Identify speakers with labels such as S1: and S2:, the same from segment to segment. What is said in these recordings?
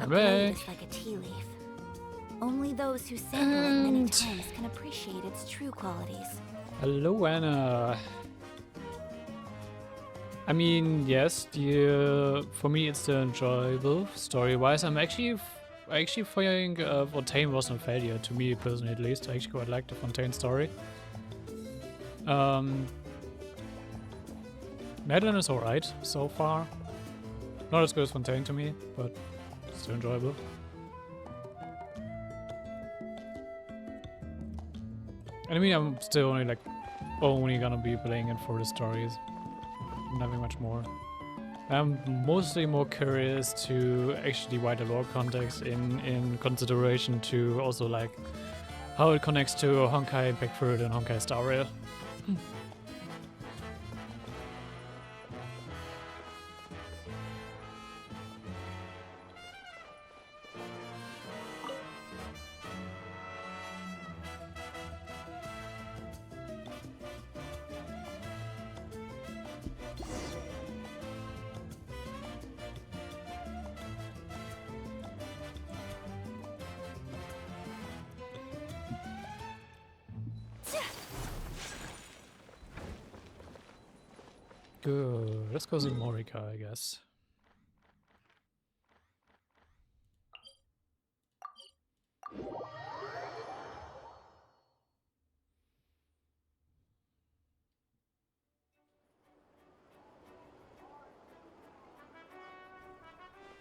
S1: A blade is like a tea leaf. Only those who sample it many times can appreciate its true qualities.
S2: Hello, Anna. I mean, yes, for me it's still enjoyable story-wise. I actually think Fontaine wasn't a failure, to me personally at least. I actually quite like the Fontaine story. Madeline is alright so far. Not as good as Fontaine to me, but still enjoyable. And I mean, I'm still only gonna be playing it for the stories. Nothing much more. I'm mostly more curious to actually wider lore context in consideration to also like how it connects to Honkai Impact Fruit and Honkai Star Rail. Good. Let's go see Morika, I guess.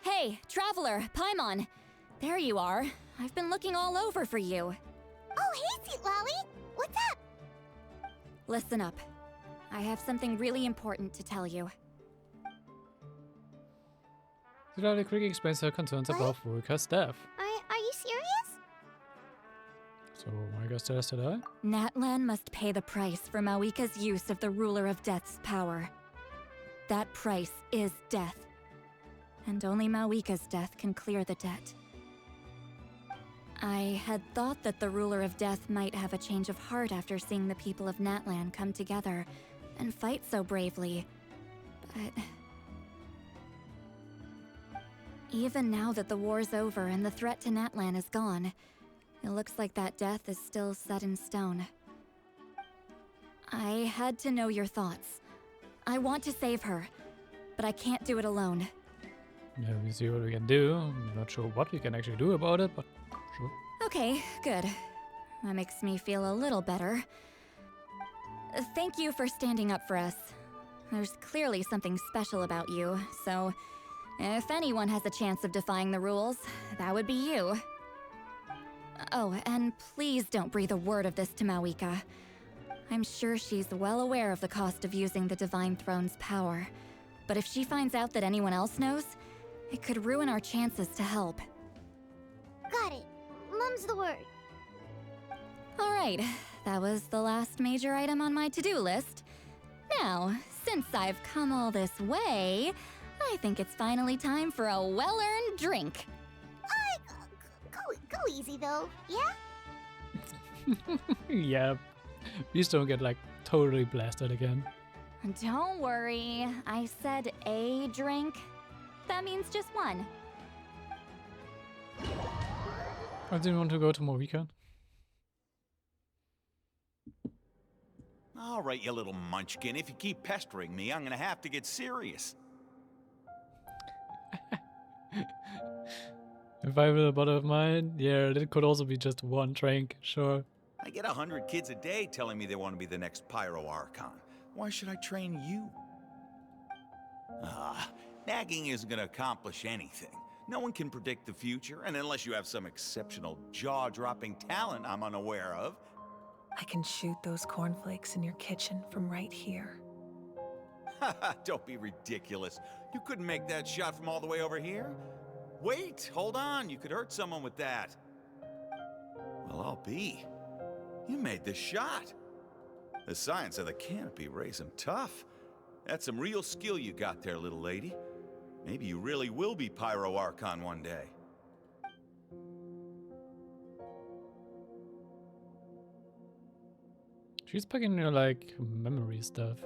S3: Hey, Traveler, Paimon! There you are. I've been looking all over for you.
S1: Oh, hey, Sweet Lolly! What's up?
S3: Listen up. I have something really important to tell you.
S2: Silali quickly explains her concerns about Morika's death.
S1: Are you serious?
S2: So, Morika's death today?
S3: Natlan must pay the price for Mawika's use of the Ruler of Death's power. That price is death. And only Mawika's death can clear the debt. I had thought that the Ruler of Death might have a change of heart after seeing the people of Natlan come together and fight so bravely, but... even now that the war's over and the threat to Natlan is gone, it looks like that death is still set in stone. I had to know your thoughts. I want to save her, but I can't do it alone.
S2: Yeah, we see what we can do. I'm not sure what we can actually do about it, but sure.
S3: Okay, good. That makes me feel a little better. Thank you for standing up for us. There's clearly something special about you, so if anyone has a chance of defying the rules, that would be you. Oh, and please don't breathe a word of this to Mawika. I'm sure she's well aware of the cost of using the Divine Throne's power, but if she finds out that anyone else knows, it could ruin our chances to help.
S1: Got it. Mum's the word.
S3: Alright, that was the last major item on my to-do list. Now, since I've come all this way, I think it's finally time for a well-earned drink.
S1: Go easy though, yeah?
S2: Yeah, please don't get totally blasted again.
S3: Don't worry, I said a drink. That means just one.
S2: I didn't want to go to Morika.
S4: All right, you little munchkin. If you keep pestering me, I'm gonna have to get serious.
S2: If I have a bottle of mine, yeah, it could also be just one drink, sure.
S4: I get 100 kids a day telling me they want to be the next Pyro Archon. Why should I train you? Nagging isn't gonna accomplish anything. No one can predict the future, and unless you have some exceptional jaw-dropping talent I'm unaware of.
S5: I can shoot those cornflakes in your kitchen from right here.
S4: Don't be ridiculous. You couldn't make that shot from all the way over here? Wait, hold on. You could hurt someone with that. Well, I'll be. You made the shot. The science of the canopy raised him tough. That's some real skill you got there, little lady. Maybe you really will be Pyro Archon one day.
S2: She's picking memory stuff.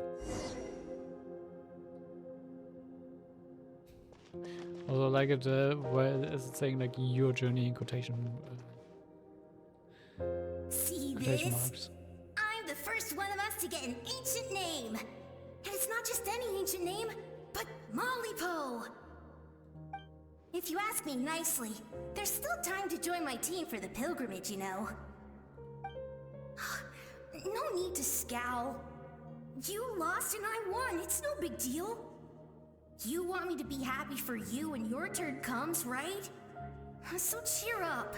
S2: Also, like it, where is it saying like your journey in quotation
S1: See
S2: quotation
S1: this?
S2: marks?
S1: I'm the first one of us to get an ancient name. And it's not just any ancient name, but Malipo. If you ask me nicely, there's still time to join my team for the pilgrimage, you know. No need to scowl. You lost and I won, it's no big deal. You want me to be happy for you when your turn comes, right? So cheer up.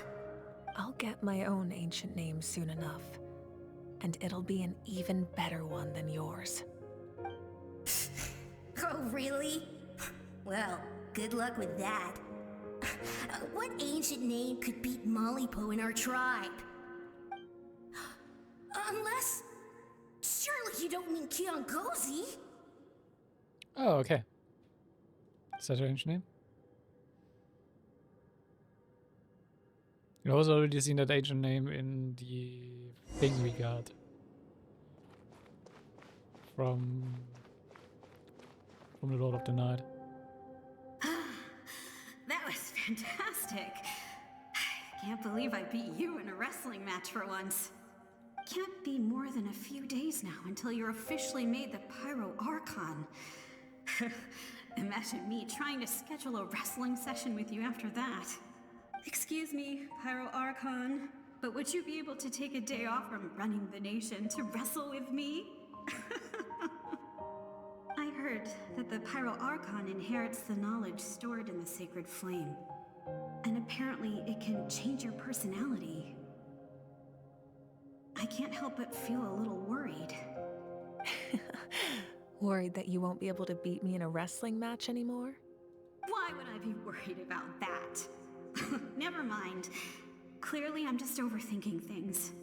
S5: I'll get my own ancient name soon enough. And it'll be an even better one than yours.
S1: Oh, really? Well, good luck with that. What ancient name could beat Malipo in our tribe? Unless... Surely you don't mean Kiangozi?
S2: Oh, okay. Is that her ancient name? You also already seen that ancient name in the thing we got from the Lord of the Night.
S6: That was fantastic. Can't believe I beat you in a wrestling match for once. Can't be more than a few days now until you're officially made the Pyro Archon. Imagine me trying to schedule a wrestling session with you after that. Excuse me, Pyro Archon, but would you be able to take a day off from running the nation to wrestle with me? I heard that the Pyro Archon inherits the knowledge stored in the sacred flame. And apparently it can change your personality. I can't help but feel a little worried.
S5: Worried that you won't be able to beat me in a wrestling match anymore?
S6: Why would I be worried about that? Never mind. Clearly I'm just overthinking things.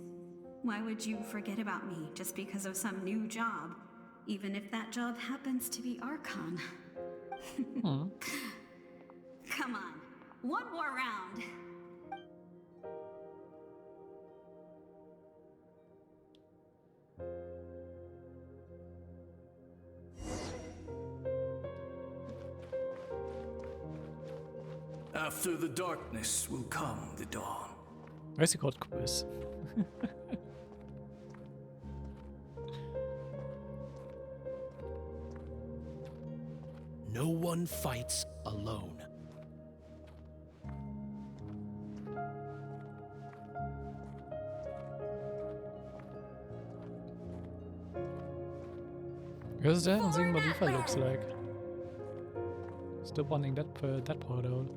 S6: Why would you forget about me just because of some new job? Even if that job happens to be Archon. Come on, one more round.
S7: After the darkness will come the dawn.
S2: Why is he called Quiz?
S8: No one fights alone.
S2: Because that and seeing what Eva looks like. Still wanting that part out.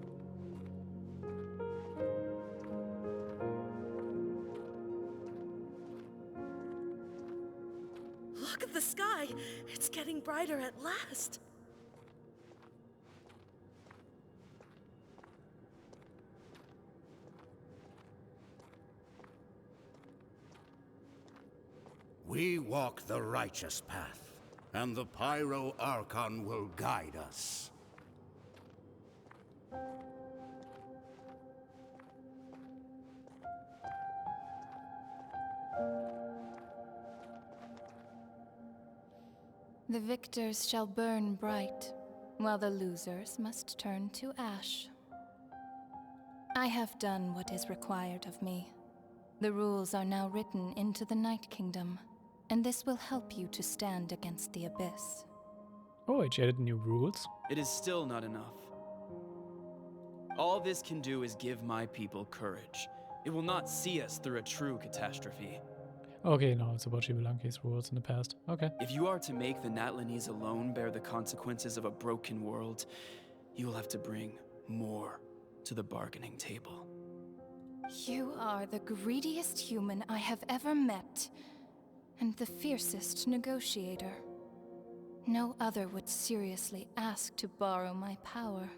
S9: Look at the sky! It's getting brighter at last!
S10: We walk the righteous path, and the Pyro Archon will guide us.
S11: The victors shall burn bright, while the losers must turn to ash. I have done what is required of me. The rules are now written into the Night Kingdom, and this will help you to stand against the Abyss.
S2: Oh, it added new rules.
S12: It is still not enough. All this can do is give my people courage. It will not see us through a true catastrophe.
S2: Okay, no, it's about Shibalanki's rules in the past. Okay.
S12: If you are to make the Natlanese alone bear the consequences of a broken world, you will have to bring more to the bargaining table.
S11: You are the greediest human I have ever met, and the fiercest negotiator. No other would seriously ask to borrow my power.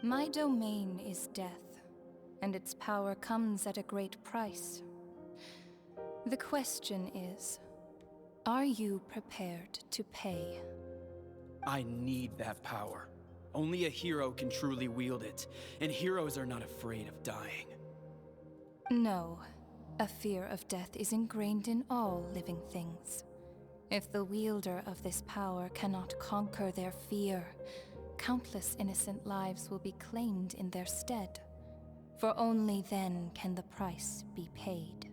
S11: My domain is death, and its power comes at a great price. The question is, are you prepared to pay?
S12: I need that power. Only a hero can truly wield it, and heroes are not afraid of dying.
S11: No. A fear of death is ingrained in all living things. If the wielder of this power cannot conquer their fear, countless innocent lives will be claimed in their stead. For only then can the price be paid.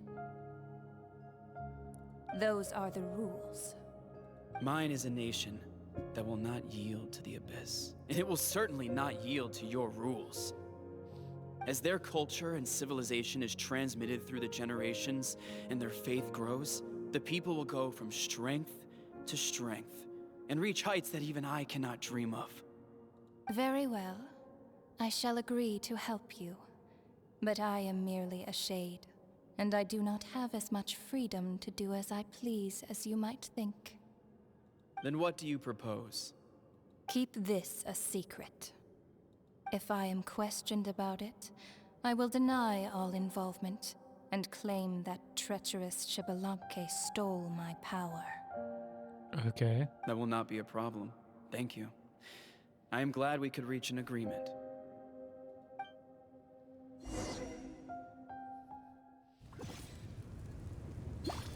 S11: Those are the rules.
S12: Mine is a nation that will not yield to the Abyss. And it will certainly not yield to your rules. As their culture and civilization is transmitted through the generations and their faith grows, the people will go from strength to strength and reach heights that even I cannot dream of.
S11: Very well. I shall agree to help you. But I am merely a shade, and I do not have as much freedom to do as I please as you might think.
S12: Then what do you propose?
S11: Keep this a secret. If I am questioned about it, I will deny all involvement and claim that treacherous Xbalanque stole my power.
S2: Okay.
S12: That will not be a problem. Thank you. I am glad we could reach an agreement.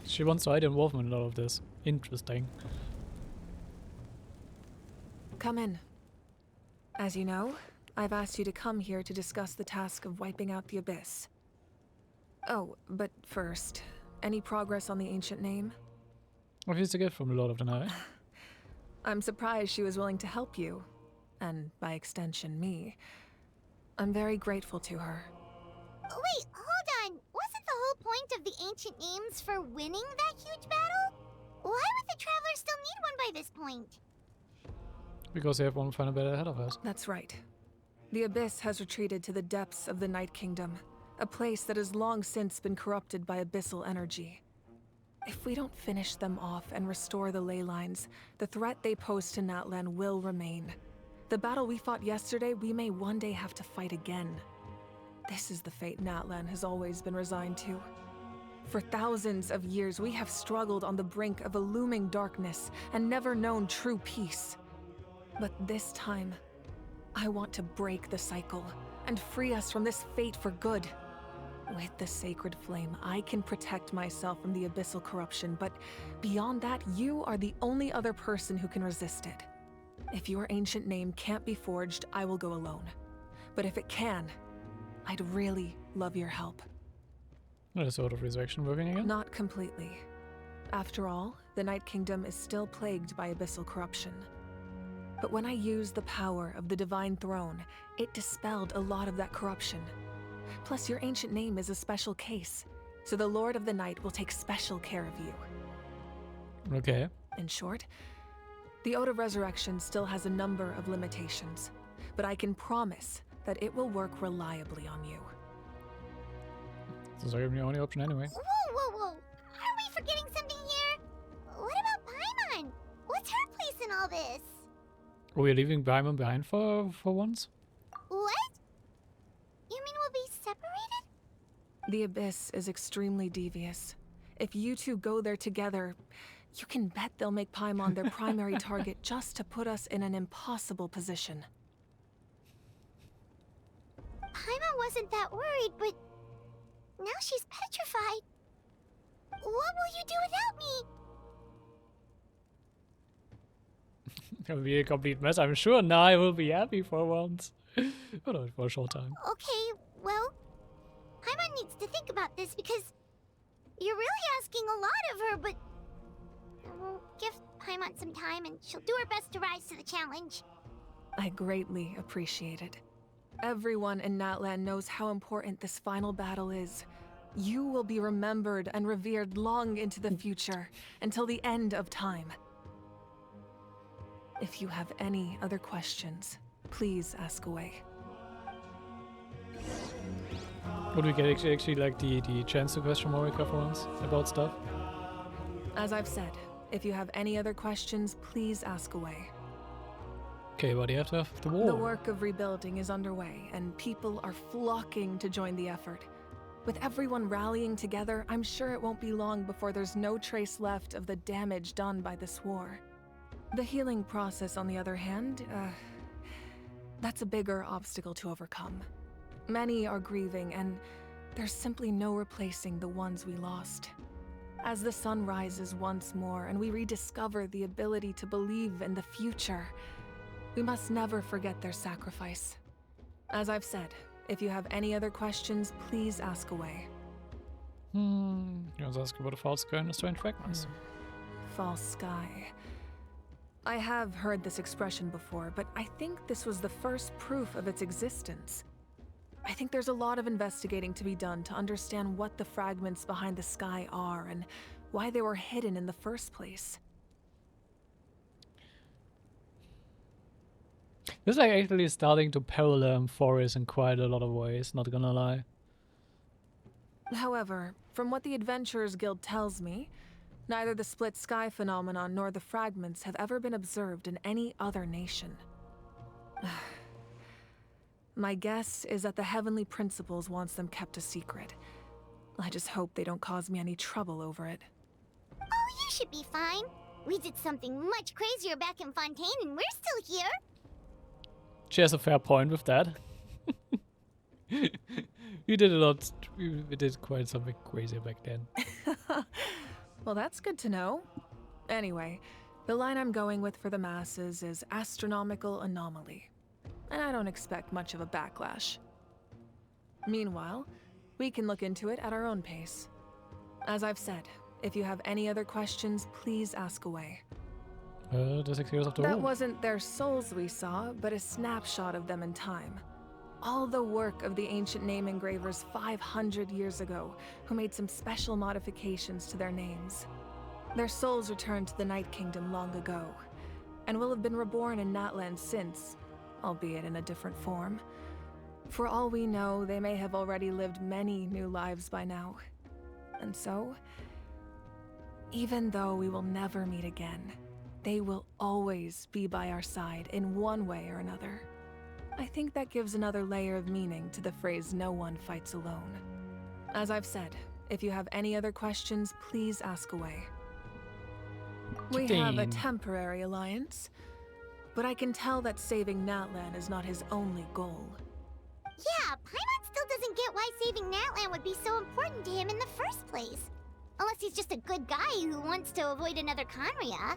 S2: She wants to hide involvement in all of this. Interesting.
S5: Come in. As you know, I've asked you to come here to discuss the task of wiping out the Abyss. Oh, but first, any progress on the ancient name?
S2: What is to get from the Lord of the Night?
S5: I'm surprised she was willing to help you, and by extension, me. I'm very grateful to her.
S1: Wait, hold on. Wasn't the whole point of the ancient names for winning that huge battle? Why would the Travelers still need one by this point?
S2: Because they have one final battle ahead of us.
S5: That's right. The Abyss has retreated to the depths of the Night Kingdom, a place that has long since been corrupted by abyssal energy. If we don't finish them off and restore the ley lines, the threat they pose to Natlan will remain. The battle we fought yesterday, we may one day have to fight again. This is the fate Natlan has always been resigned to. For thousands of years, we have struggled on the brink of a looming darkness and never known true peace. But this time, I want to break the cycle and free us from this fate for good. With the sacred flame, I can protect myself from the abyssal corruption, but beyond that, you are the only other person who can resist it. If your ancient name can't be forged, I will go alone. But if it can, I'd really love your help.
S2: A sort of resurrection working again?
S5: Not completely. After all, the Night Kingdom is still plagued by abyssal corruption. But when I used the power of the Divine Throne, it dispelled a lot of that corruption. Plus, your ancient name is a special case, so the Lord of the Night will take special care of you.
S2: Okay.
S5: In short, the Ode of Resurrection still has a number of limitations, but I can promise that it will work reliably on you.
S2: This is the only option anyway.
S1: Whoa. Are we forgetting something here? What about Paimon? What's her place in all this?
S2: Are we leaving Paimon behind for once?
S1: What? You mean we'll be separated?
S5: The Abyss is extremely devious. If you two go there together, you can bet they'll make Paimon their primary target just to put us in an impossible position.
S1: Paimon wasn't that worried, but now she's petrified. What will you do without me?
S2: It'll be a complete mess. I'm sure Nai will be happy for once. But only for a short time.
S1: Okay, well, Paimon needs to think about this because you're really asking a lot of her, but we'll give Paimon some time and she'll do her best to rise to the challenge.
S5: I greatly appreciate it. Everyone in Natlan knows how important this final battle is. You will be remembered and revered long into the future, until the end of time. If you have any other questions, please ask away.
S2: Would we get actually like the chance to question Morika for once about stuff?
S5: As I've said, if you have any other questions, please ask away.
S2: Okay, but you have to have the war.
S5: The work of rebuilding is underway, and people are flocking to join the effort. With everyone rallying together, I'm sure it won't be long before there's no trace left of the damage done by this war. The healing process, on the other hand, that's a bigger obstacle to overcome. Many are grieving, and there's simply no replacing the ones we lost. As the sun rises once more and we rediscover the ability to believe in the future, We must never forget their sacrifice. As I've said, if you have any other questions, please ask away.
S2: You want to ask about the false sky and the strange fragments?
S5: False sky. I have heard this expression before, but I think this was the first proof of its existence. I think there's a lot of investigating to be done to understand what the fragments behind the sky are and why they were hidden in the first place.
S2: This is like actually starting to parallel Forest in quite a lot of ways, not gonna lie.
S5: However, from what the Adventurers Guild tells me, neither the split sky phenomenon nor the fragments have ever been observed in any other nation. My guess is that the Heavenly Principles wants them kept a secret. I just hope they don't cause me any trouble over it.
S1: Oh, you should be fine. We did something much crazier back in Fontaine and we're still here.
S2: She has a fair point with that. We did a lot. We did quite something crazy back then.
S5: Well, that's good to know. Anyway, the line I'm going with for the masses is astronomical anomaly. And I don't expect much of a backlash. Meanwhile, we can look into it at our own pace. As I've said, if you have any other questions, please ask away.
S2: The 6 years of the
S5: That
S2: war.
S5: wasn't their souls we saw, but a snapshot of them in time. All the work of the ancient name engravers 500 years ago, who made some special modifications to their names. Their souls returned to the Night Kingdom long ago, and will have been reborn in Natland since, albeit in a different form. For all we know, they may have already lived many new lives by now. And so, even though we will never meet again, they will always be by our side in one way or another. I think that gives another layer of meaning to the phrase "no one fights alone." As I've said, if you have any other questions, please ask away. We have a temporary alliance, but I can tell that saving Natlan is not his only goal.
S1: Yeah, Paimon still doesn't get why saving Natlan would be so important to him in the first place. Unless he's just a good guy who wants to avoid another Conria.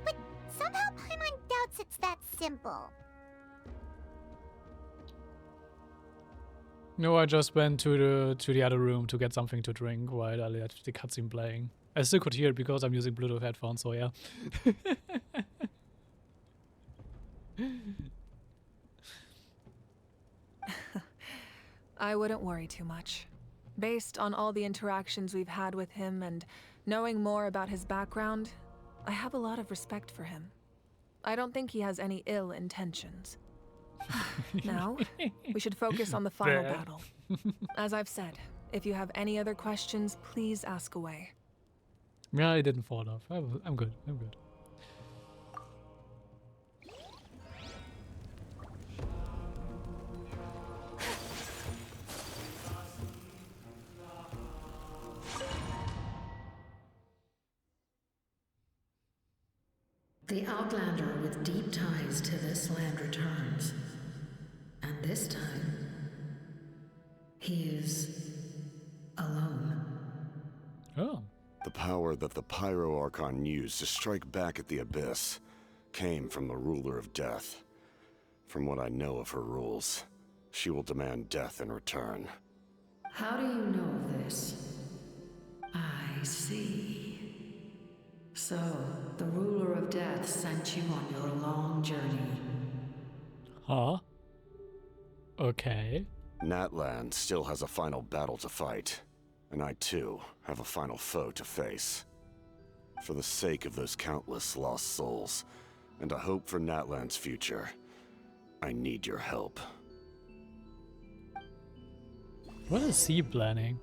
S1: But somehow Paimon doubts it's that simple.
S2: No, I just went to the other room to get something to drink while I let the cutscene playing. I still could hear it because I'm using Bluetooth headphones, so yeah.
S5: I wouldn't worry too much. Based on all the interactions we've had with him and knowing more about his background, I have a lot of respect for him. I don't think he has any ill intentions. Now, we should focus on the final battle. As I've said, if you have any other questions, please ask away.
S2: Yeah, I didn't fall off. I'm good. I'm good.
S13: The Outlander with deep ties to this land returns. And this time, he is alone.
S2: Oh.
S14: The power that the Pyro Archon used to strike back at the Abyss came from the Ruler of Death. From what I know of her rules, she will demand death in return.
S13: How do you know this? I see. So, the Ruler of Death sent you on your long journey.
S2: Huh? Okay.
S14: Natlan still has a final battle to fight, and I too have a final foe to face. For the sake of those countless lost souls, and a hope for Natlan's future, I need your help.
S2: What is he planning?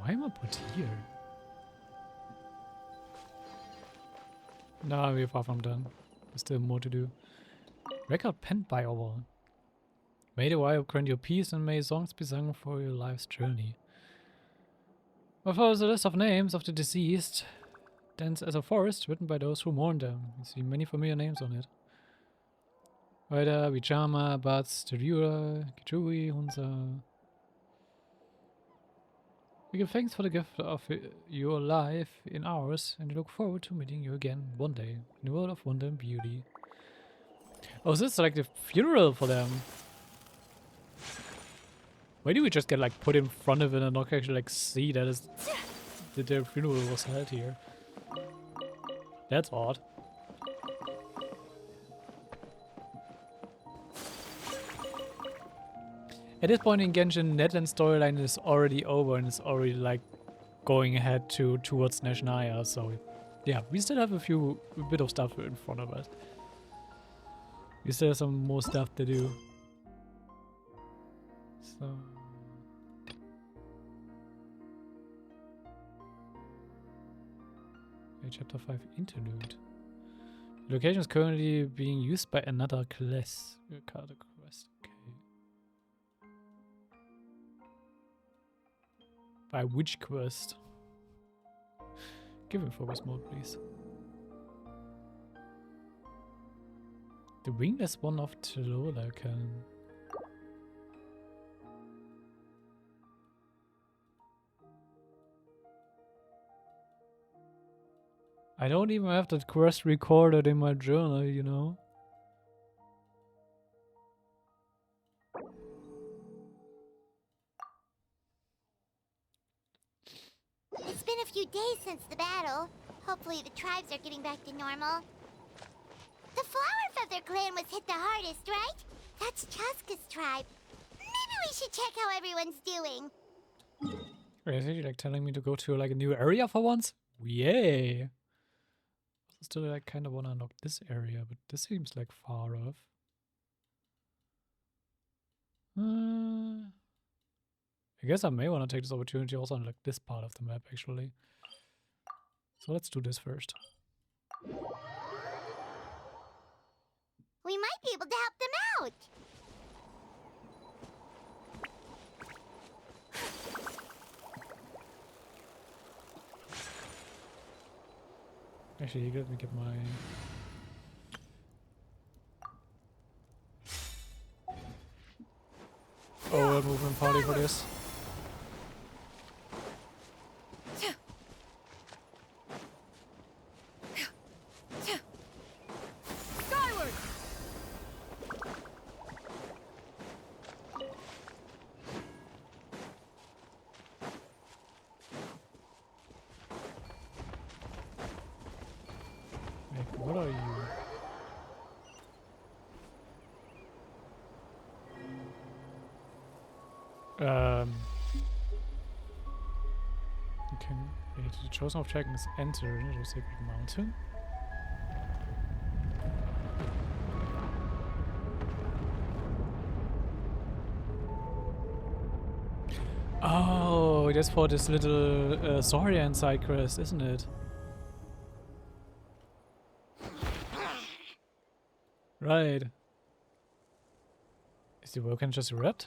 S2: Why am I put here? No, we're far from done. There's still more to do. Record pen by overall. May the wild grant you peace and may songs be sung for your life's journey. Well, follows a list of names of the deceased, dense as a forest, written by those who mourn them. You see many familiar names on it. Vaida, Vichama, Bats, Terura, Kichui, Hunza. We give thanks for the gift of your life in ours, and we look forward to meeting you again one day in the world of wonder and beauty. Oh, so this is like the funeral for them. Why do we just get like put in front of it and not actually like see that their funeral was held here? That's odd. At this point in Genshin, Netland's storyline is already over and it's already like going ahead towards Nashnaya, so yeah, we still have a bit of stuff in front of us. We still have some more stuff to do. So Chapter 5 Interlude. The location is currently being used by another class. Quest. Okay. By which quest? Give him focus mode, please. The wingless one of Tlola can. I don't even have that quest recorded in my journal, you know.
S15: It's been a few days since the battle. Hopefully the tribes are getting back to normal. The Flower Feather clan was hit the hardest, right? That's Chaska's tribe. Maybe we should check how everyone's doing.
S2: Wait, is he like telling me to go to like a new area for once? Yay! Still like kind of want to unlock this area, but this seems like far off. I guess I may want to take this opportunity also on like this part of the map actually. So let's do this first.
S15: We might be able to help them out.
S2: Actually, let me get my... forward movement party for this.
S9: Skyward!
S2: What are you? Okay. The chosen of dragons enter into the sacred mountain. Oh, that's for this little Saurian side quest, isn't it? Right. Is the volcano just erupt?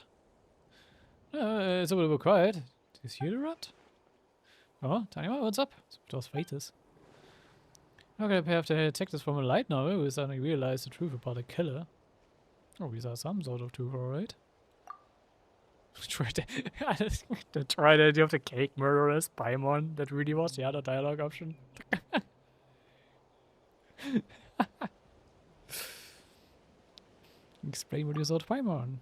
S2: It's a little bit quiet. Is you erupt? Oh, Tanima, what's up? It was Fatus. Okay, I have to detect this from a light novel. We suddenly realize the truth about the killer. Oh, these are some sort of truth, alright. The try the idea of the cake murderers, Paimon. That really was the other dialogue option. Explain what you thought, Paimon.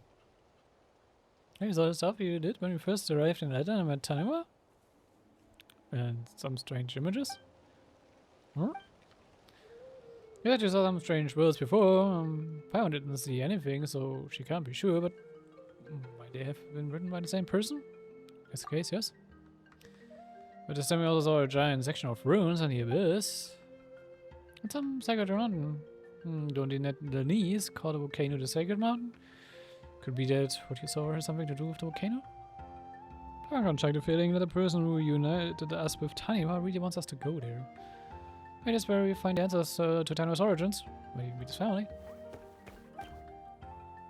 S2: Hey, you saw the stuff you did when you first arrived in Latin and met Tanima? And some strange images? Huh? Yeah, you saw some strange worlds before. Paimon didn't see anything, so she can't be sure, but might they have been written by the same person? That's the case, yes. But this time we also saw a giant section of ruins on the abyss. And some sacred mountain. Don't the knees call the volcano the sacred mountain? Could be that what you saw has something to do with the volcano? I can't check the feeling that the person who united us with Tanima really wants us to go there. Maybe that's where we find answers to Tanima's origins. Maybe meet his family.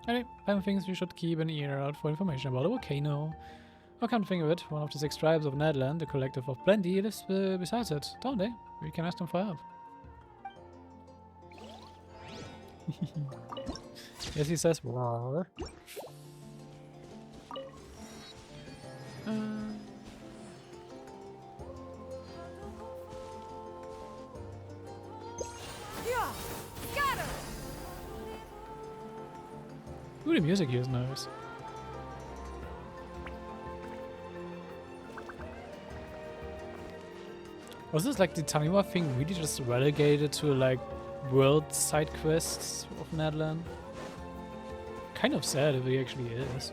S2: Anyway, Pam thinks we should keep an ear out for information about the volcano. Or come to think of it, one of the 6 tribes of Nedland, the collective of Plenty, lives besides it, don't they? We can ask them for help. Yes, he says war. Ooh, the music here is nice. Was this like the Tamamo thing really just relegated to like world side quests of Nedland? Kind of sad if it actually is.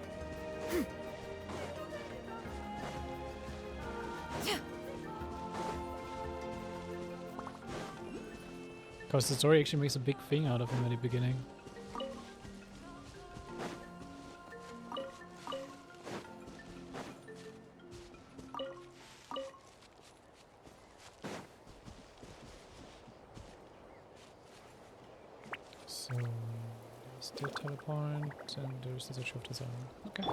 S2: Because the story actually makes a big thing out of him at the beginning. So, there's the telepoint, and there's the switch of design. Okay.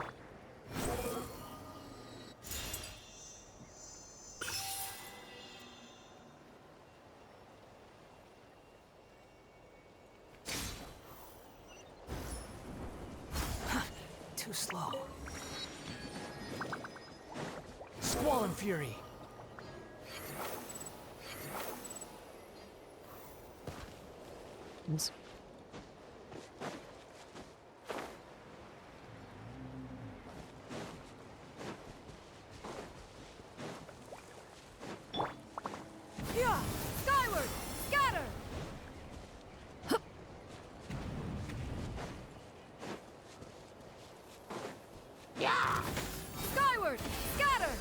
S8: Too slow. Squall and Fury.
S2: Oops.
S9: Yeah! Skyward! Scatter! Yeah! Skyward! Scatter!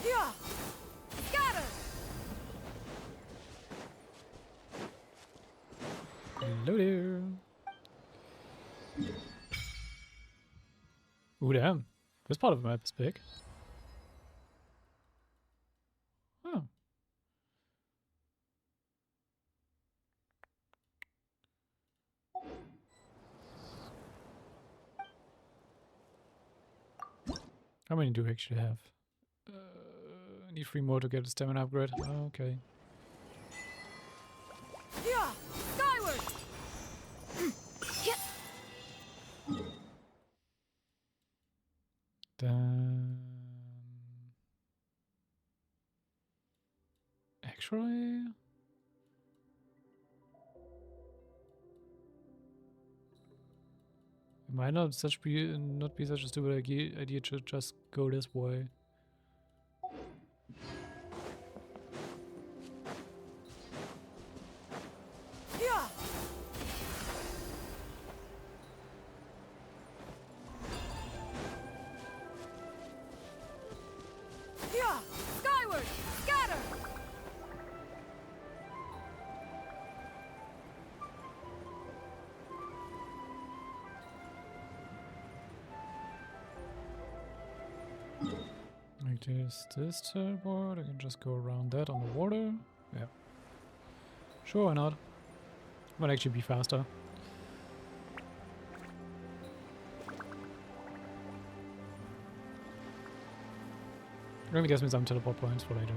S9: Yeah! Scatter!
S2: Hello there. Ooh, damn. This part of the map is big. Oh. How many do we actually have? I need 3 more to get a stamina upgrade. Oh, okay.
S9: Yeah! Skyward!
S2: Then... Actually... It might not be such a stupid idea to just go this way.
S9: Yeah! Yeah! Skyward! Scatter!
S2: Like this teleport, I can just go around that on the water. Yeah. Sure, why not? Might actually be faster. Really gives me some teleport points for later.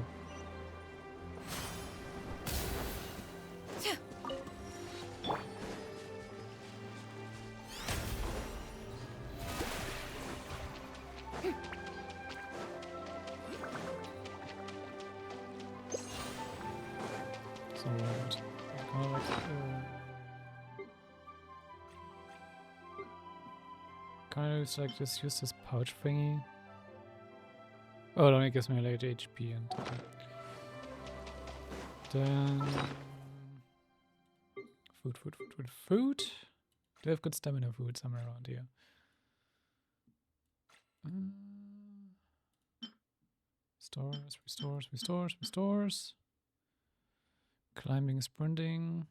S2: So, kind of like, kind of like just use this pouch thingy. Oh, no, it gives me like HP and okay. Then food. Do I have good stamina food somewhere around here? Restores. Climbing, sprinting.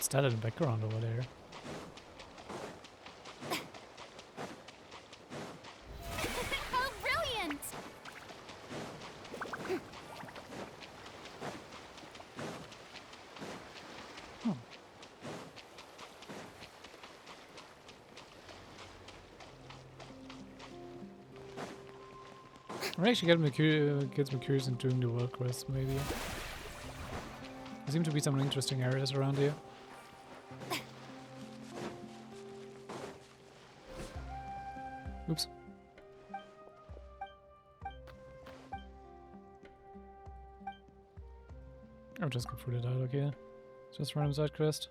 S2: What's that in the background over there?
S1: How brilliant!
S2: Oh. Or actually gets me curious in doing the world quest, maybe. There seem to be some interesting areas around here. Oops. I'll just go through the dialogue here. Just random side quest.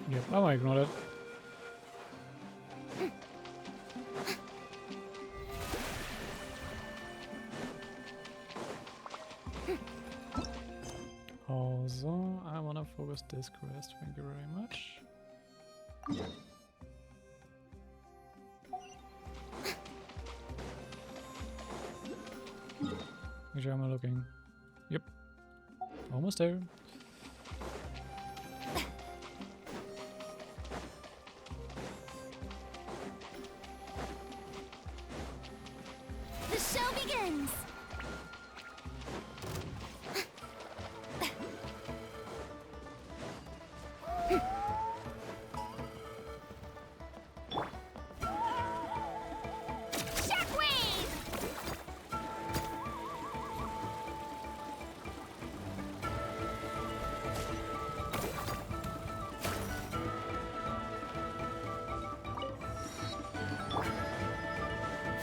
S2: Yep, I might ignore that. Also, I wanna focus this quest, thank you very much. Which am I looking? Yep. Almost there.
S1: The show begins!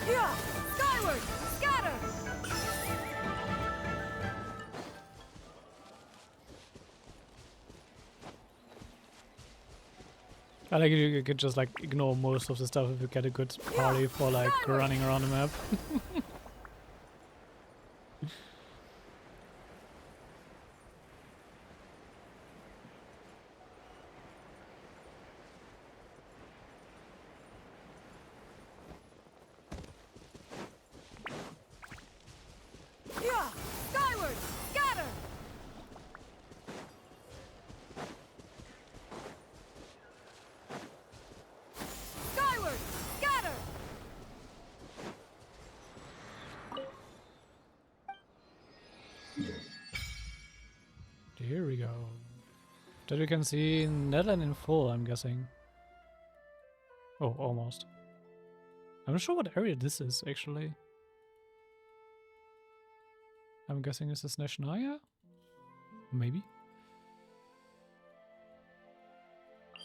S5: Yeah! Skyward! Scatter!
S2: I like you could just like ignore most of the stuff if you get a good party for like running around the map.
S5: Yeah! Skyward! Scatter! Skyward! Scatter!
S2: Here we go. That we can see Netherland in full, I'm guessing. Oh, almost. I'm not sure what area this is, actually. I'm guessing this is Nationaya? Maybe.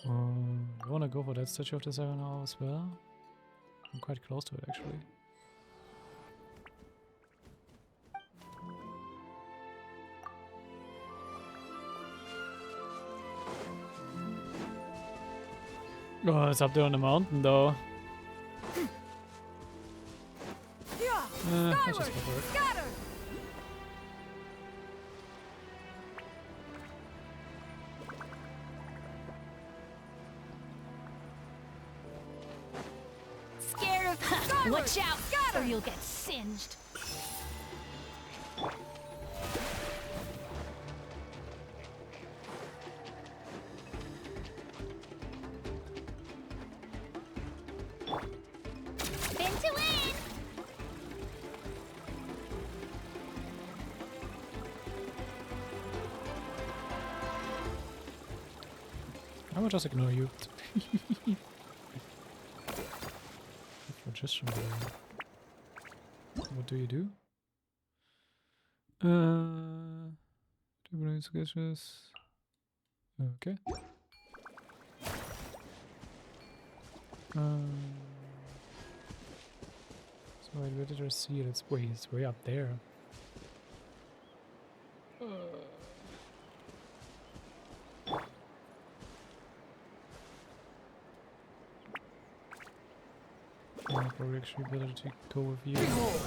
S2: I wanna go for that Statue of Desire now as well. I'm quite close to it, actually. Oh, it's up there on the mountain, though.
S5: Yeah!
S2: Let's just go for it.
S5: Scatter!
S1: Scared of...
S5: Skyward!
S1: Watch out,
S5: Scatter!
S1: or you'll get singed. Spin to win!
S2: I will just ignore you. Just what do you do? Sketches. Okay. So where did I see it? It's way up there. probably actually better to go with you.
S8: Behold!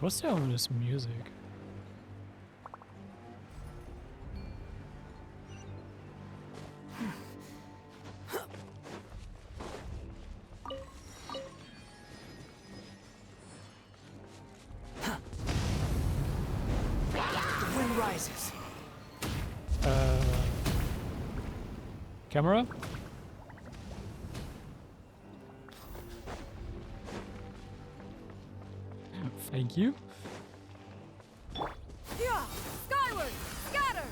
S2: What's the ominous music?
S8: The wind rises.
S2: Camera? Thank you.
S5: Yeah! Skyward! Scatter!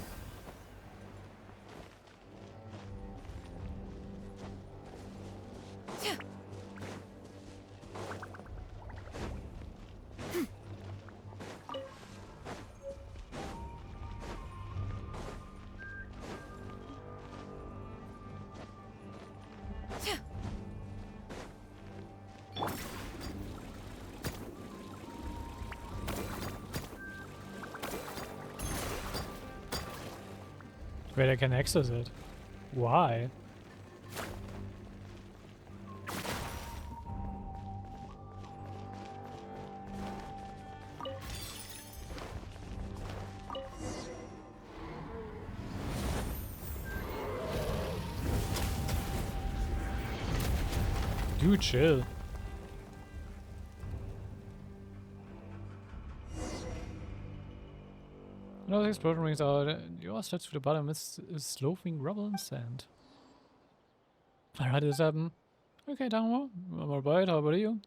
S2: Wait, I can access it. Why? Dude, chill. Another explosion rings out. Your steps to the bottom is sloping rubble and sand. Alright, this happened. Okay, Tamamo. I'm alright. How about you?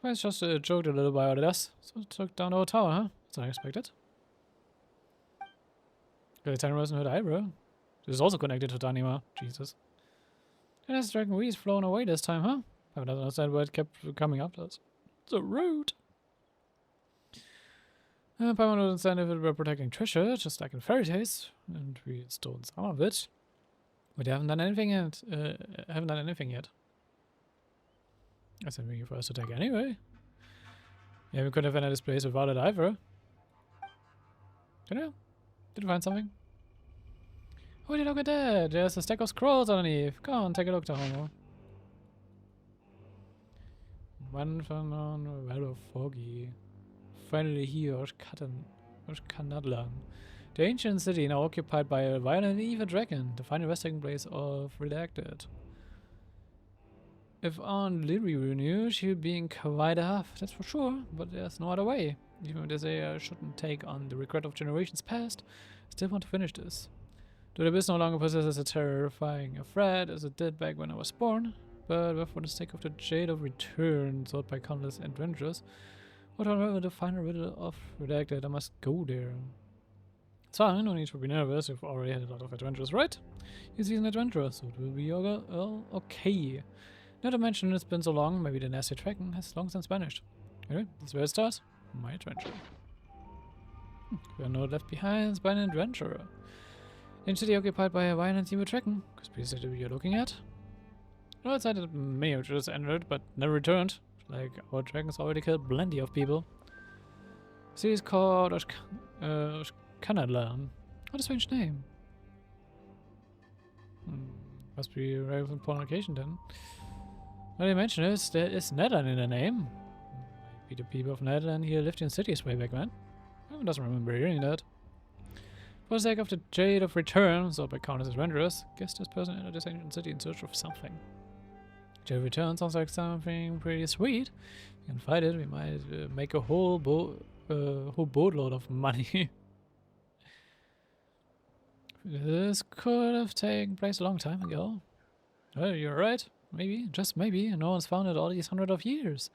S2: I just joked a little about this. So it took down the whole tower, huh? That's unexpected. The tiny person heard eyebrow. This is also connected to Danima. Jesus. And this dragon weed is flown away this time, huh? I don't understand why it kept coming after us. So rude. Paimon would understand if it were protecting treasure, just like in fairy tales, and we stole some of it. But they haven't done anything yet. That's something for us to take anyway. Yeah, we could have ended this place without it either. Did you find something? Oh, look at that! There's a stack of scrolls underneath. Come on, take a look, Tamamo. One from on very foggy. Finally here, Kanadlan. The ancient city now occupied by a violent evil dragon, the final resting place of Redacted. If Aunt Lyrie knew, she would be in quite a huff, that's for sure, but there's no other way. Even if they say I shouldn't take on the regret of generations past, I still want to finish this. Though the abyss no longer possesses a terrifying threat as it did back when I was born, but for the sake of the Jade of Return sought by countless adventurers, whatever the final riddle of Redacted, I must go there. It's fine, no need to be nervous, you've already had a lot of adventures, right? He's an adventurer, so it will be okay. Not to mention it's been so long, maybe the nasty dragon has long since vanished. Anyway, that's where it starts. My adventure. We are not left behind by an adventurer. In city occupied by a violent evil dragon. Could be the we are looking at. No, it's that may have just ended, but never returned. Like, our dragons already killed plenty of people. City is called Kanadlan. What a strange name. Must be a very important location then. Now you mention this, there is Netherland in the name. Maybe the people of Netherland here lived in cities way back when. I doesn't remember hearing that. For the sake of the Jade of Return, so by countless adventurers, guess this person entered this ancient city in search of something. Jade of Return sounds like something pretty sweet. We can fight it, we might make a whole boatload of money. This could have taken place a long time ago. Oh, you're right. Maybe, just maybe, no one's found it all these hundreds of years.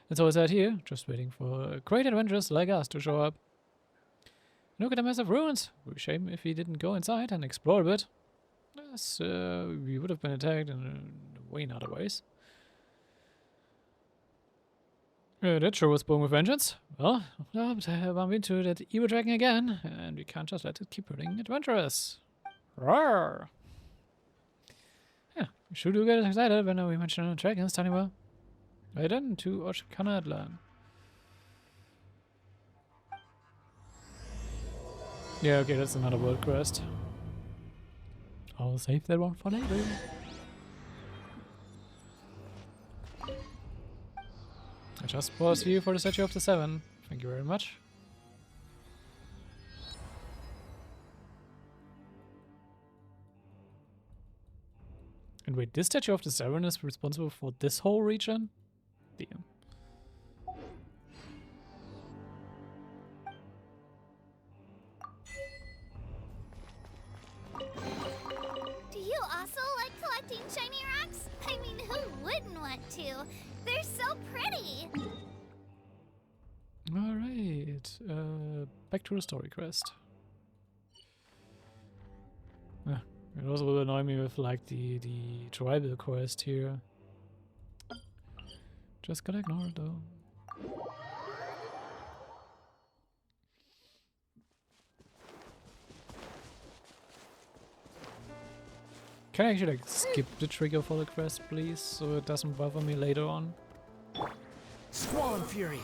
S2: It's always out here, just waiting for great adventurers like us to show up. Look at the massive ruins. It would be a shame if we didn't go inside and explore a bit. Yes, we would have been attacked in way other ways. That sure was born with vengeance. Well, bump into that evil dragon again, and we can't just let it keep hurting adventurers. Roar! Yeah, we sure do get excited when we mention dragons, Taniwa. Right then, to Oshkanadlan. Yeah, okay, that's another world quest. I'll save that one for later. I just paused you for the Statue of the Seven. Thank you very much. And wait, this Statue of the Seven is responsible for this whole region? Damn.
S15: Do you also like collecting shiny rocks? I mean, who wouldn't want to? They're so pretty.
S2: Alright, back to the story quest. It also will annoy me with like the tribal quest here. Just gotta ignore it though. Can I actually like skip the trigger for the quest, please, so it doesn't bother me later on?
S8: Squall and Fury.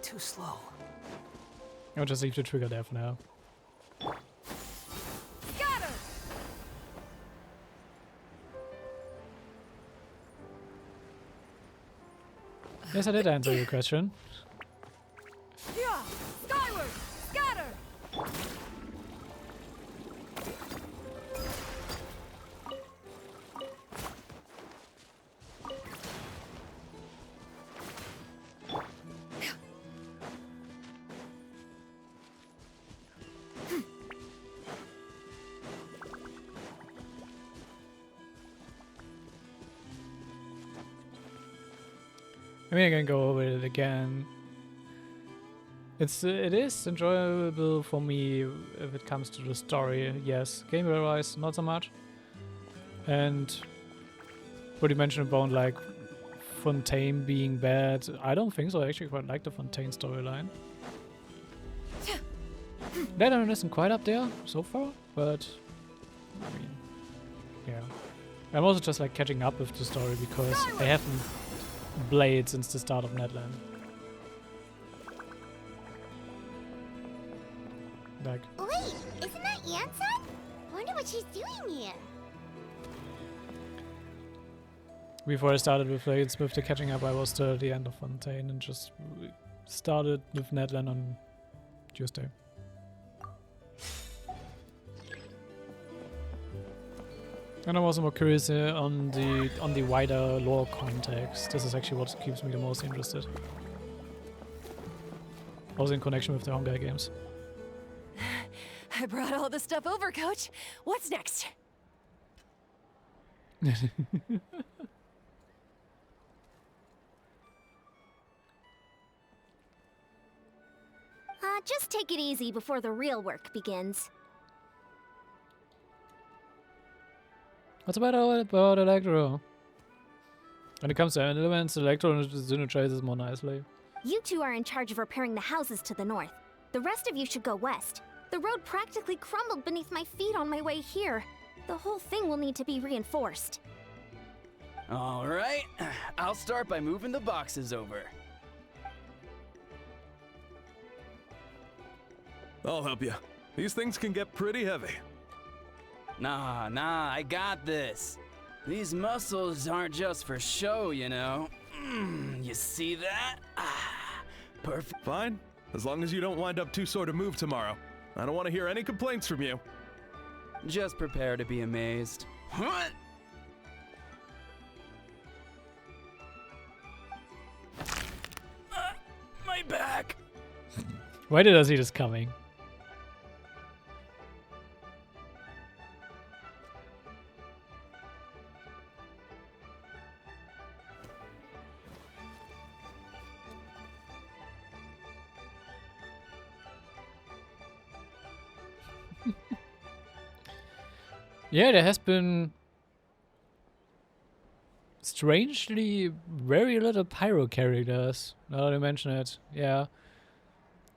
S8: Too slow.
S2: I'll just leave the trigger there for now.
S9: Scatter!
S2: Yes, I did answer your question.
S9: Yeah! Skyward! Scatter!
S2: I mean, I can go over it again. It is enjoyable for me if it comes to the story. Yes, gameplay-wise, not so much. And what you mentioned about like Fontaine being bad, I don't think so. I actually quite like the Fontaine storyline. That one isn't quite up there so far, but I mean, yeah. I'm also just like catching up with the story because I haven't played since the start of Netland. Like,
S15: Wait, isn't that Yansan? Wonder what she's doing here.
S2: before I started with the catching up, I was still at the end of Fontaine and just started with Netland on Tuesday. And I'm also more curious on the wider lore context. This is actually what keeps me the most interested. Also in connection with the Honkai games.
S9: I brought all the stuff over, Coach. What's next?
S1: Just take it easy before the real work begins.
S2: What's about Electro? When it comes to elements, Electro synergizes more nicely.
S1: You two are in charge of repairing the houses to the north. The rest of you should go west. The road practically crumbled beneath my feet on my way here. The whole thing will need to be reinforced.
S12: All right, I'll start by moving the boxes over.
S16: I'll help you. These things can get pretty heavy.
S12: Nah, I got this. These muscles aren't just for show, you know. You see that? Perfect.
S16: Fine, as long as you don't wind up too sore to move tomorrow. I don't want to hear any complaints from you.
S12: Just prepare to be amazed. What? My back.
S2: Why did I see this coming? Yeah, there has been strangely very little pyro characters, now that I mention it. Yeah.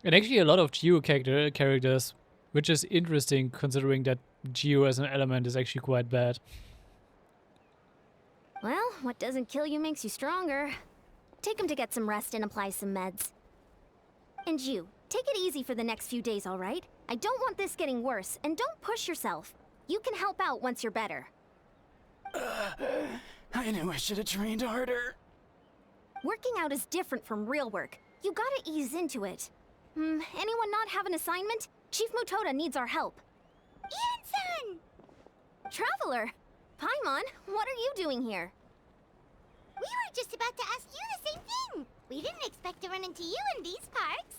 S2: And actually a lot of Geo characters, which is interesting considering that Geo as an element is actually quite bad.
S1: Well, what doesn't kill you makes you stronger. Take him to get some rest and apply some meds. And you, take it easy for the next few days, alright? I don't want this getting worse, and don't push yourself. You can help out once you're better.
S12: I knew I should have trained harder.
S1: Working out is different from real work. You gotta ease into it. Anyone not have an assignment? Chief Mutoda needs our help. Ian-san! Traveler! Paimon, what are you doing here?
S15: We were just about to ask you the same thing. We didn't expect to run into you in these parts.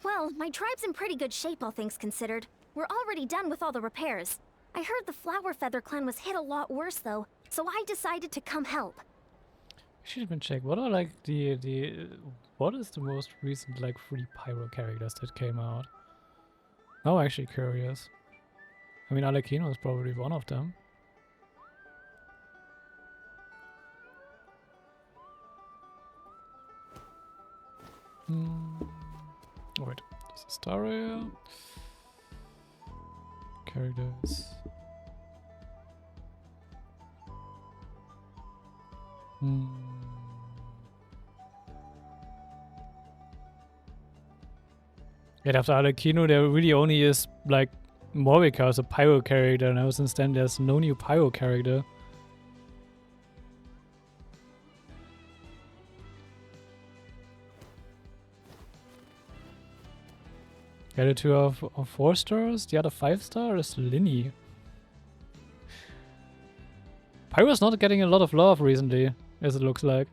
S1: Well, my tribe's in pretty good shape, all things considered. We're already done with all the repairs. I heard the Flower Feather clan was hit a lot worse, though, so I decided to come help.
S2: I should even check. What are like what is the most recent like free pyro characters that came out? Now I'm actually curious. I mean, Alekino is probably one of them. Oh, wait, this is Staria. Characters. Yet after Alekino, there really only is like Morika as a pyro character, and ever since then there's no new pyro character. The other two are 4 stars, the other 5 star is Linny. Pyro's not getting a lot of love recently, as it looks like.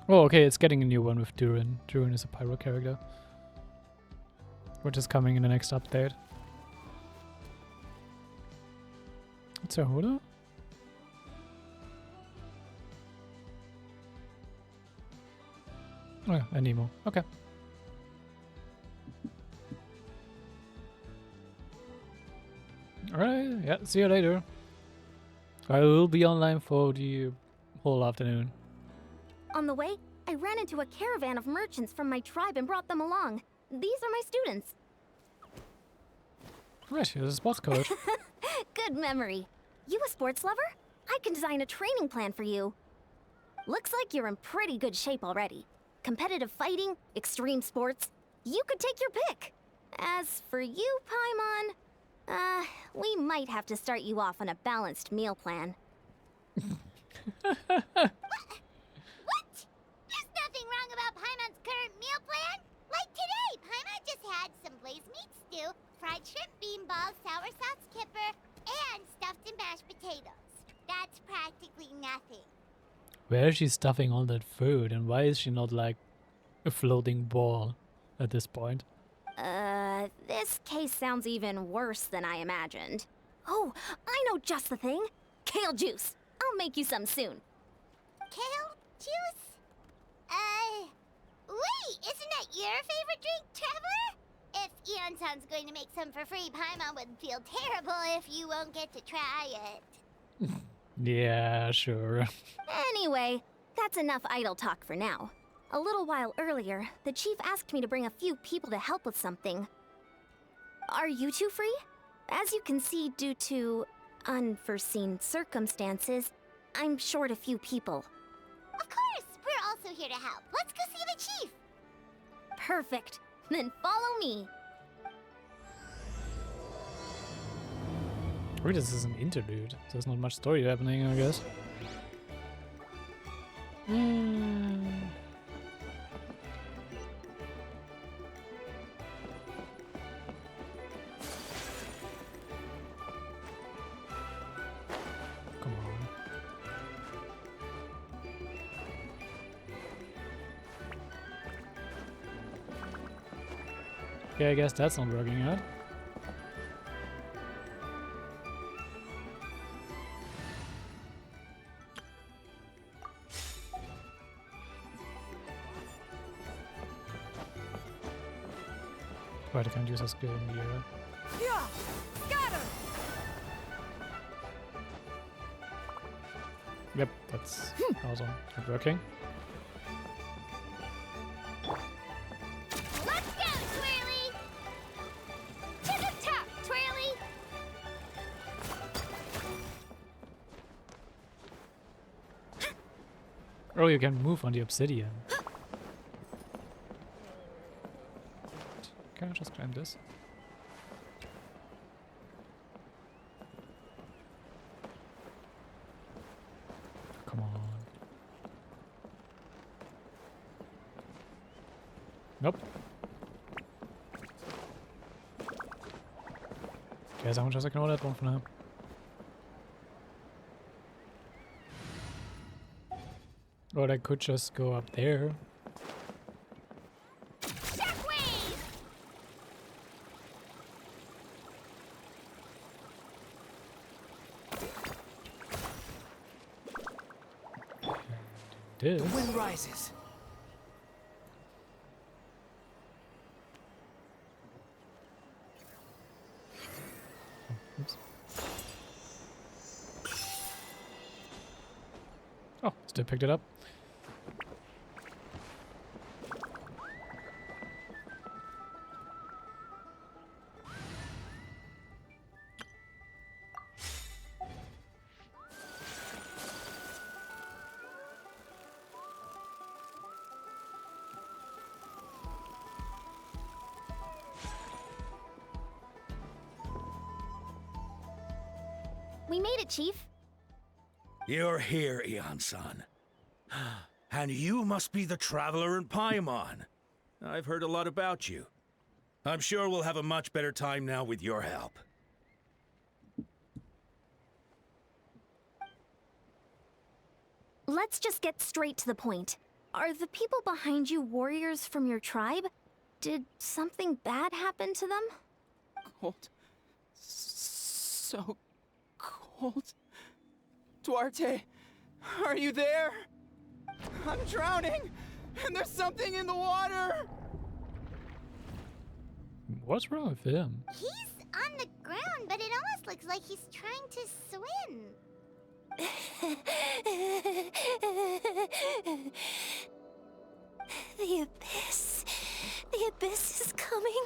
S2: Oh, okay, it's getting a new one with Durin. Durin is a pyro character, which is coming in the next update. What's a Hoda? Oh yeah, and Nemo. Okay. Alright, yeah, see you later. I will be online for the whole afternoon.
S1: On the way, I ran into a caravan of merchants from my tribe and brought them along. These are my students.
S2: Right, here's a sports coach.
S1: Good memory. You a sports lover? I can design a training plan for you. Looks like you're in pretty good shape already. Competitive fighting, extreme sports. You could take your pick. As for you, Paimon, we might have to start you off on a balanced meal plan.
S15: What? There's nothing wrong about Paimon's current meal plan. Like today, Paimon just had some blazed meat stew, fried shrimp bean balls, sour sauce kipper, and stuffed and mashed potatoes. That's practically nothing.
S2: Where is she stuffing all that food, and why is she not like a floating ball at this point?
S1: This case sounds even worse than I imagined. Oh, I know just the thing. Kale juice. I'll make you some soon.
S15: Kale juice? Wait, isn't that your favorite drink, Traveler? If Eon-san's going to make some for free, Paimon would feel terrible if you won't get to try it.
S2: Yeah, sure.
S1: Anyway, that's enough idle talk for now. A little while earlier, the chief asked me to bring a few people to help with something. Are you two free? As you can see, due to unforeseen circumstances, I'm short a few people.
S15: Of course, we're also here to help. Let's go see the chief.
S1: Perfect. Then follow me.
S2: Wait, this is an interlude. There's not much story happening, I guess. Come on. Okay, I guess that's not working out. Right, I can't use a skill in the air.
S5: Yeah! Scatter!
S2: Yep, that's awesome. Not working.
S15: Let's go, Twirly! To the top, Twirly!
S2: Oh, you can move on the obsidian. Can I just climb this? Come on. Nope. Guess I'm just ignore that one for now. Or I could just go up there.
S15: Shockwave!
S2: This.
S8: The wind rises.
S2: Oops. Oh, still picked it up.
S1: We made it, Chief.
S10: You're here, Eon-san. And you must be the traveler in Paimon. I've heard a lot about you. I'm sure we'll have a much better time now with your help.
S1: Let's just get straight to the point. Are the people behind you warriors from your tribe? Did something bad happen to them?
S12: Cold. So cold. Duarte, are you there? I'm drowning, and there's something in the water!
S2: What's wrong with him?
S15: He's on the ground, but it almost looks like he's trying to swim.
S9: The abyss. The abyss is coming.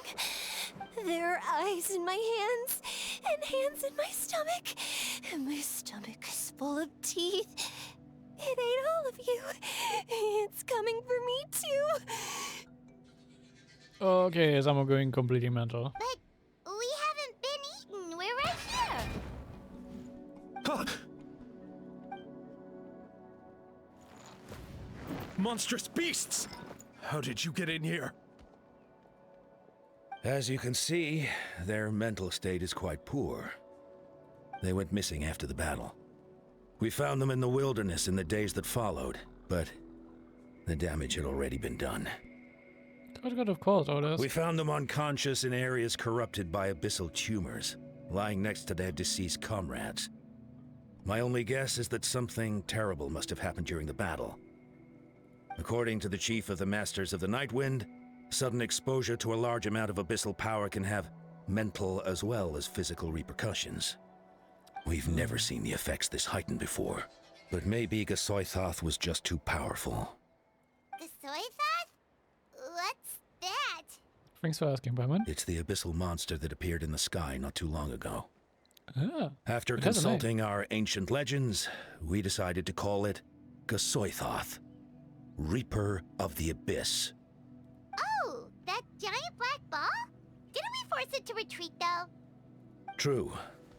S9: There are eyes in my hands, and hands in my stomach. And my stomach is full of teeth. It ate all of you. It's coming for me too.
S2: Okay, is I'm going completely mental.
S15: But we haven't been eaten. We're right here.
S16: Monstrous beasts! How did you get in here?
S10: As you can see, their mental state is quite poor. They went missing after the battle. We found them in the wilderness in the days that followed, but the damage had already been done.
S2: God, of course, Otis.
S10: We found them unconscious in areas corrupted by abyssal tumors, lying next to their deceased comrades. My only guess is that something terrible must have happened during the battle. According to the chief of the Masters of the Nightwind, sudden exposure to a large amount of abyssal power can have mental as well as physical repercussions. We've never seen the effects this heightened before, but maybe Gasoithoth was just too powerful.
S15: Gasoithoth? What's that?
S2: Thanks for asking, Batman.
S10: It's the abyssal monster that appeared in the sky not too long ago.
S2: Ah,
S10: After
S2: it has a name.
S10: consulting our ancient legends, we decided to call it Gasoithoth, Reaper of the Abyss.
S15: Oh, that giant black ball? Didn't we force it to retreat, though?
S10: True,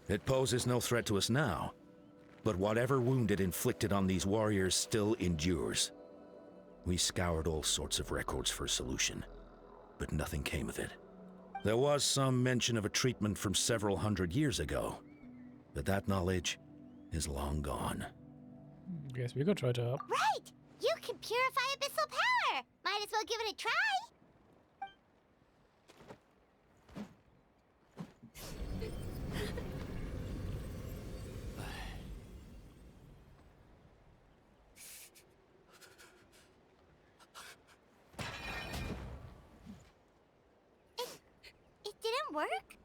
S10: it poses no threat to us now, but whatever wound it inflicted on these warriors still endures. We scoured all sorts of records for a solution, but nothing came of it. There was some mention of a treatment from several hundred years ago, but that knowledge is long gone.
S2: Guess we could try to help.
S15: Right! You can purify abyssal power! Might as well give it a try!
S9: work?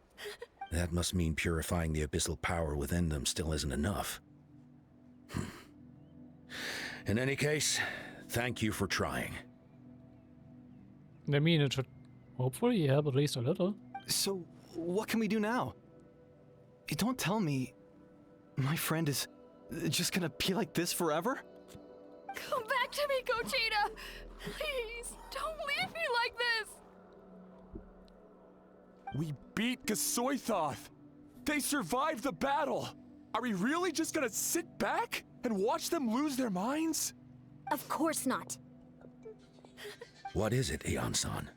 S10: That must mean purifying the abyssal power within them still isn't enough. In any case, thank you for trying.
S2: I mean, it should hopefully help at least a little.
S17: So, what can we do now? Don't tell me my friend is just gonna be like this forever?
S11: Come back to me, Gogeta! Please, don't leave me like this!
S18: We beat Gasoithoth! They survived the battle! Are we really just gonna sit back and watch them lose their minds?
S1: Of course not.
S10: What is it, Aeon-san?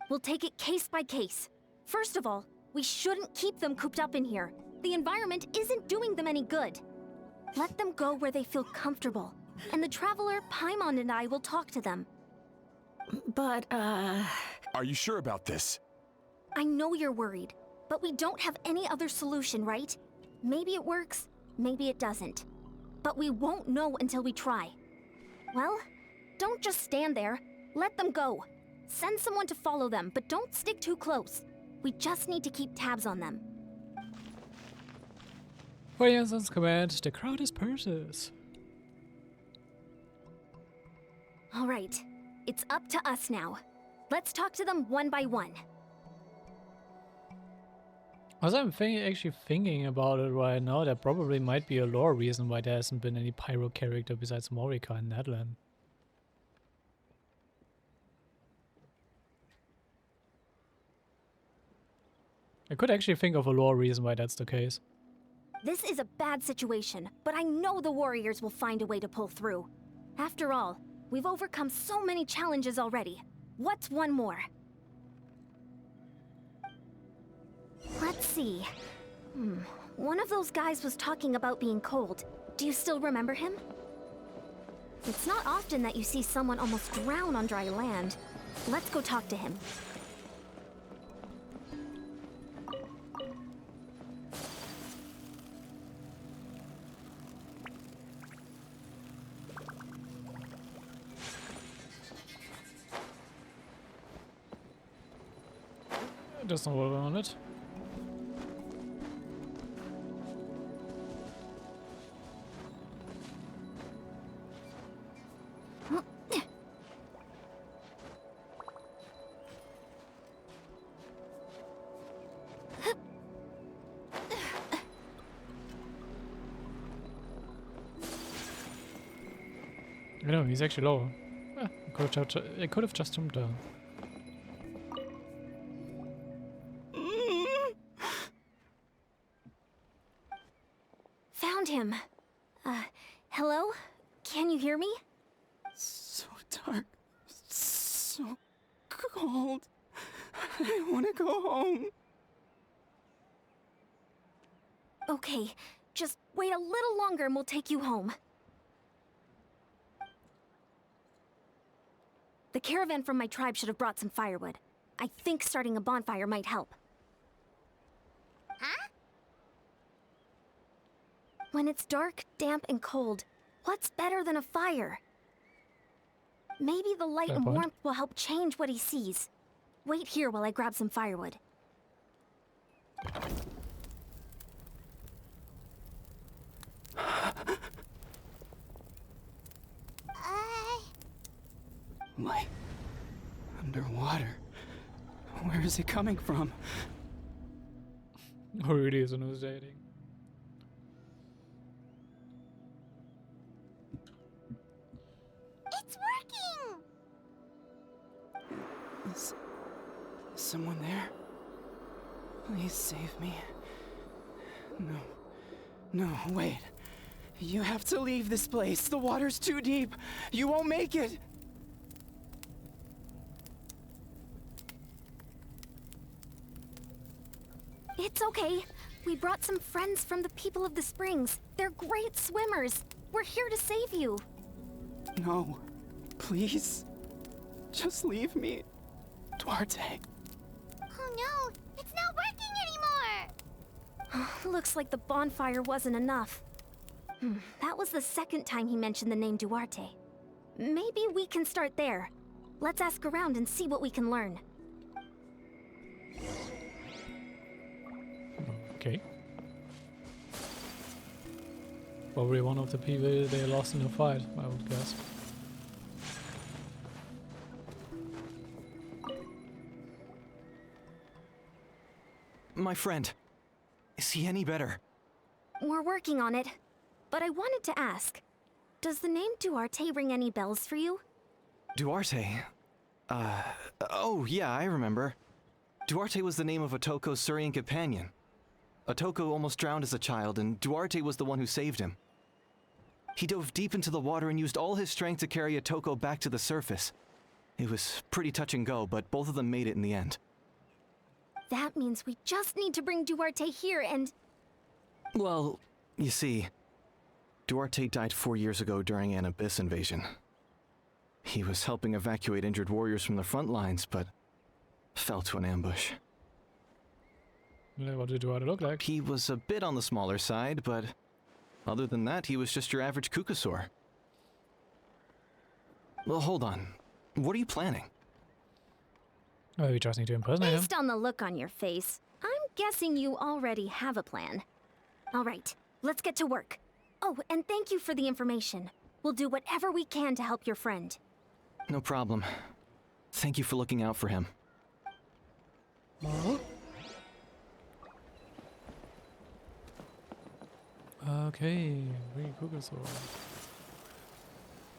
S1: We'll take it case by case. First of all, we shouldn't keep them cooped up in here. The environment isn't doing them any good. Let them go where they feel comfortable, and the Traveler, Paimon, and I will talk to them.
S13: But,
S18: Are you sure about this?
S1: I know you're worried, but we don't have any other solution, right? Maybe it works, maybe it doesn't. But we won't know until we try. Well, don't just stand there. Let them go. Send someone to follow them, but don't stick too close. We just need to keep tabs on them.
S2: For Jansen's command, the crowd disperses.
S1: All right, it's up to us now. Let's talk to them one by one.
S2: As I'm actually thinking about it right now, there probably might be a lore reason why there hasn't been any Pyro character besides Morika in Natlan. I could actually think of a lore reason why that's the case.
S1: This is a bad situation, but I know the warriors will find a way to pull through. After all, we've overcome so many challenges already. What's one more? Let's see. One of those guys was talking about being cold. Do you still remember him? It's not often that you see someone almost drown on dry land. Let's go talk to him.
S2: That's not what I wanted. I know, he's actually low. I could have just jumped down.
S1: Found him. Hello? Can you hear me?
S12: So dark. So cold. I want to go home.
S1: Okay, just wait a little longer and we'll take you home. The caravan from my tribe should have brought some firewood. I think starting a bonfire might help.
S15: Huh?
S1: When it's dark, damp, and cold, what's better than a fire? Maybe the light and warmth will help change what he sees. Wait here while I grab some firewood.
S12: Light. Underwater. Where is it coming from?
S2: Oh, really is hallucinating.
S15: It's working!
S12: Is someone there? Please save me. No, wait. You have to leave this place. The water's too deep. You won't make it.
S1: It's okay. We brought some friends from the people of the springs. They're great swimmers. We're here to save you.
S12: No, please. Just leave me. Duarte.
S15: Oh no, it's not working anymore!
S1: Looks like the bonfire wasn't enough. That was the second time he mentioned the name Duarte. Maybe we can start there. Let's ask around and see what we can learn.
S2: Okay. Probably one of the people they lost in the fight, I would guess.
S17: My friend. Is he any better?
S1: We're working on it. But I wanted to ask, does the name Duarte ring any bells for you?
S17: Duarte? Oh yeah, I remember. Duarte was the name of Otoko's Surian companion. Otoko almost drowned as a child, and Duarte was the one who saved him. He dove deep into the water and used all his strength to carry Otoko back to the surface. It was pretty touch and go, but both of them made it in the end.
S1: That means we just need to bring Duarte here and...
S17: Well, you see, Duarte died 4 years ago during an Abyss invasion. He was helping evacuate injured warriors from the front lines, but fell to an ambush.
S2: What did Duarte look like?
S17: He was a bit on the smaller side, but other than that, he was just your average Kukasaur. Well, hold on. What are you planning?
S2: Oh, you just need to impersonate him.
S1: Based on the look on your face, I'm guessing you already have a plan. All right, let's get to work. Oh, and thank you for the information. We'll do whatever we can to help your friend.
S17: No problem. Thank you for looking out for him.
S2: Okay, Kukasaur.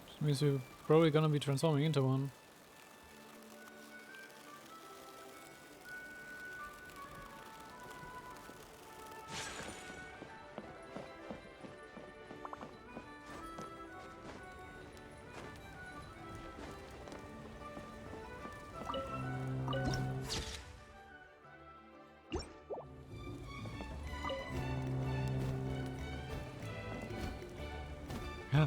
S2: Which means we're probably gonna be transforming into one. Yeah.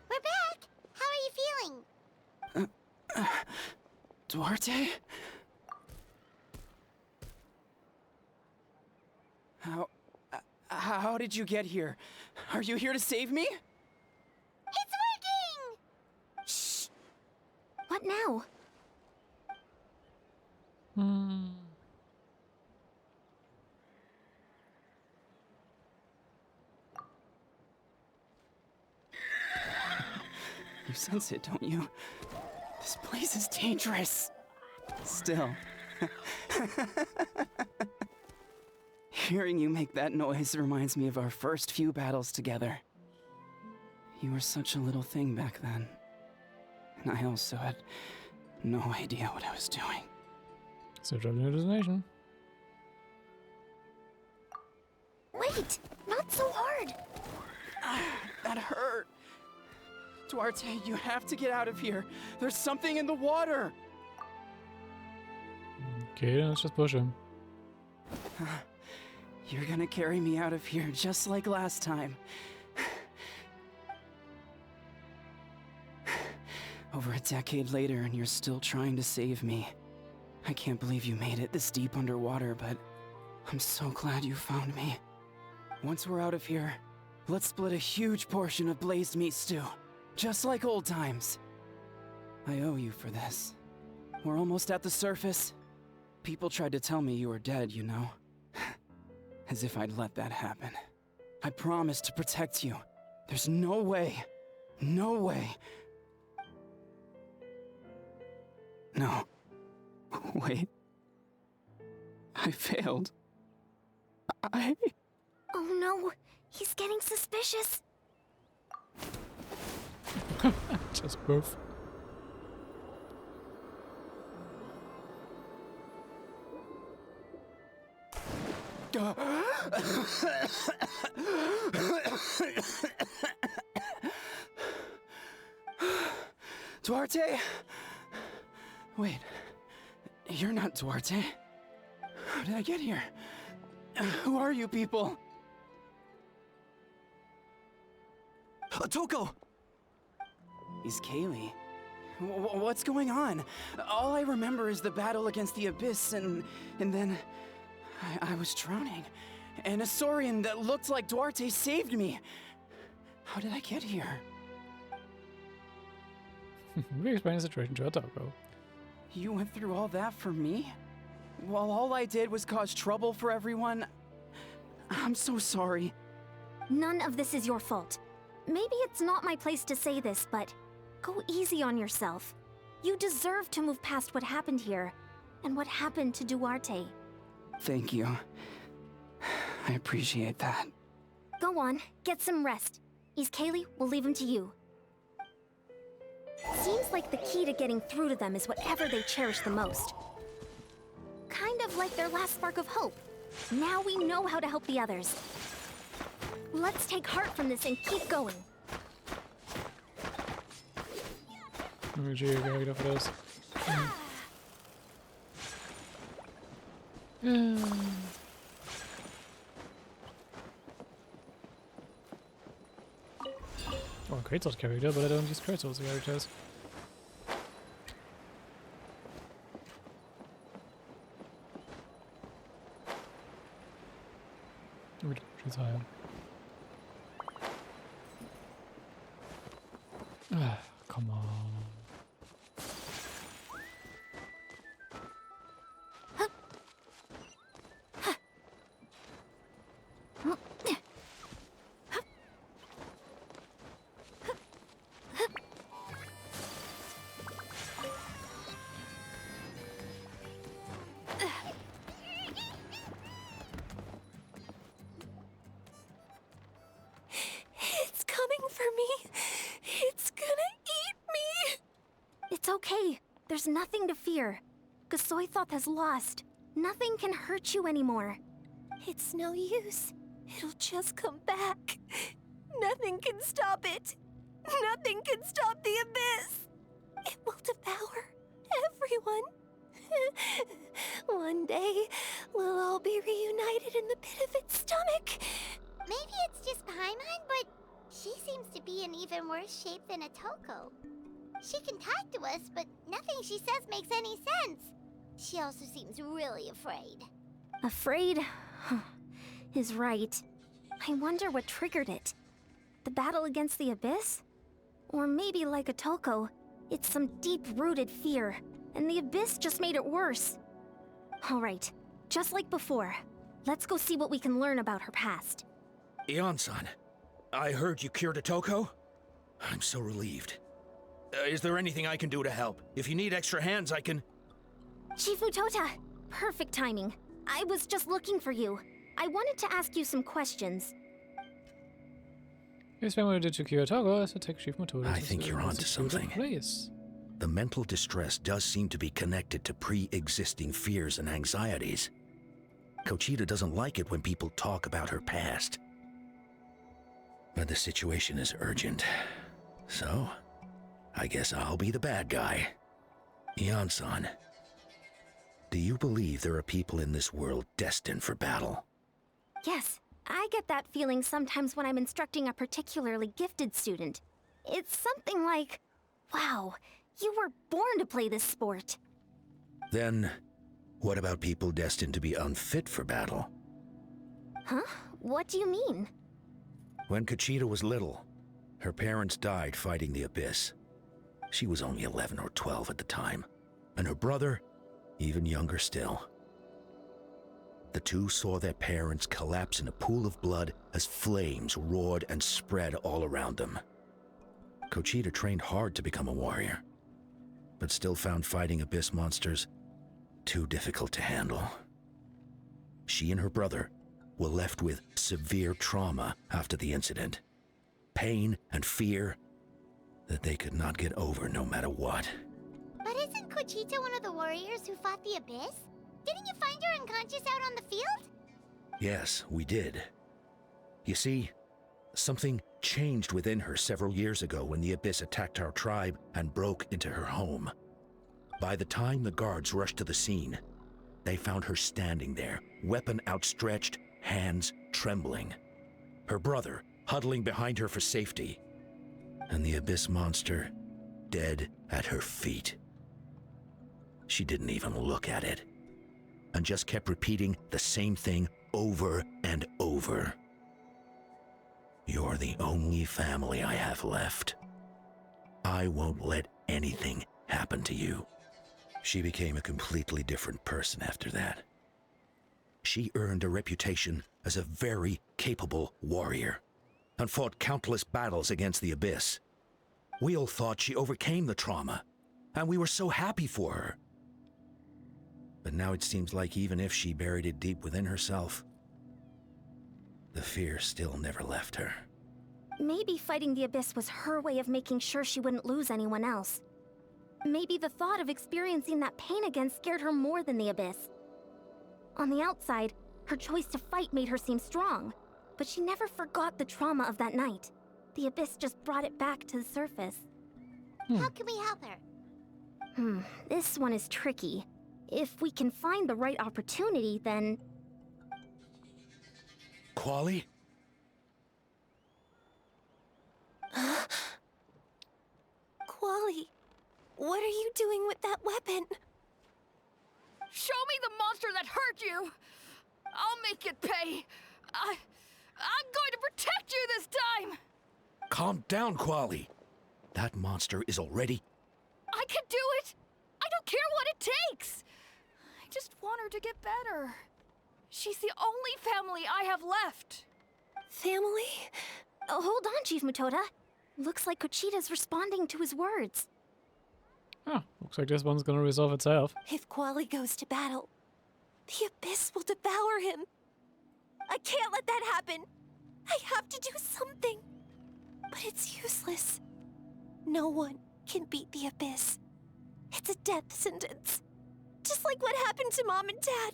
S15: We're back! How are you feeling?
S12: Duarte? How did you get here? Are you here to save me?
S15: It's working!
S1: Shh! What now?
S12: You sense it, don't you? This place is dangerous. Still. Hearing you make that noise reminds me of our first few battles together. You were such a little thing back then. And I also had no idea what I was doing.
S2: So driving to destination.
S1: Wait! Not so hard!
S12: That hurt. Duarte, you have to get out of here. There's something in the water.
S2: Okay, let's just push him.
S12: You're gonna carry me out of here just like last time. Over a decade later and you're still trying to save me. I can't believe you made it this deep underwater, but I'm so glad you found me. Once we're out of here, let's split a huge portion of blazed meat stew. Just like old times. I owe you for this. We're almost at the surface. People tried to tell me you were dead, you know. As if I'd let that happen. I promised to protect you. There's no way. No way. No. Wait. I failed.
S1: Oh no, he's getting suspicious.
S2: Just both.
S12: Duarte? Wait, you're not Duarte. How did I get here? Who are you people?
S17: Otoko!
S12: He's Kaylee. What's going on? All I remember is the battle against the Abyss, and then I was drowning. And a Saurian that looked like Duarte saved me. How did I get here?
S2: We explain the situation to Otoko.
S12: You went through all that for me? While all I did was cause trouble for everyone? I'm so sorry.
S1: None of this is your fault. Maybe it's not my place to say this, but go easy on yourself. You deserve to move past what happened here, and what happened to Duarte.
S12: Thank you. I appreciate that.
S1: Go on, get some rest. Kaylee, we'll leave him to you. Seems like the key to getting through to them is whatever they cherish the most. Kind of like their last spark of hope. Now we know how to help the others. Let's take heart from this and keep going.
S2: Gee, you're gonna get off of this. Oh, Kratos character, but I don't use Kratos characters. She's higher. Come on.
S9: It's coming for me. It's gonna eat me.
S1: It's okay. There's nothing to fear. Gasoithoth has lost. Nothing can hurt you anymore.
S9: It's no use. It'll just come back. Nothing can stop it. Nothing can stop the abyss. It will devour everyone. One day, we'll all be reunited in the pit of its stomach.
S15: Maybe it's just Paimon, but she seems to be in even worse shape than Otoko. She can talk to us, but nothing she says makes any sense. She also seems really afraid.
S1: Afraid? Is right. I wonder what triggered it. The battle against the Abyss? Or maybe like Otoko, it's some deep-rooted fear, and the Abyss just made it worse. Alright, just like before, let's go see what we can learn about her past.
S10: Ion-san, I heard you cured Otoko? I'm so relieved. Is there anything I can do to help? If you need extra hands, I can...
S1: Shifu Tota! Perfect timing. I was just looking for you. I wanted to ask you some questions.
S2: If someone did to Kyoto, so take Chief Motoda.
S10: I think you're onto something.
S2: Place.
S10: The mental distress does seem to be connected to pre-existing fears and anxieties. Kochita doesn't like it when people talk about her past. But the situation is urgent. So, I guess I'll be the bad guy. Ion-san, do you believe there are people in this world destined for battle?
S1: Yes, I get that feeling sometimes when I'm instructing a particularly gifted student. It's something like, wow, you were born to play this sport.
S10: Then, what about people destined to be unfit for battle?
S1: Huh? What do you mean?
S10: When Kochita was little, her parents died fighting the Abyss. She was only 11 or 12 at the time, and her brother, even younger still. The two saw their parents collapse in a pool of blood as flames roared and spread all around them. Kochita trained hard to become a warrior, but still found fighting Abyss monsters too difficult to handle. She and her brother were left with severe trauma after the incident. Pain and fear that they could not get over no matter what.
S15: But isn't Kochita one of the warriors who fought the Abyss? Didn't you find her unconscious out on the field?
S10: Yes, we did. You see, something changed within her several years ago when the Abyss attacked our tribe and broke into her home. By the time the guards rushed to the scene, they found her standing there, weapon outstretched, hands trembling. Her brother huddling behind her for safety. And the Abyss monster dead at her feet. She didn't even look at it, and just kept repeating the same thing over and over. You're the only family I have left. I won't let anything happen to you. She became a completely different person after that. She earned a reputation as a very capable warrior, and fought countless battles against the Abyss. We all thought she overcame the trauma, and we were so happy for her. But now it seems like even if she buried it deep within herself, the fear still never left her.
S1: Maybe fighting the Abyss was her way of making sure she wouldn't lose anyone else. Maybe the thought of experiencing that pain again scared her more than the Abyss. On the outside, her choice to fight made her seem strong, but she never forgot the trauma of that night. The Abyss just brought it back to the surface.
S15: How can we help her?
S1: This one is tricky. If we can find the right opportunity, then...
S10: Quali?
S9: Quali, what are you doing with that weapon?
S11: Show me the monster that hurt you! I'll make it pay! I'm going to protect you this time!
S10: Calm down, Quali. That monster is already...
S11: I can do it! I don't care what it takes! I just want her to get better. She's the only family I have left.
S1: Family? Oh, hold on, Chief Mutoda. Looks like Kochita's responding to his words.
S2: Oh, looks like this one's gonna resolve itself.
S9: If Quali goes to battle, the Abyss will devour him. I can't let that happen. I have to do something. But it's useless. No one can beat the Abyss. It's a death sentence. Just like what happened to Mom and Dad.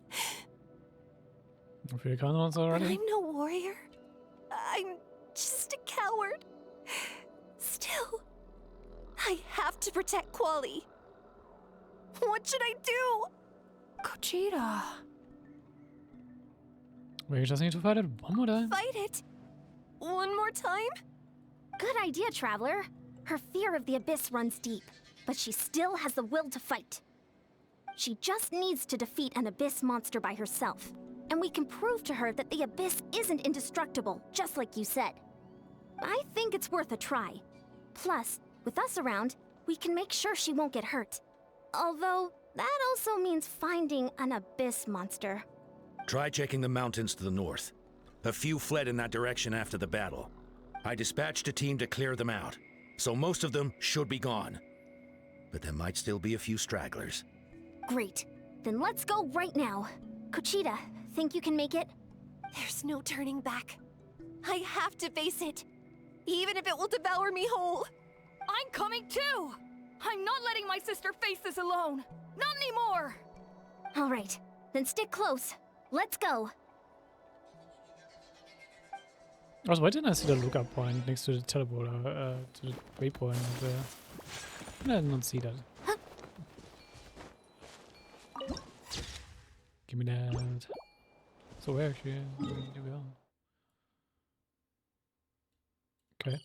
S2: I feel kind of already.
S9: I'm no warrior. I'm just a coward. Still, I have to protect Quali. What should I do?
S11: Kochita.
S2: We just need to fight it one more time.
S9: Fight it? One more time?
S1: Good idea, Traveler. Her fear of the Abyss runs deep, but she still has the will to fight. She just needs to defeat an Abyss monster by herself, and we can prove to her that the Abyss isn't indestructible, just like you said. I think it's worth a try. Plus, with us around, we can make sure she won't get hurt. Although, that also means finding an Abyss monster.
S10: Try checking the mountains to the north. A few fled in that direction after the battle. I dispatched a team to clear them out, so most of them should be gone. But there might still be a few stragglers.
S1: Great. Then let's go right now. Kochita, think you can make it?
S9: There's no turning back. I have to face it, even if it will devour me whole.
S11: I'm coming too! I'm not letting my sister face this alone! Not anymore!
S1: All right, then stick close. Let's go.
S2: Also, why didn't I see the lookup point next to the teleporter, to the waypoint? I did not see that. Give me that. So where actually? Here we are. Okay.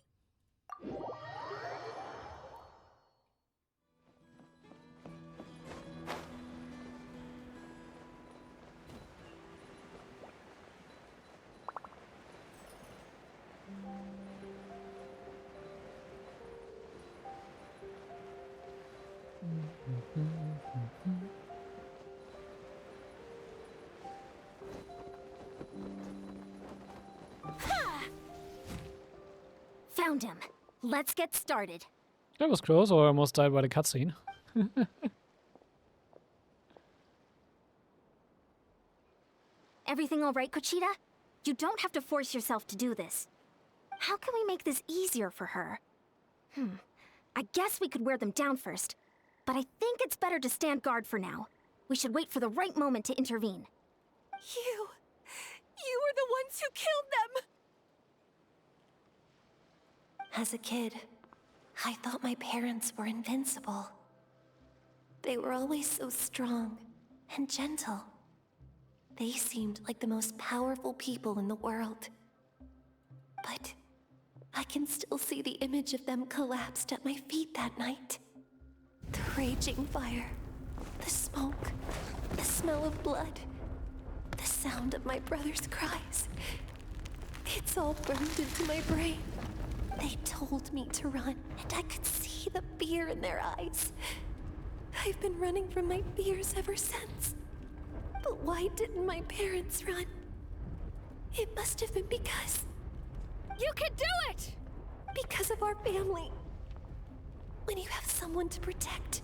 S1: Found him. Let's get started.
S2: That was close, or I almost died by the cutscene.
S1: Everything all right, Kochita? You don't have to force yourself to do this. How can we make this easier for her? I guess we could wear them down first, but I think it's better to stand guard for now. We should wait for the right moment to intervene.
S9: You were the ones who killed them! As a kid, I thought my parents were invincible. They were always so strong and gentle. They seemed like the most powerful people in the world. But I can still see the image of them collapsed at my feet that night. The raging fire, the smoke, the smell of blood, the sound of my brother's cries. It's all burned into my brain. They told me to run, and I could see the fear in their eyes. I've been running from my fears ever since. But why didn't my parents run? It must have been because...
S3: You can do it!
S9: Because of our family. When you have someone to protect,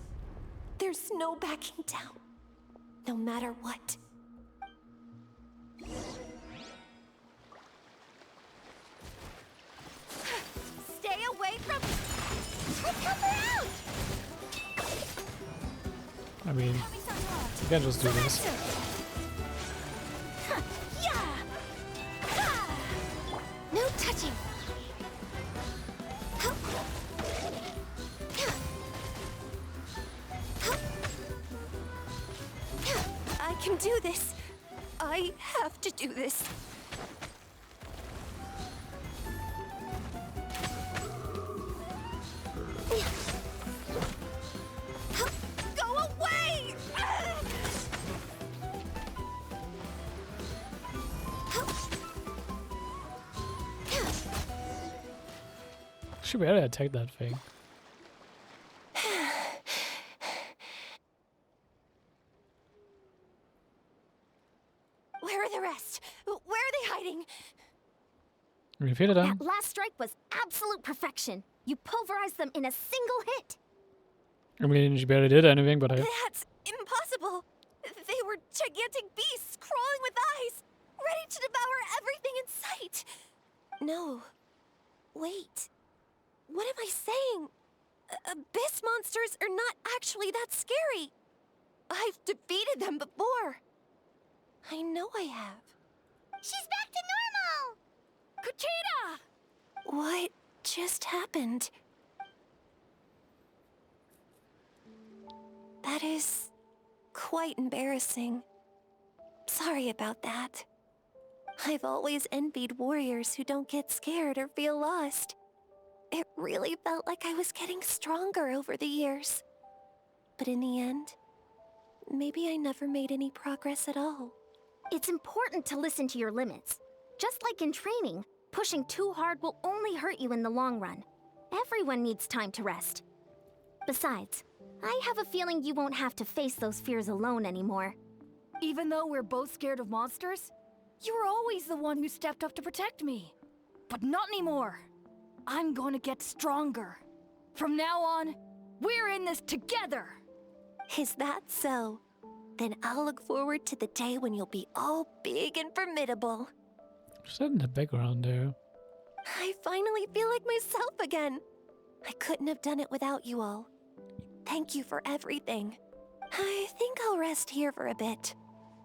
S9: there's no backing down. No matter what.
S3: Stay away from...
S9: Let's help her out!
S2: I mean, you can just do this.
S9: No touching. I can do this. I have to do this. Go away!
S2: Should be able to attack that thing.
S9: Where are the rest? Where are they hiding?
S2: Repeat it down.
S1: That last strike was absolute perfection. You pulverized them in a single hit.
S2: I mean, she barely did anything, but I...
S9: That's impossible. They were gigantic beasts crawling with eyes, ready to devour everything in sight. No. Wait. What am I saying? Abyss monsters are not actually that scary. I've defeated them before. I know I have.
S15: She's back to normal!
S9: Kuchita! What just happened? That is quite embarrassing. Sorry about that. I've always envied warriors who don't get scared or feel lost. It really felt like I was getting stronger over the years. But in the end, maybe I never made any progress at all.
S1: It's important to listen to your limits. Just like in training, pushing too hard will only hurt you in the long run. Everyone needs time to rest. Besides, I have a feeling you won't have to face those fears alone anymore.
S3: Even though we're both scared of monsters, you were always the one who stepped up to protect me. But not anymore. I'm going to get stronger. From now on, we're in this together.
S9: Is that so? Then I'll look forward to the day when you'll be all big and formidable.
S2: Just in the background there.
S9: I finally feel like myself again. I couldn't have done it without you all. Thank you for everything. I think I'll rest here for a bit.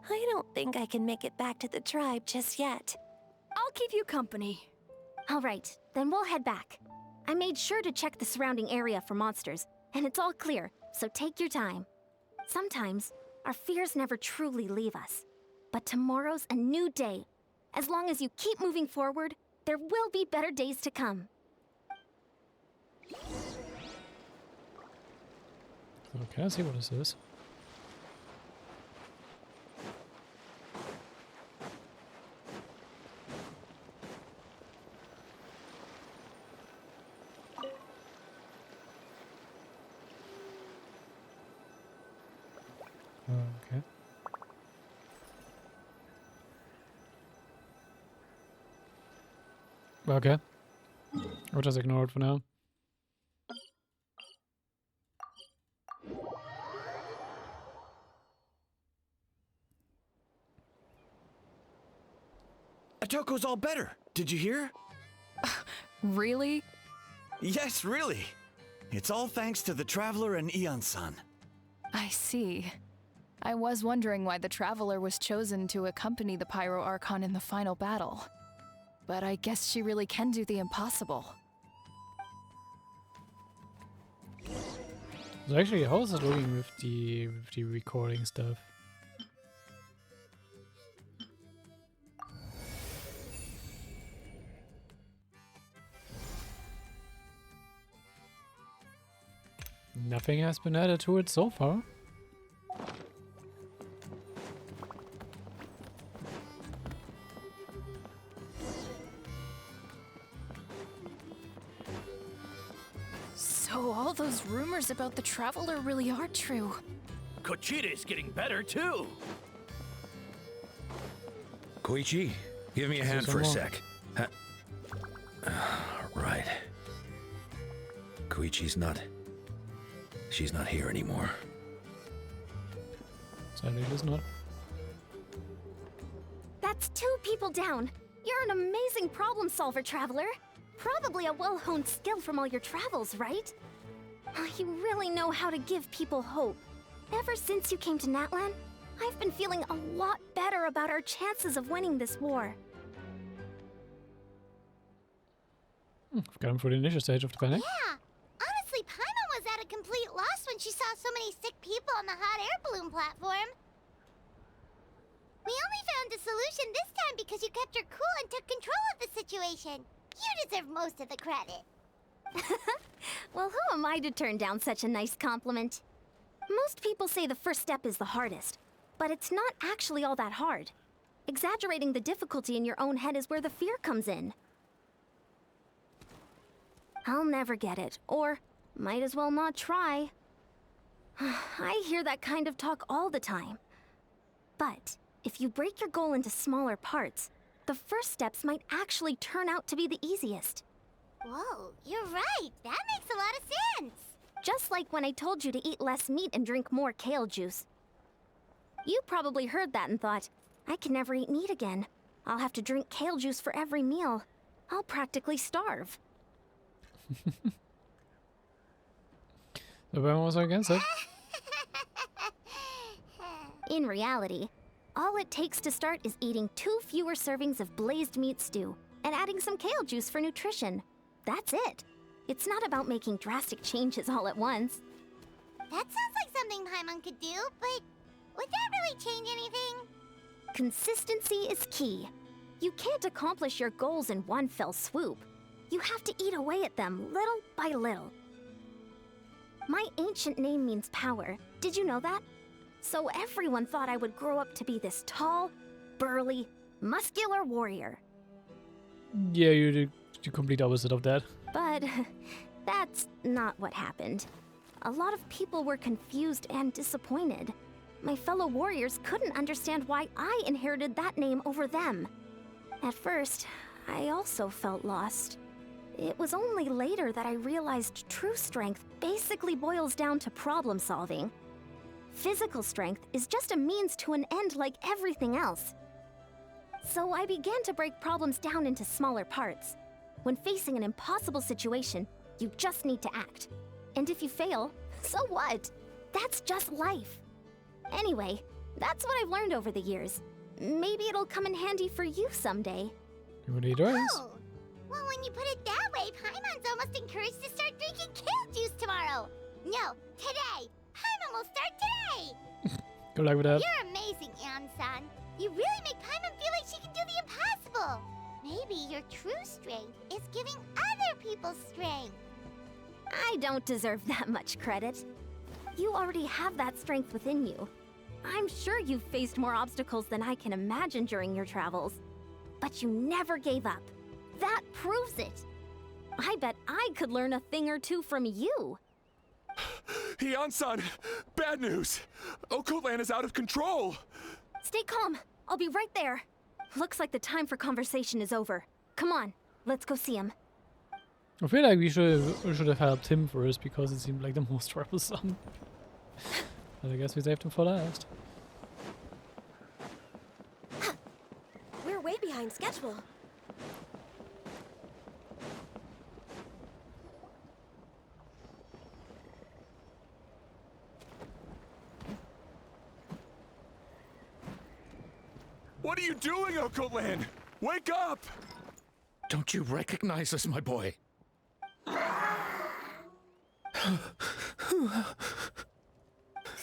S9: I don't think I can make it back to the tribe just yet.
S3: I'll keep you company.
S1: All right, then we'll head back. I made sure to check the surrounding area for monsters, and it's all clear, so take your time. Sometimes, our fears never truly leave us. But tomorrow's a new day. As long as you keep moving forward, there will be better days to come.
S2: So can I see what this is? Okay. Okay. I'll just ignore it for now.
S10: Atoko's all better. Did you hear?
S11: Really?
S10: Yes, really. It's all thanks to the Traveler and Ian-san.
S11: I see. I was wondering why the Traveler was chosen to accompany the Pyro Archon in the final battle. But I guess she really can do the impossible.
S2: So actually, how is it looking with the recording stuff? Nothing has been added to it so far.
S11: So all those rumors about the Traveler really are true.
S8: Kochida's getting better too.
S10: Koichi, give me a hand for a sec. Right. Koichi's not... She's not here anymore.
S2: Sadly, it is not.
S1: That's 2 people down. You're an amazing problem solver, Traveler. Probably a well-honed skill from all your travels, right? You really know how to give people hope. Ever since you came to Natlan, I've been feeling a lot better about our chances of winning this war.
S2: I've got him for the initial stage of the panic.
S15: Yeah. Honestly, Paimon was at a complete loss when she saw so many sick people on the hot air balloon platform. We only found a solution this time because you kept your cool and took control of the situation. You deserve most of the credit.
S1: Well, who am I to turn down such a nice compliment? Most people say the first step is the hardest, but it's not actually all that hard. Exaggerating the difficulty in your own head is where the fear comes in. I'll never get it, or might as well not try. I hear that kind of talk all the time. But if you break your goal into smaller parts, the first steps might actually turn out to be the easiest.
S15: Whoa, you're right. That makes a lot of sense.
S1: Just like when I told you to eat less meat and drink more kale juice. You probably heard that and thought, I can never eat meat again. I'll have to drink kale juice for every meal. I'll practically starve.
S2: The one was against it.
S1: In reality, all it takes to start is eating 2 fewer servings of blazed meat stew and adding some kale juice for nutrition. That's it. It's not about making drastic changes all at once.
S15: That sounds like something Paimon could do, but would that really change anything?
S1: Consistency is key. You can't accomplish your goals in one fell swoop. You have to eat away at them little by little. My ancient name means power. Did you know that? So everyone thought I would grow up to be this tall, burly, muscular warrior.
S2: Yeah, you did the complete opposite of that.
S1: But that's not what happened. A lot of people were confused and disappointed. My fellow warriors couldn't understand why I inherited that name over them. At first, I also felt lost. It was only later that I realized true strength basically boils down to problem solving. Physical strength is just a means to an end like everything else. So I began to break problems down into smaller parts. When facing an impossible situation, you just need to act. And if you fail, so what? That's just life. Anyway, that's what I've learned over the years. Maybe it'll come in handy for you someday.
S2: It does.
S15: Oh. Well, when you put it that way, Paimon's almost encouraged to start drinking kale juice tomorrow. No, today. Paimon will start today.
S2: Good luck with that.
S15: You're amazing, Ansan. You really make Paimon feel like she can do the impossible. Maybe your true strength is giving other people strength.
S1: I don't deserve that much credit. You already have that strength within you. I'm sure you've faced more obstacles than I can imagine during your travels. But you never gave up. That proves it. I bet I could learn a thing or two from you.
S18: Hian-san, bad news. Okoland is out of control.
S1: Stay calm. I'll be right there. Looks like the time for conversation is over. Come on, let's go see him.
S2: I feel like we should have helped him first because it seemed like the most troublesome. But I guess we saved him for last.
S9: We're way behind schedule.
S18: What are you doing, Okoland? Wake up!
S10: Don't you recognize us, my boy?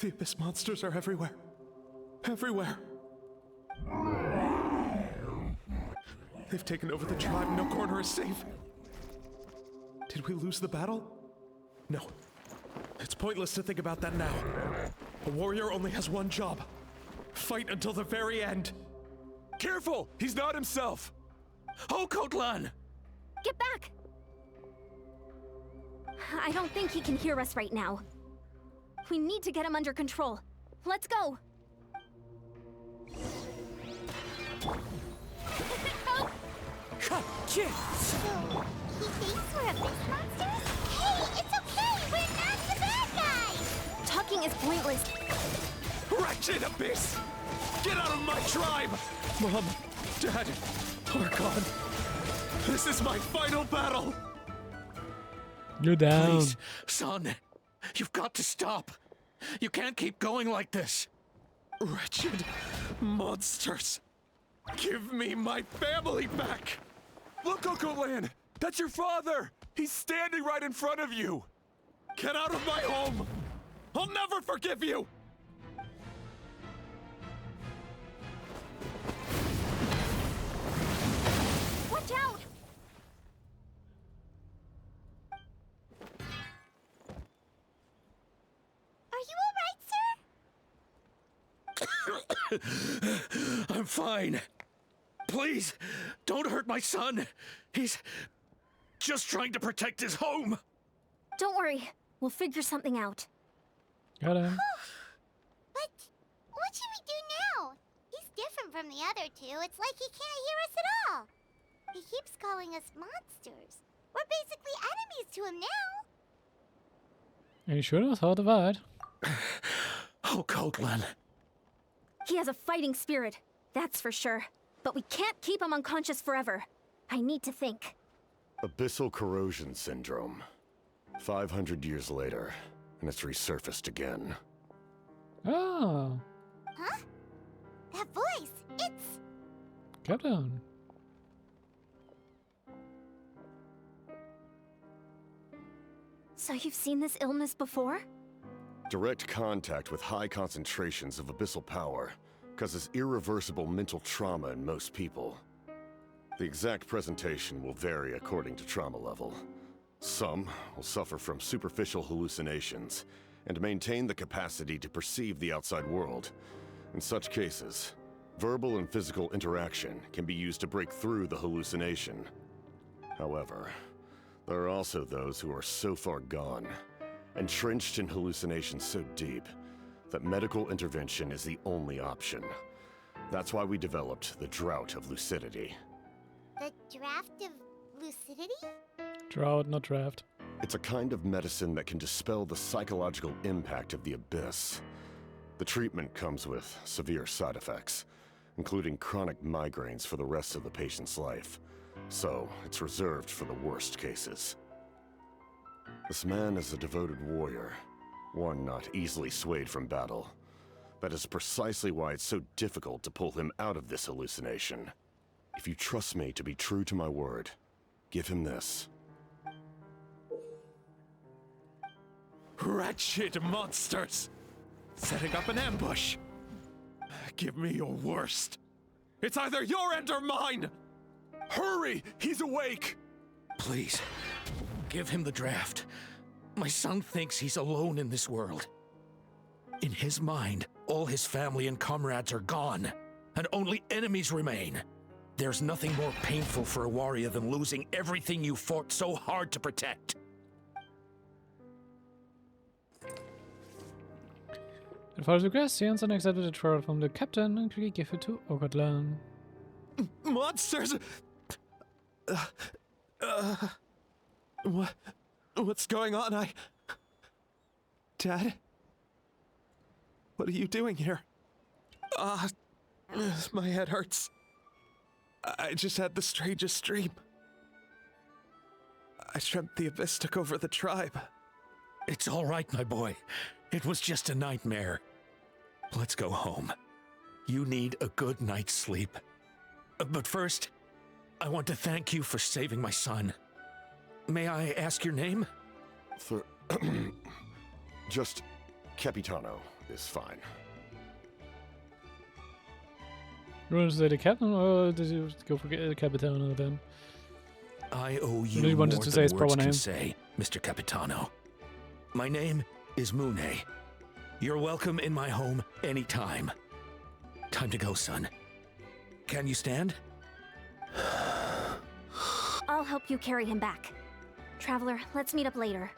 S16: The Abyss monsters are everywhere. Everywhere. They've taken over the tribe. No corner is safe. Did we lose the battle? No. It's pointless to think about that now. A warrior only has one job. Fight until the very end. Careful! He's not himself!
S8: Oh, Kotlan!
S19: Get back! I don't think he can hear us right now. We need to get him under control. Let's go!
S15: So, he thinks we're abyss monsters? Hey, it's okay! We're not the bad guys!
S19: Talking is pointless.
S16: Wretched abyss! Get out of my tribe! Mom, Dad, we're gone. This is my final battle!
S2: You're down.
S8: Please, son. You've got to stop. You can't keep going like this.
S16: Wretched monsters! Give me my family back! Look, Okolan! That's your father! He's standing right in front of you! Get out of my home! I'll never forgive you!
S19: Watch out!
S15: Are you alright, sir?
S8: I'm fine. Please, don't hurt my son. He's just trying to protect his home.
S19: Don't worry. We'll figure something out.
S2: Got him.
S15: But what should we do now? He's different from the other two. It's like he can't hear us at all. He keeps calling us monsters. We're basically enemies to him now.
S2: Are you sure knows how to fight?
S8: Oh, Kotlan.
S19: He has a fighting spirit, that's for sure. But we can't keep him unconscious forever. I need to think.
S14: Abyssal corrosion syndrome. 500 years later, and it's resurfaced again.
S2: Oh.
S15: Huh? That voice, it's...
S2: Captain.
S19: So you've seen this illness before?
S14: Direct contact with high concentrations of abyssal power causes irreversible mental trauma in most people. The exact presentation will vary according to trauma level. Some will suffer from superficial hallucinations and maintain the capacity to perceive the outside world. In such cases, verbal and physical interaction can be used to break through the hallucination. However, there are also those who are so far gone, entrenched in hallucinations so deep, that medical intervention is the only option. That's why we developed the Drought of Lucidity.
S15: The draft of lucidity?
S2: Drought, not draft.
S14: It's a kind of medicine that can dispel the psychological impact of the abyss. The treatment comes with severe side effects, including chronic migraines for the rest of the patient's life. So, it's reserved for the worst cases. This man is a devoted warrior, one not easily swayed from battle. That is precisely why it's so difficult to pull him out of this hallucination. If you trust me to be true to my word, give him this.
S16: Wretched monsters! Setting up an ambush! Give me your worst! It's either your end or mine! Hurry! He's awake!
S8: Please, give him the draft. My son thinks he's alone in this world. In his mind, all his family and comrades are gone, and only enemies remain. There's nothing more painful for a warrior than losing everything you fought so hard to protect.
S2: It follows request, he answered and accepted the trial from the captain and quickly gave it to Okatlan.
S16: Monsters! What's going on? Dad? What are you doing here? My head hurts. I just had the strangest dream. I dreamt the Abyss took over the tribe.
S8: It's all right, my boy. It was just a nightmare. Let's go home. You need a good night's sleep. But first, I want to thank you for saving my son. May I ask your name?
S14: Just Capitano is fine.
S2: You want to say the captain, or did you go for Capitano then?
S8: I owe you
S2: Really
S8: more
S2: wanted to
S8: than
S2: say his
S8: words
S2: proper
S8: can
S2: name.
S8: say, Mr. Capitano. My name is Mune. You're welcome in my home anytime. Time to go, son. Can you stand?
S19: I'll help you carry him back. Traveler, let's meet up later.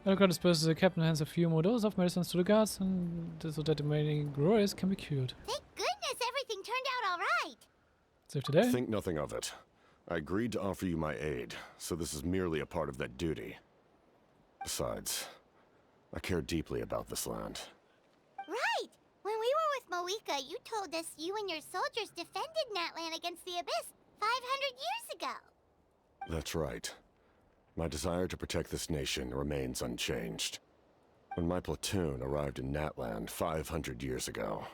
S2: Alucard disperses the captain hands a few more doses of medicines to the guards, and so that the remaining glorious can be cured.
S15: Thank goodness everything turned out all right.
S2: Save today?
S14: Think nothing of it. I agreed to offer you my aid, so this is merely a part of that duty. Besides, I care deeply about this land.
S15: Right! When we were with Moika, you told us you and your soldiers defended Natlan against the Abyss 500 years ago.
S14: That's right. My desire to protect this nation remains unchanged. When my platoon arrived in Natland 500 years ago,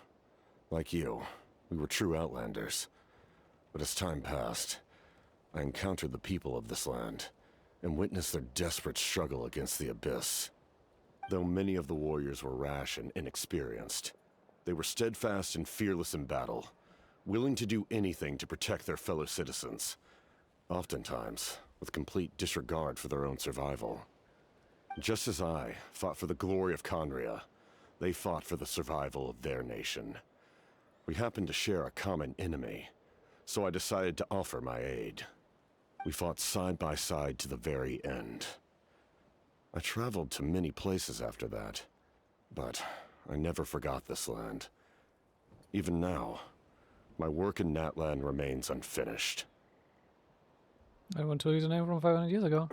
S14: like you, we were true outlanders. But as time passed, I encountered the people of this land and witnessed their desperate struggle against the Abyss. Though many of the warriors were rash and inexperienced, they were steadfast and fearless in battle, willing to do anything to protect their fellow citizens, oftentimes with complete disregard for their own survival. Just as I fought for the glory of Conria, they fought for the survival of their nation. We happened to share a common enemy, so I decided to offer my aid. We fought side by side to the very end. I traveled to many places after that, but I never forgot this land. Even now, my work in Natlan remains unfinished.
S2: I want to use a name from 500 years ago.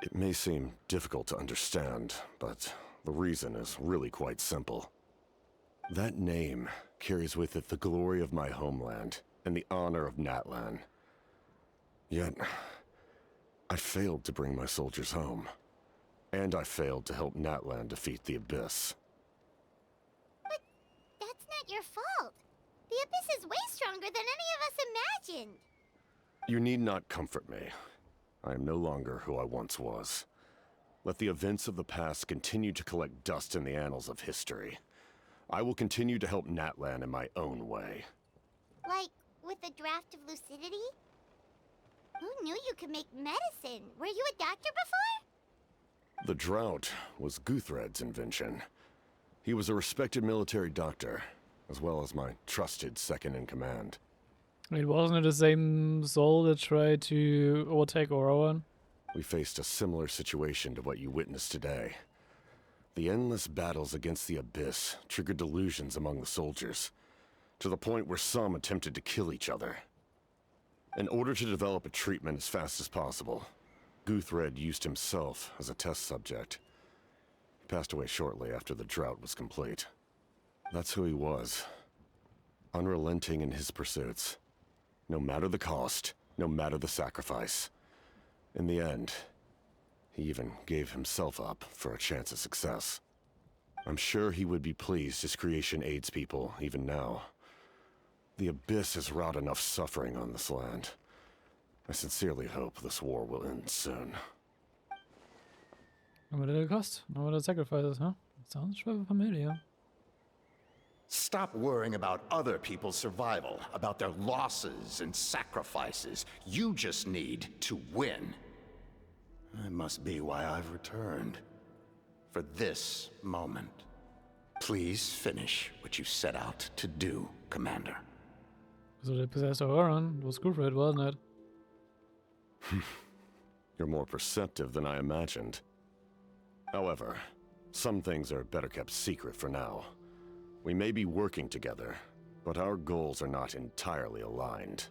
S14: It may seem difficult to understand, but the reason is really quite simple. That name carries with it the glory of my homeland and the honor of Natlan. Yet, I failed to bring my soldiers home. And I failed to help Natlan defeat the Abyss.
S15: But that's not your fault. The Abyss is way stronger than any of us imagined.
S14: You need not comfort me. I am no longer who I once was. Let the events of the past continue to collect dust in the annals of history. I will continue to help Natlan in my own way.
S15: Like, with the draft of lucidity? Who knew you could make medicine? Were you a doctor before?
S14: The drought was Guthred's invention. He was a respected military doctor, as well as my trusted second-in-command.
S2: It wasn't it the same soul that tried to overtake Orowan?
S14: We faced a similar situation to what you witnessed today. The endless battles against the Abyss triggered delusions among the soldiers, to the point where some attempted to kill each other. In order to develop a treatment as fast as possible, Guthred used himself as a test subject. He passed away shortly after the drought was complete. That's who he was. Unrelenting in his pursuits. No matter the cost, no matter the sacrifice. In the end, he even gave himself up for a chance of success. I'm sure he would be pleased his creation aids people even now. The Abyss has wrought enough suffering on this land. I sincerely hope this war will end soon.
S2: No matter the cost, no matter the sacrifices, huh? Sounds rather familiar.
S20: Stop worrying about other people's survival, about their losses and sacrifices. You just need to win. That must be why I've returned. For this moment. Please finish what you set out to do, Commander.
S2: So they possessed Orowan. It was Guthred, wasn't it?
S14: You're more perceptive than I imagined. However, some things are better kept secret for now. We may be working together, but our goals are not entirely aligned.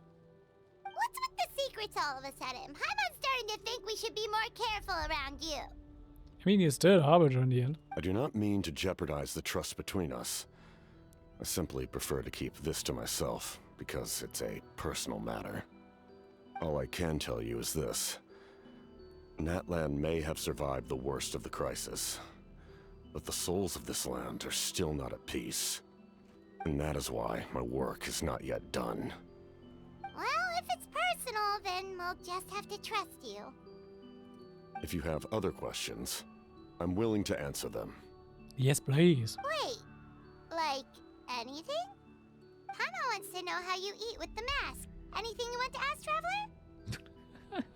S15: What's with the secrets all of a sudden? I'm starting to think we should be more careful around you.
S2: I mean, he's still a Harbinger in the end.
S14: I do not mean to jeopardize the trust between us. I simply prefer to keep this to myself, because it's a personal matter. All I can tell you is this. Natlan may have survived the worst of the crisis, but the souls of this land are still not at peace. And that is why my work is not yet done.
S15: Well, if it's personal, then we'll just have to trust you.
S14: If you have other questions, I'm willing to answer them.
S2: Yes, please.
S15: Wait, like anything? Tama wants to know how you eat with the mask. Anything you want to ask, Traveler?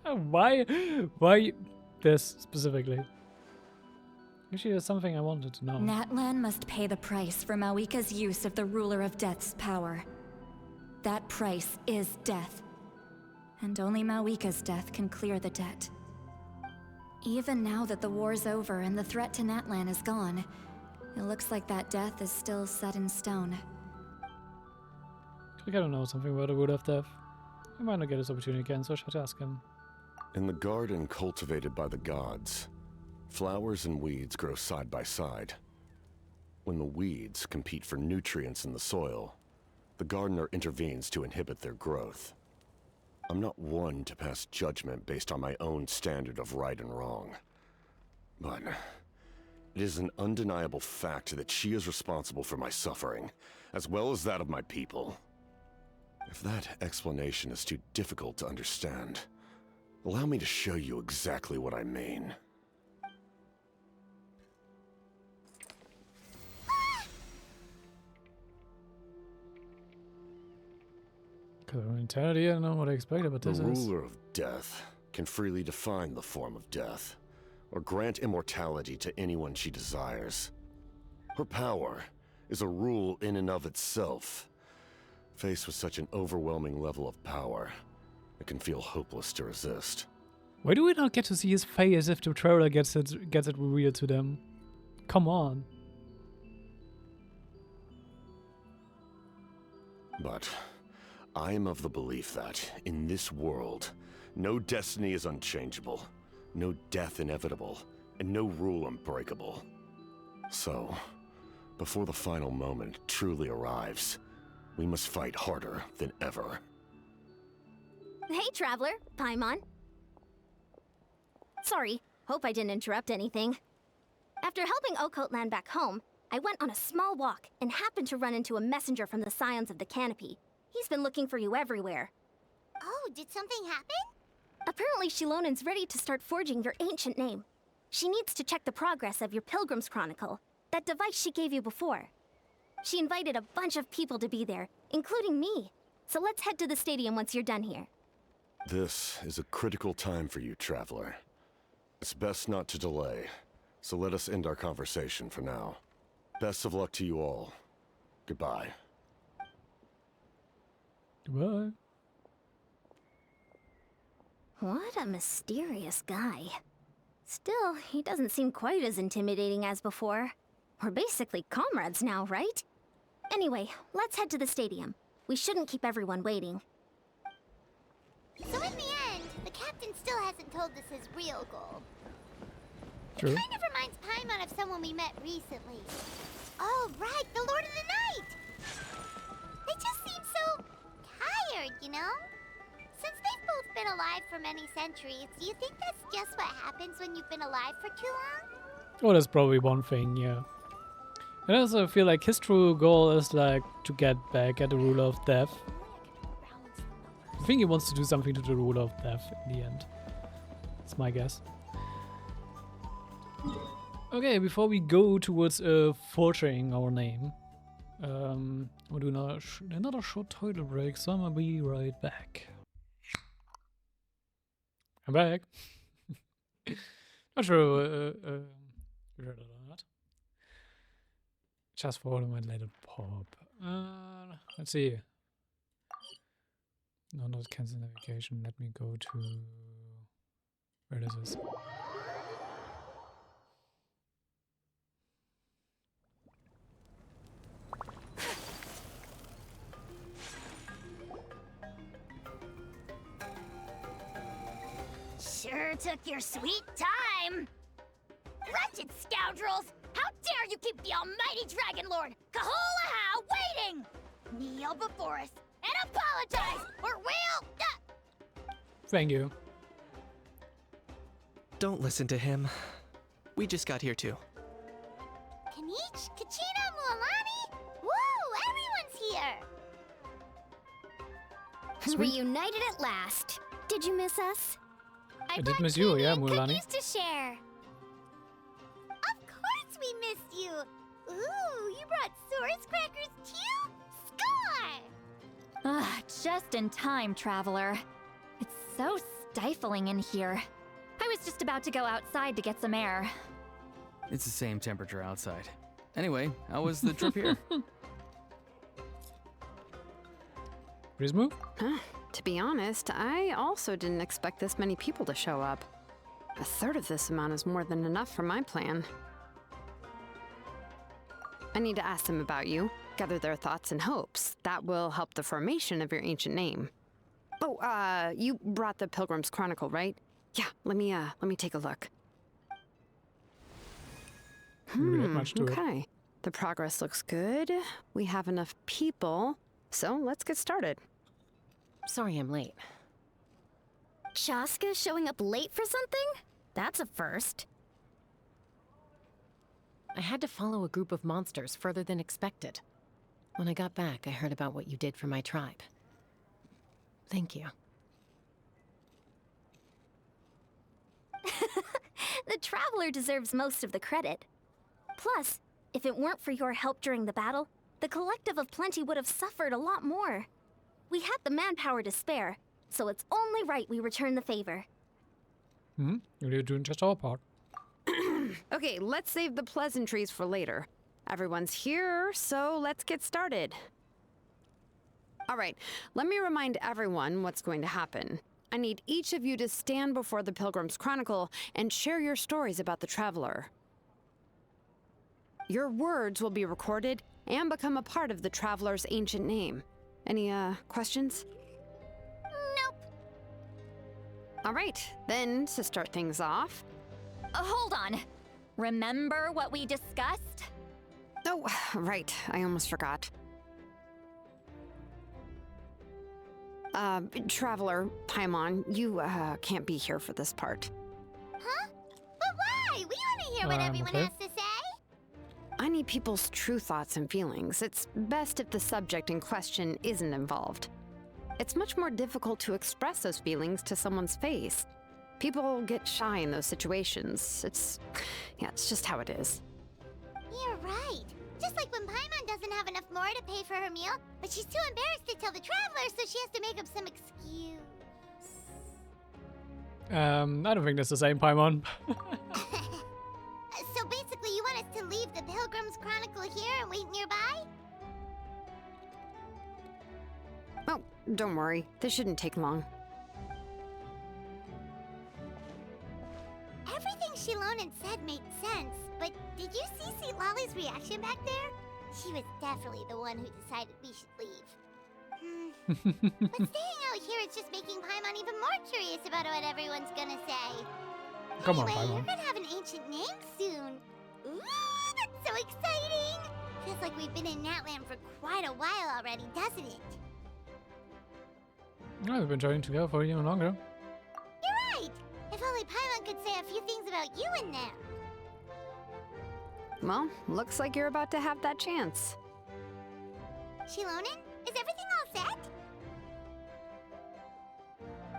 S2: Why this specifically? Actually, there's something I wanted to know.
S3: Natlan must pay the price for Mawika's use of the Ruler of Death's power. That price is death. And only Mawika's death can clear the debt. Even now that the war's over and the threat to Natlan is gone, it looks like that death is still set in stone.
S2: I gotta know something about the Ruler of Death. I might not get this opportunity again, so I should ask him.
S14: In the garden cultivated by the gods, flowers and weeds grow side by side. When the weeds compete for nutrients in the soil, the gardener intervenes to inhibit their growth. I'm not one to pass judgment based on my own standard of right and wrong. But it is an undeniable fact that she is responsible for my suffering, as well as that of my people. If that explanation is too difficult to understand, allow me to show you exactly what I mean.
S2: Because of mentality, I don't know what I expected, but this
S14: The
S2: is...
S14: ruler of death can freely define the form of death, or grant immortality to anyone she desires. Her power is a rule in and of itself. Faced with such an overwhelming level of power, it can feel hopeless to resist.
S2: Why do we not get to see his face if the traveler gets it revealed to them? Come on.
S14: But I am of the belief that, in this world, no destiny is unchangeable, no death inevitable, and no rule unbreakable. So, before the final moment truly arrives, we must fight harder than ever.
S19: Hey, Traveler. Paimon. Sorry, hope I didn't interrupt anything. After helping Okot land back home, I went on a small walk and happened to run into a messenger from the Scions of the Canopy. He's been looking for you everywhere.
S15: Oh, did something happen?
S19: Apparently Shilonen's ready to start forging your ancient name. She needs to check the progress of your Pilgrim's Chronicle, that device she gave you before. She invited a bunch of people to be there, including me. So let's head to the stadium once you're done here.
S14: This is a critical time for you, Traveler. It's best not to delay, so let us end our conversation for now. Best of luck to you all. Goodbye.
S2: Goodbye.
S19: What a mysterious guy. Still, he doesn't seem quite as intimidating as before. We're basically comrades now, right? Anyway, let's head to the stadium. We shouldn't keep everyone waiting.
S15: So in the end, the captain still hasn't told us his real goal.
S2: True.
S15: It kind of reminds Paimon of someone we met recently. Oh, right, the Lord of the Night! They just seem so tired, you know? Since they've both been alive for many centuries, do you think that's just what happens when you've been alive for too long?
S2: Well, that's probably one thing, yeah. And I also feel like his true goal is like to get back at the Ruler of Death. I think he wants to do something to the Ruler of Death in the end. That's my guess. Okay, before we go towards forging our name, we'll do another short toilet break, so I'm gonna be right back. I'm back. Not sure you heard it or not. Just for a moment, let it pop. Let's see. No, not cancel navigation. Let me go to where this is.
S1: Sure took your sweet time. Wretched scoundrels! How dare you keep the almighty Dragon Lord, Kahulaha, waiting! Kneel before us and apologize, or we'll...
S2: Thank you.
S21: Don't listen to him. We just got here too.
S15: Kanich, Kachina, Mualani? Woo, everyone's here!
S19: Reunited at last. Did you miss us?
S2: I did miss you, yeah, Mualani.
S15: Cookies to share. Of course we missed you. Ooh, you brought Source crackers too? Score!
S3: Just in time, Traveler. It's so stifling in here. I was just about to go outside to get some air.
S4: It's the same temperature outside. Anyway, how was the trip here?
S2: Freeze move?
S22: To be honest, I also didn't expect this many people to show up. A third of this amount is more than enough for my plan. I need to ask them about you, gather their thoughts and hopes. That will help the formation of your ancient name. Oh, you brought the Pilgrim's Chronicle, right? Yeah, let me take a look.
S2: Much to it.
S22: Okay. The progress looks good. We have enough people, so let's get started.
S23: Sorry I'm late.
S19: Chaska showing up late for something? That's a first.
S23: I had to follow a group of monsters further than expected. When I got back, I heard about what you did for my tribe. Thank you.
S19: The Traveler deserves most of the credit. Plus, if it weren't for your help during the battle, the Collective of Plenty would have suffered a lot more. We had the manpower to spare, so it's only right we return the favor.
S2: You're doing just our part.
S22: Okay, let's save the pleasantries for later. Everyone's here, so let's get started. All right, let me remind everyone what's going to happen. I need each of you to stand before the Pilgrim's Chronicle and share your stories about the Traveler. Your words will be recorded and become a part of the Traveler's ancient name. Any, questions?
S19: Nope.
S22: All right, then, to start things off...
S3: Hold on. Remember what we discussed?
S22: Oh, right, I almost forgot. Traveler, Paimon, you, can't be here for this part.
S15: Huh? But why? We want to hear what everyone
S22: okay.
S15: has to say.
S22: I need people's true thoughts and feelings. It's best if the subject in question isn't involved. It's much more difficult to express those feelings to someone's face. People get shy in those situations. It's just how it is.
S15: You're right. Just like when Paimon doesn't have enough more to pay for her meal, but she's too embarrassed to tell the Traveler, so she has to make up some excuse.
S2: I don't think that's the same, Paimon.
S15: So basically, you want us to leave the Pilgrim's Chronicle here and wait nearby?
S22: Oh, don't worry. This shouldn't take long.
S15: Everything Shilonen said made sense, but did you see St. Lolly's reaction back there? She was definitely the one who decided we should leave. But staying out here is just making Paimon even more curious about what everyone's gonna say.
S2: Come on,
S15: Anyway,
S2: Paimon.
S15: you're gonna have an ancient name soon. Ooh, that's so exciting! Feels like we've been in Natland for quite a while already, doesn't it?
S2: We've been trying to go for even longer.
S15: You're right! If only Paimon could say a few things about you in there.
S22: Well, looks like you're about to have that chance.
S15: Shilonen, is everything all set?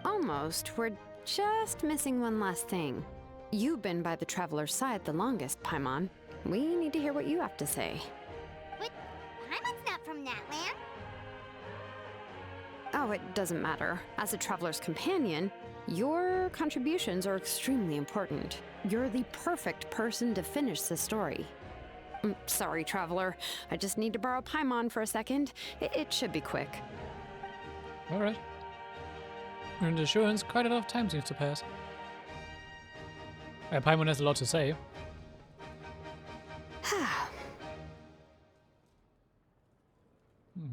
S22: Almost. We're just missing one last thing. You've been by the Traveler's side the longest, Paimon. We need to hear what you have to say.
S15: But Paimon's not from Natland.
S22: Oh, it doesn't matter. As a Traveler's companion, your contributions are extremely important. You're the perfect person to finish the story. Sorry, Traveler. I just need to borrow Paimon for a second. It should be quick.
S2: Alright. In the assurance, quite a lot of time seems to pass. Paimon has a lot to say.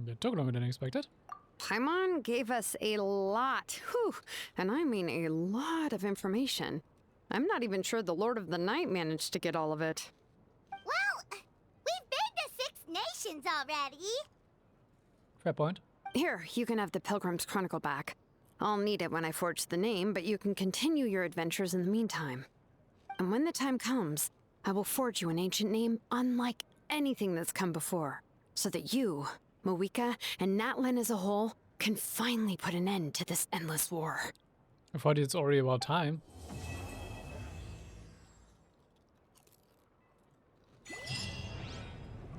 S2: It took longer than expected.
S22: Paimon gave us a lot, and I mean a lot of information. I'm not even sure the Lord of the Night managed to get all of it.
S15: Well, we've been to 6 nations already.
S2: Fair point.
S22: Here, you can have the Pilgrim's Chronicle back. I'll need it when I forge the name, but you can continue your adventures in the meantime. And when the time comes, I will forge you an ancient name unlike anything that's come before, so that you, Moika, and Natlan as a whole can finally put an end to this endless war.
S2: I thought it's already about time.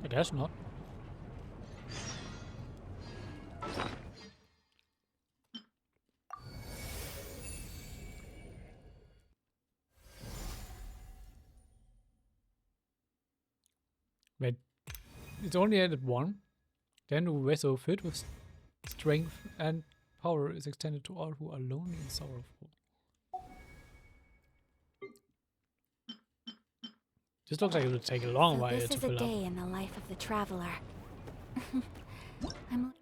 S2: I guess not. it's only added 1. Then the vessel filled with strength and power is extended to all who are lonely and sorrowful. This looks like it would take a long while
S19: This
S2: to
S19: is a
S2: fill
S19: day
S2: up.
S19: in the life of the traveler. I'm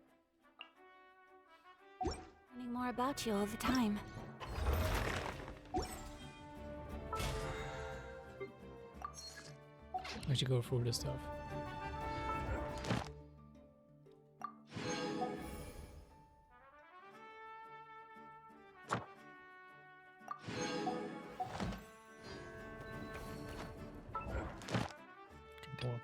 S19: learning more about you all the time.
S2: I should go through this stuff. Come on.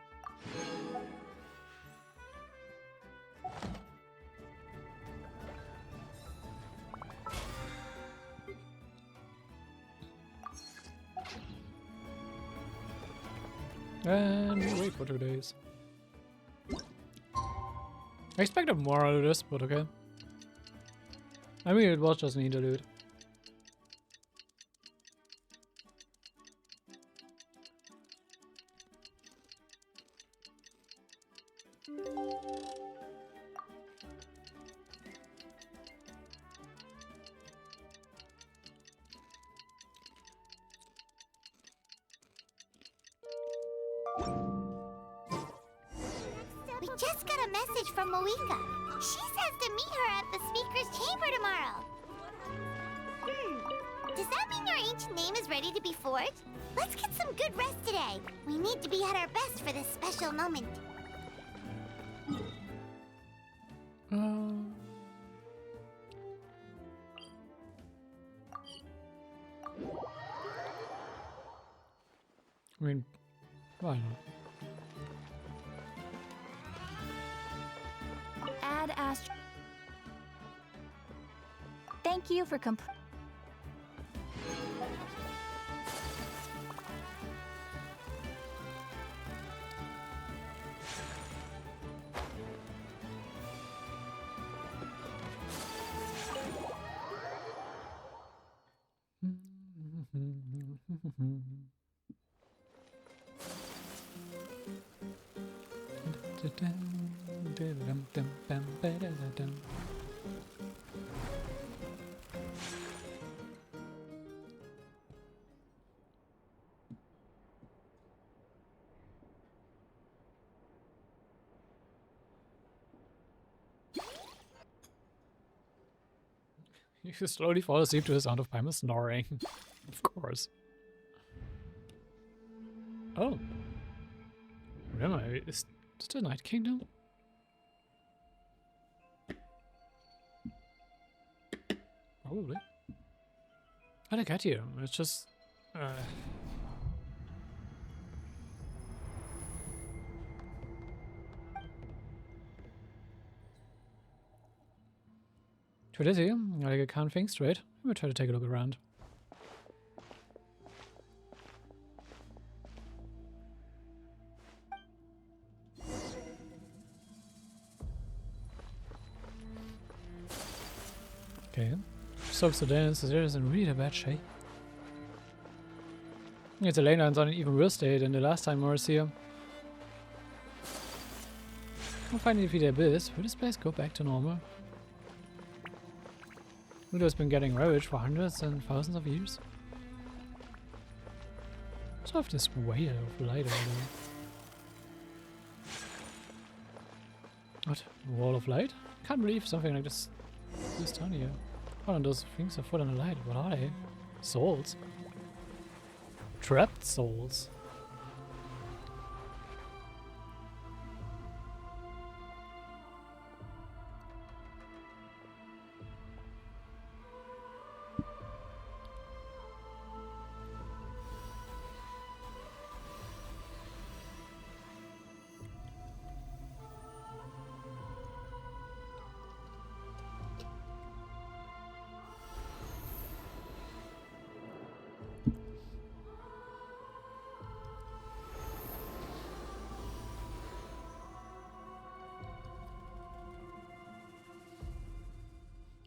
S2: And we wait for 2 days. I expected more out of this, but okay. I mean, it was just an interlude.
S15: We just got a message from Moika. She says to meet her at the speaker's chamber tomorrow. Does that mean your ancient name is ready to be forged? Let's get some good rest today. We need to be at our best for this special moment.
S2: I mean, why not?
S19: Add Astro. Thank you for
S2: You slowly fall asleep to the sound of Paimon snoring. Of course. Oh. Where am I? Is this the Night Kingdom? Probably. How did I get here? It's just... Too dizzy. I can't think straight. I'm gonna try to take a look around. Okay. Soaks the dance is in really bad shape. It's a lanelands on an even worse state than the last time I was here. We'll finally defeat the Abyss. Will this place go back to normal? Ludo's been getting ravaged for hundreds and thousands of years. So I have this weight of light over there. What? A wall of light? Can't believe something like this is down here. One of those things are full on the light. What are they? Souls? Trapped souls?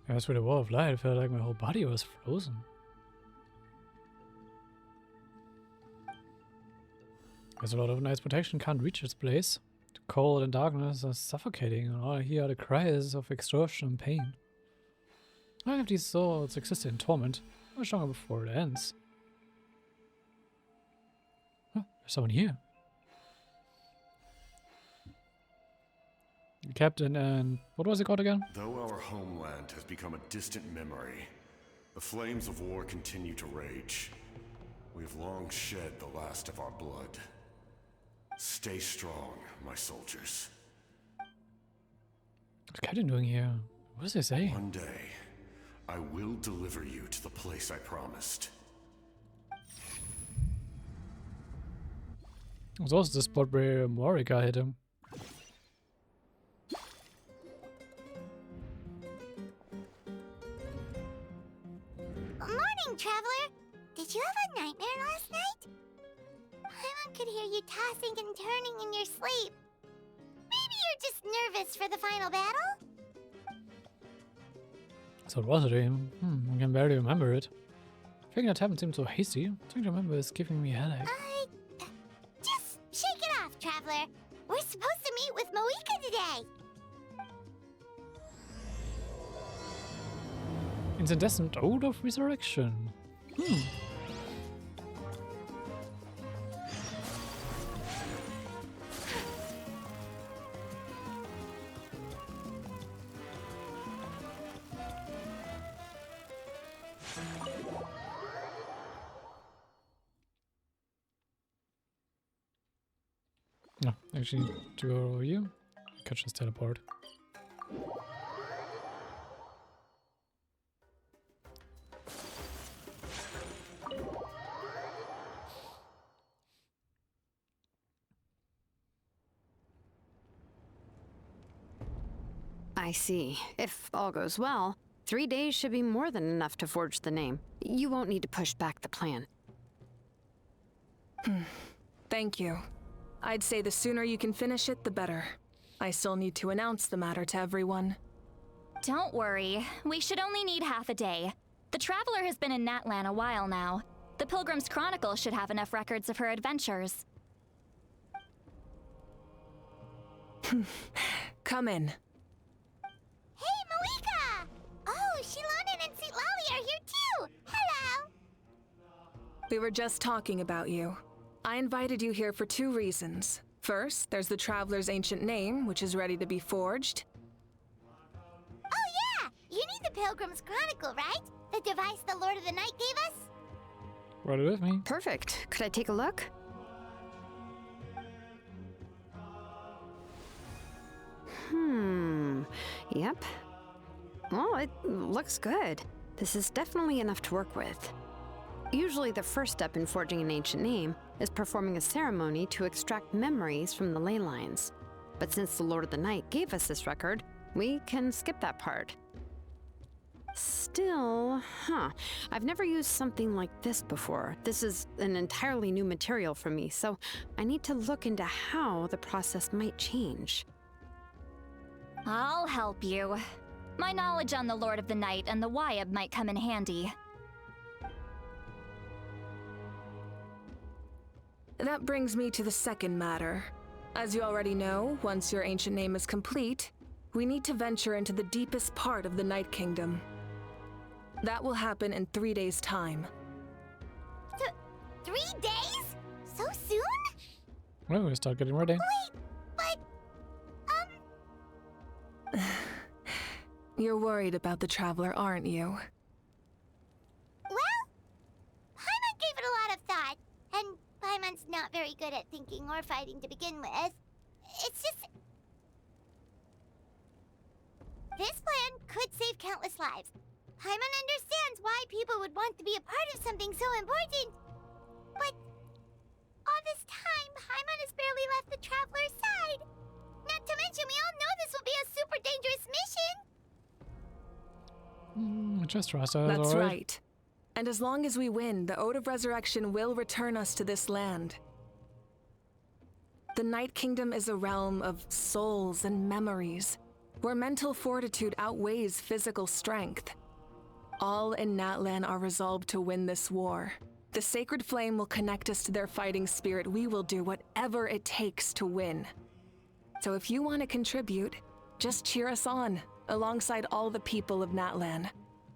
S2: As with the wall of light, I felt like my whole body was frozen. There's a lot of nice protection, can't reach its place. To cold and darkness are suffocating, and all I hear are the cries of exhaustion and pain. How long have these souls existed in torment? Much longer before it ends. Huh, there's someone here. Captain and... what was it called again?
S14: Though our homeland has become a distant memory, the flames of war continue to rage. We've long shed the last of our blood. Stay strong, my soldiers.
S2: What's Captain doing here? What does he say?
S14: One day, I will deliver you to the place I promised.
S2: It was also the spot where Morika hit him.
S15: Morning, Traveler! Did you have a nightmare last night? Paimon could hear you tossing and turning in your sleep. Maybe you're just nervous for the final battle?
S2: So it was a dream. I can barely remember it. Thinking that happened seemed so hasty. Trying to remember is giving me a headache.
S15: Just shake it off, Traveler. We're supposed to meet with Moika today.
S2: Incandescent Ode of Resurrection. No, actually, to go over you, catch this teleport.
S22: I see. If all goes well, 3 days should be more than enough to forge the name. You won't need to push back the plan.
S5: Thank you. I'd say the sooner you can finish it, the better. I still need to announce the matter to everyone.
S3: Don't worry. We should only need half a day. The Traveler has been in Natlan a while now. The Pilgrim's Chronicle should have enough records of her adventures.
S5: Come in.
S15: Hey, Moika! Oh, Shilonen and St. Lolly are here too! Hello!
S5: We were just talking about you. I invited you here for 2 reasons. First, there's the Traveler's ancient name, which is ready to be forged.
S15: Oh yeah! You need the Pilgrim's Chronicle, right? The device the Lord of the Night gave us?
S2: Right with me.
S22: Perfect. Could I take a look? Yep. Well, it looks good. This is definitely enough to work with. Usually the first step in forging an ancient name is performing a ceremony to extract memories from the ley lines. But since the Lord of the Night gave us this record, we can skip that part. Still, I've never used something like this before. This is an entirely new material for me, so I need to look into how the process might change.
S3: I'll help you. My knowledge on the Lord of the Night and the Wyab might come in handy.
S5: That brings me to the second matter. As you already know, once your ancient name is complete, we need to venture into the deepest part of the Night Kingdom. That will happen in 3 days' time.
S15: 3 days? So soon?
S2: Well, we're gonna start getting ready.
S15: Wait, but...
S5: You're worried about the Traveler, aren't you?
S15: Well, Paimon gave it a lot of thought, and Paimon's not very good at thinking or fighting to begin with. It's just... This plan could save countless lives. Paimon understands why people would want to be a part of something so important. But all this time, Paimon has barely left the Traveler's side. Not to mention, we all know this will be a super dangerous mission.
S2: Just trust us.
S5: That's right. And as long as we win, the Ode of Resurrection will return us to this land. The Night Kingdom is a realm of souls and memories, where mental fortitude outweighs physical strength. All in Natlan are resolved to win this war. The sacred flame will connect us to their fighting spirit. We will do whatever it takes to win. So if you want to contribute, just cheer us on, alongside all the people of Natlan.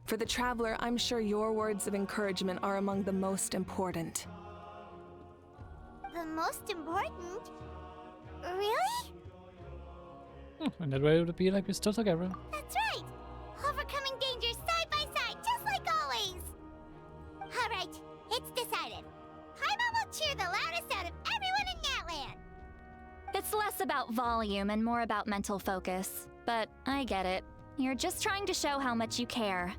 S5: For the Traveler, I'm sure your words of encouragement are among the most important.
S15: The most important? Really?
S2: And that way it would be like we're still together.
S15: That's right! Overcoming dangers side by side, just like always! Alright, it's decided. Paimon will cheer the loudest out of everyone in Natlan!
S3: It's less about volume and more about mental focus. But I get it. You're just trying to show how much you care.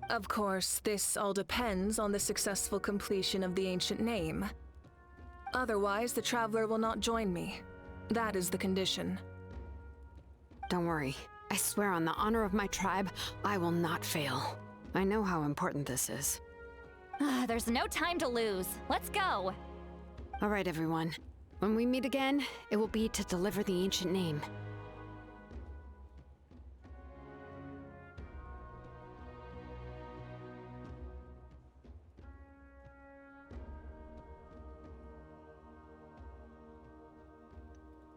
S5: Of course, this all depends on the successful completion of the ancient name. Otherwise, the Traveler will not join me. That is the condition.
S22: Don't worry. I swear on the honor of my tribe, I will not fail. I know how important this is.
S3: There's no time to lose. Let's go.
S22: All right, everyone. When we meet again, it will be to deliver the ancient name.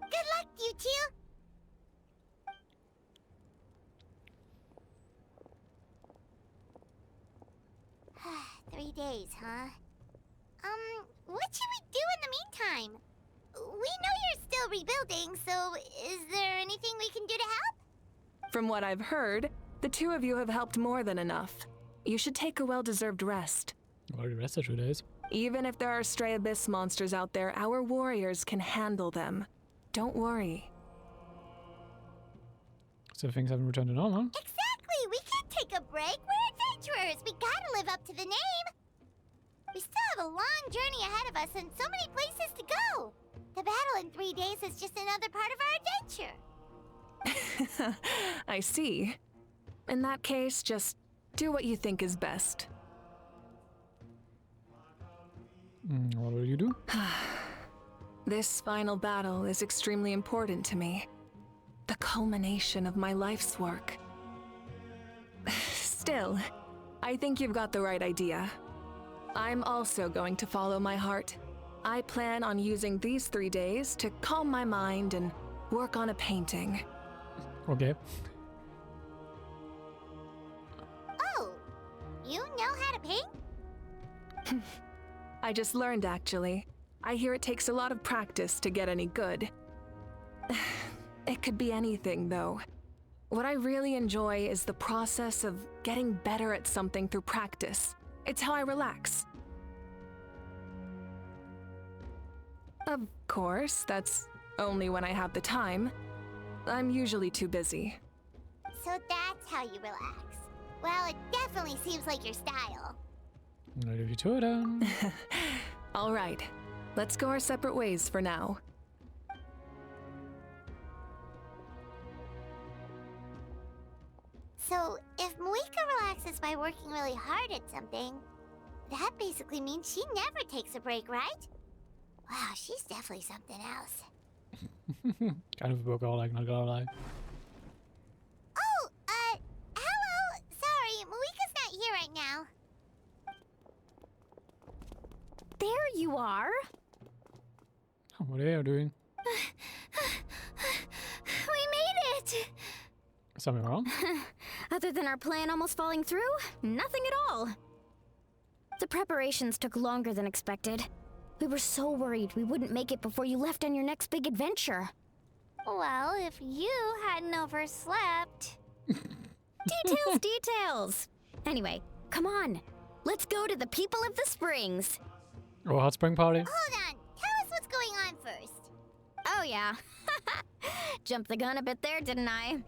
S15: Good luck, you two! 3 days, huh? What should we do in the meantime? We know you're still rebuilding, so is there anything we can do to help?
S5: From what I've heard, the two of you have helped more than enough. You should take a well-deserved rest.
S2: Already rested 2 days.
S5: Even if there are stray abyss monsters out there, our warriors can handle them. Don't worry.
S2: So things haven't returned to normal.
S15: Exactly! We can't take a break! We're adventurers! We gotta live up to the name! We still have a long journey ahead of us and so many places to go! The battle in 3 days is just another part of our adventure!
S5: I see. In that case, just do what you think is best.
S2: What will you do?
S5: This final battle is extremely important to me. The culmination of my life's work. Still, I think you've got the right idea. I'm also going to follow my heart. I plan on using these 3 days to calm my mind and work on a painting.
S2: Okay.
S15: Oh, you know how to paint?
S5: I just learned, actually. I hear it takes a lot of practice to get any good. It could be anything, though. What I really enjoy is the process of getting better at something through practice. It's how I relax. Of course, that's only when I have the time. I'm usually too busy.
S15: So that's how you relax. Well, it definitely seems like your style.
S2: I'll leave you to it,
S5: All right. Let's go our separate ways for now.
S15: So, if Moika relaxes by working really hard at something, that basically means she never takes a break, right? Wow, she's definitely something else.
S2: Kind of a workaholic, not gonna lie.
S15: Oh, hello! Sorry, Moika's not here right now.
S19: There you are!
S2: Oh, what are you doing?
S19: We made it!
S2: Something wrong?
S19: Other than our plan almost falling through, nothing at all. The preparations took longer than expected. We were so worried we wouldn't make it before you left on your next big adventure.
S15: Well, if you hadn't overslept...
S19: Details! Anyway, come on. Let's go to the people of the springs.
S2: Oh, hot spring party?
S15: Hold on. Tell us what's going on first.
S19: Oh, yeah. Jumped the gun a bit there, didn't I?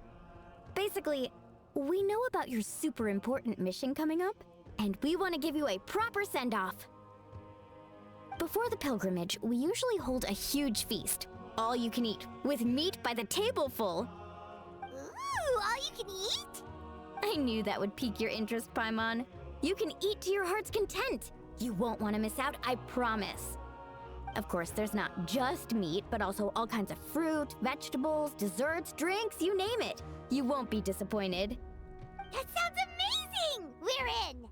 S19: Basically, we know about your super important mission coming up, and we want to give you a proper send-off. Before the pilgrimage, we usually hold a huge feast, all you can eat, with meat by the tableful.
S15: Ooh, all you can eat?
S19: I knew that would pique your interest, Paimon. You can eat to your heart's content. You won't want to miss out, I promise. Of course, there's not just meat, but also all kinds of fruit, vegetables, desserts, drinks, you name it. You won't be disappointed.
S15: That sounds amazing! We're in!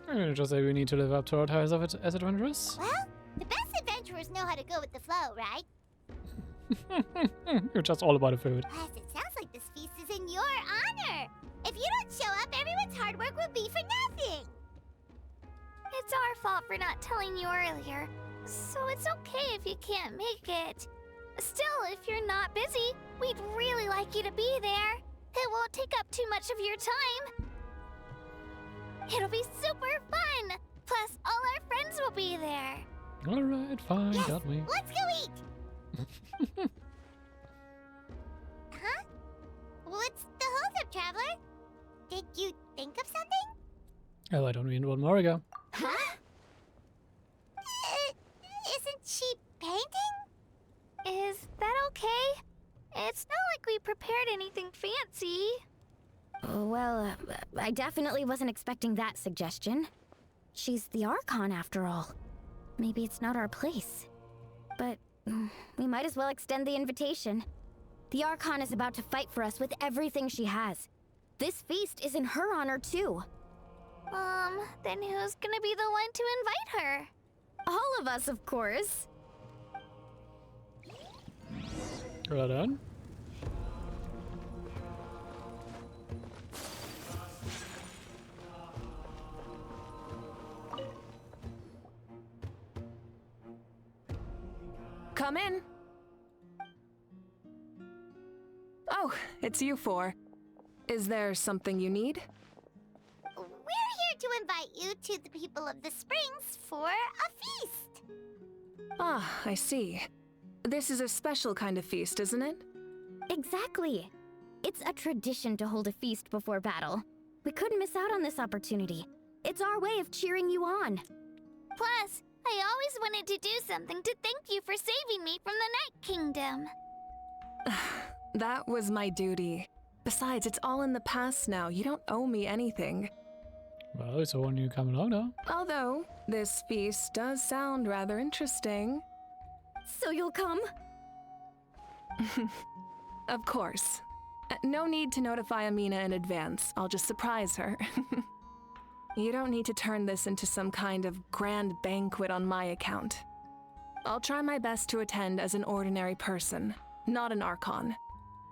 S2: I'm gonna just say we need to live up to our titles of it as adventurers.
S15: Well, the best adventurers know how to go with the flow, right?
S2: You're just all about the food.
S15: Plus, it sounds like this feast is in your honor. If you don't show up, everyone's hard work will be for nothing.
S9: It's our fault for not telling you earlier, so it's okay if you can't make it. Still, if you're not busy, we'd really like you to be there. It won't take up too much of your time. It'll be super fun. Plus, all our friends will be there.
S2: Alright, fine,
S15: Yes,
S2: got me.
S15: let's go eat. Huh? What's the holdup, traveler? Did you think of something?
S2: Oh, I don't mean one more ago.
S15: Huh? Isn't she painting?
S9: Is that okay? It's not like we prepared anything fancy.
S1: Well, I definitely wasn't expecting that suggestion. She's the Archon after all. Maybe it's not our place. But we might as well extend the invitation. The Archon is about to fight for us with everything she has. This feast is in her honor too.
S9: Then who's gonna be the one to invite her?
S1: All of us, of course.
S2: Well done.
S5: Come in. Oh, it's you four. Is there something you need?
S15: We're here to invite you to the people of the Springs for a feast.
S5: Ah, I see. This is a special kind of feast, isn't it?
S1: Exactly. It's a tradition to hold a feast before battle. We couldn't miss out on this opportunity. It's our way of cheering you on.
S9: Plus, I always wanted to do something to thank you for saving me from the Night Kingdom.
S5: That was my duty. Besides, it's all in the past now. You don't owe me anything.
S2: Well, it's all new coming along now.
S5: Although, this feast does sound rather interesting.
S1: So you'll come?
S5: Of course. No need to notify Amina in advance. I'll just surprise her. You don't need to turn this into some kind of grand banquet on my account. I'll try my best to attend as an ordinary person, not an Archon.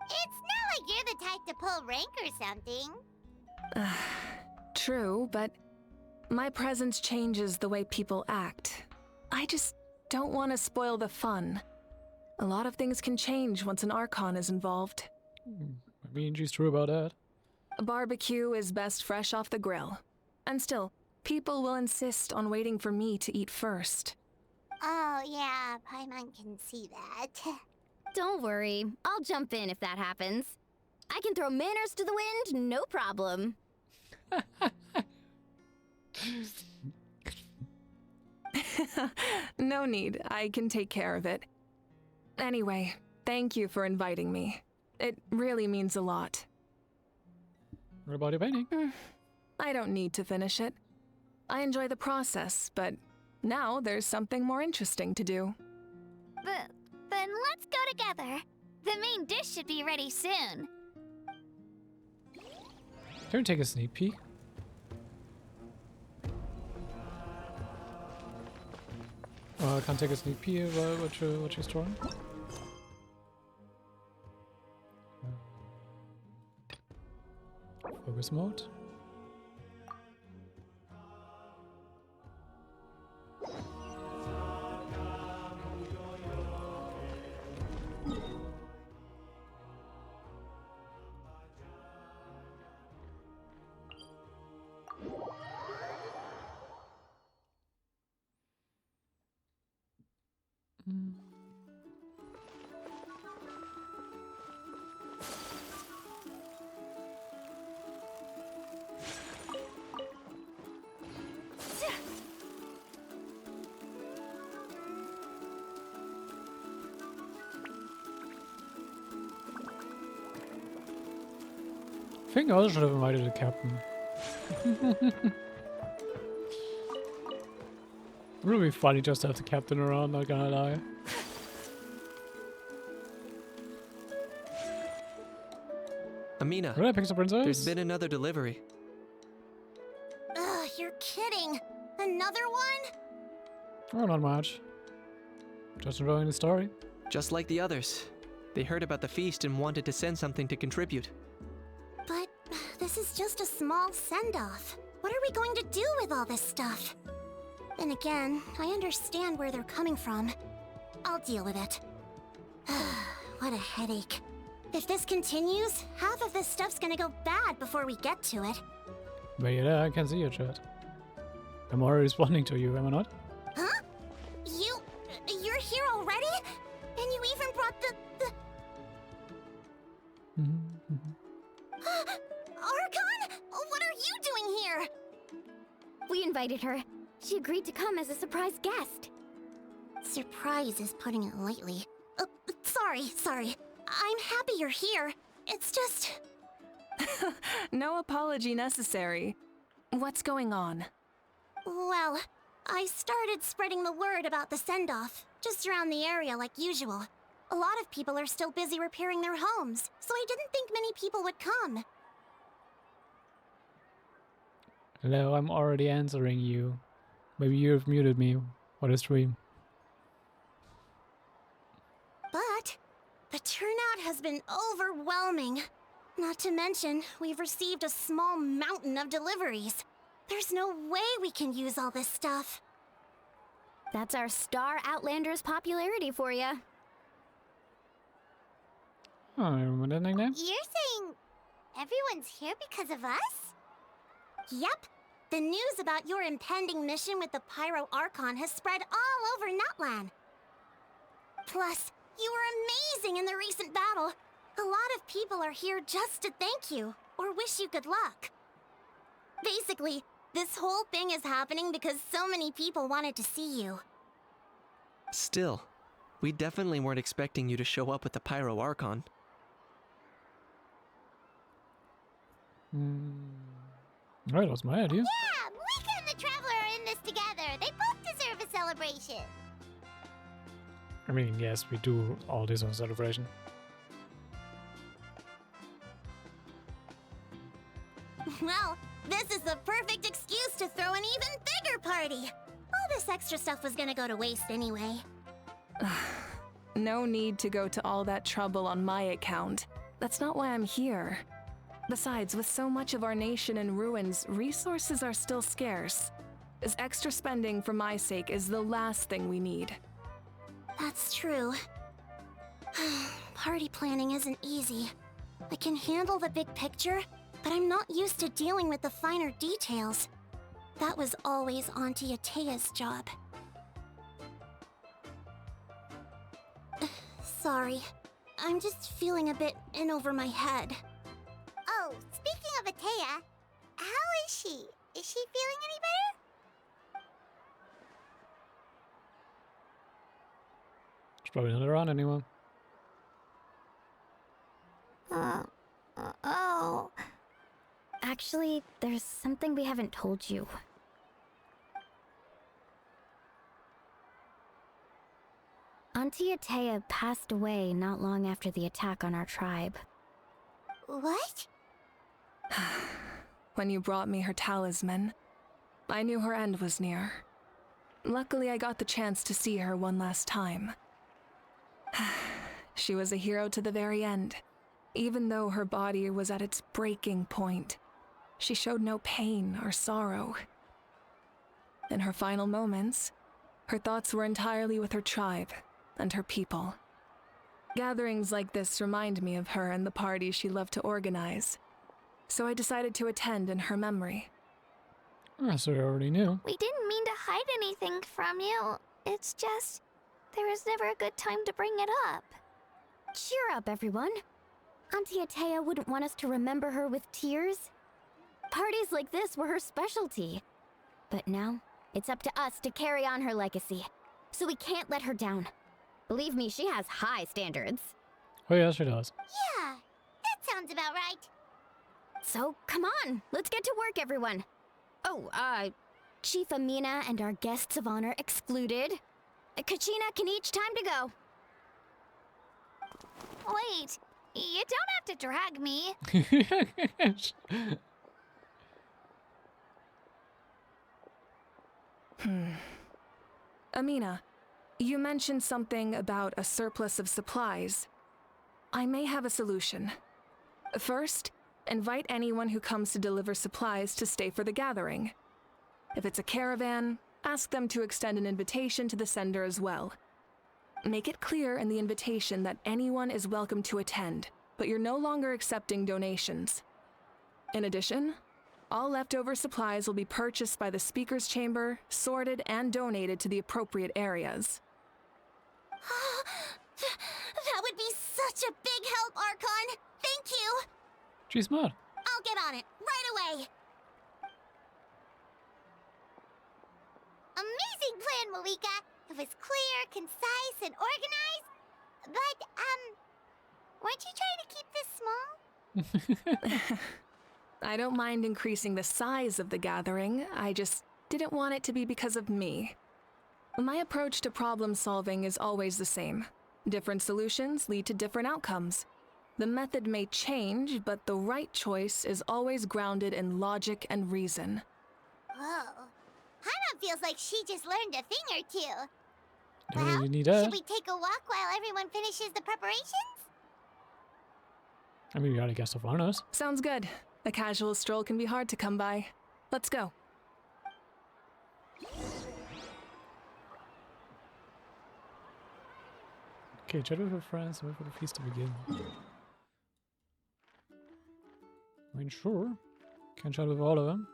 S15: It's not like you're the type to pull rank or something.
S5: True, but my presence changes the way people act. I just don't want to spoil the fun. A lot of things can change once an Archon is involved.
S2: I mean, she's true about that.
S5: A barbecue is best fresh off the grill. And still, people will insist on waiting for me to eat first.
S15: Oh, yeah, Paimon can see that.
S1: Don't worry. I'll jump in if that happens. I can throw manners to the wind, no problem.
S5: No need. I can take care of it. Anyway, thank you for inviting me. It really means a lot.
S2: What about your painting?
S5: I don't need to finish it. I enjoy the process, but now there's something more interesting to do.
S9: Then let's go together. The main dish should be ready soon.
S2: Can we take a sneak peek? I can't take a sneak peek of what she's drawing. Focus mode. I think I also should have invited the captain. It would be funny just to have the captain around, not gonna lie.
S21: Amina,
S2: Did I pick up princess?
S21: there's been another delivery.
S15: Ugh, you're kidding. Another one?
S2: Oh, not much. Just enjoying the story.
S21: Just like the others. They heard about the feast and wanted to send something to contribute.
S1: But this is just a small send-off. What are we going to do with all this stuff? Then again, I understand where they're coming from. I'll deal with it. What a headache. If this continues, half of this stuff's gonna go bad before we get to it.
S2: But yeah, I can see your chat. I'm already responding to you, am I not?
S1: Huh? You're here already? And you even brought the... Archon? What are you doing here?
S19: We invited her. She agreed to come as a surprise guest.
S1: Surprise is putting it lightly. Sorry. I'm happy you're here. It's just...
S5: No apology necessary. What's going on?
S1: Well, I started spreading the word about the send-off, just around the area like usual. A lot of people are still busy repairing their homes, so I didn't think many people would come.
S2: Hello, I'm already answering you. Maybe you've muted me for the stream.
S1: But the turnout has been overwhelming. Not to mention, we've received a small mountain of deliveries. There's no way we can use all this stuff.
S19: That's our Star Outlander's popularity for you.
S2: Oh, I remember that nickname?
S15: You're saying everyone's here because of us?
S1: Yep. The news about your impending mission with the Pyro Archon has spread all over Nutland. Plus, you were amazing in the recent battle. A lot of people are here just to thank you, or wish you good luck. Basically, this whole thing is happening because so many people wanted to see you.
S21: Still, we definitely weren't expecting you to show up with the Pyro Archon.
S2: Right, that was my idea.
S15: Yeah, Mika and the Traveler are in this together. They both deserve a celebration.
S2: I mean, yes, we do all this on celebration.
S1: Well, this is the perfect excuse to throw an even bigger party. All this extra stuff was gonna go to waste anyway.
S5: No need to go to all that trouble on my account. That's not why I'm here. Besides, with so much of our nation in ruins, resources are still scarce. This extra spending for my sake is the last thing we need.
S1: That's true. Party planning isn't easy. I can handle the big picture, but I'm not used to dealing with the finer details. That was always Auntie Atea's job. Sorry. I'm just feeling a bit in over my head.
S15: Oh, speaking of Atea, how is she? Is she feeling any better?
S2: She's probably not around anymore.
S19: Oh. Actually, there's something we haven't told you. Auntie Atea passed away not long after the attack on our tribe.
S15: What?
S5: When you brought me her talisman, I knew her end was near. Luckily, I got the chance to see her one last time. She was a hero to the very end. Even though her body was at its breaking point, she showed no pain or sorrow. In her final moments, her thoughts were entirely with her tribe and her people. Gatherings like this remind me of her and the parties she loved to organize, so I decided to attend in her memory.
S2: So you already knew.
S19: We didn't mean to hide anything from you. It's just, there was never a good time to bring it up. Cheer up, everyone. Auntie Atea wouldn't want us to remember her with tears. Parties like this were her specialty. But now, it's up to us to carry on her legacy. So we can't let her down. Believe me, she has high standards.
S2: Oh yeah, she does.
S15: Yeah, that sounds about right.
S19: So, come on, let's get to work, everyone. Oh, Chief Amina and our guests of honor excluded. Kachina can each time to go.
S9: Wait, you don't have to drag me.
S5: Amina, You mentioned something about a surplus of supplies. I may have a solution. First, invite anyone who comes to deliver supplies to stay for the gathering. If it's a caravan, ask them to extend an invitation to the sender as well. Make it clear in the invitation that anyone is welcome to attend, but you're no longer accepting donations. In addition, all leftover supplies will be purchased by the speaker's chamber, sorted, and donated to the appropriate areas.
S1: That would be such a big help, Archon! Thank you!
S2: She's smart.
S1: I'll get on it, right away!
S15: Amazing plan, Malika! It was clear, concise, and organized. But, weren't you trying to keep this small?
S5: I don't mind increasing the size of the gathering, I just didn't want it to be because of me. My approach to problem solving is always the same. Different solutions lead to different outcomes. The method may change, but the right choice is always grounded in logic and reason.
S15: Whoa. Hana feels like she just learned a thing or two.
S2: Don't
S15: Well,
S2: really need that.
S15: should we take a walk while everyone finishes the preparations?
S2: I mean, we got a guest of honors.
S5: Sounds good. A casual stroll can be hard to come by. Let's go.
S2: Okay, chat with her friends and wait for the feast to begin. I mean, sure. Can chat with all of them.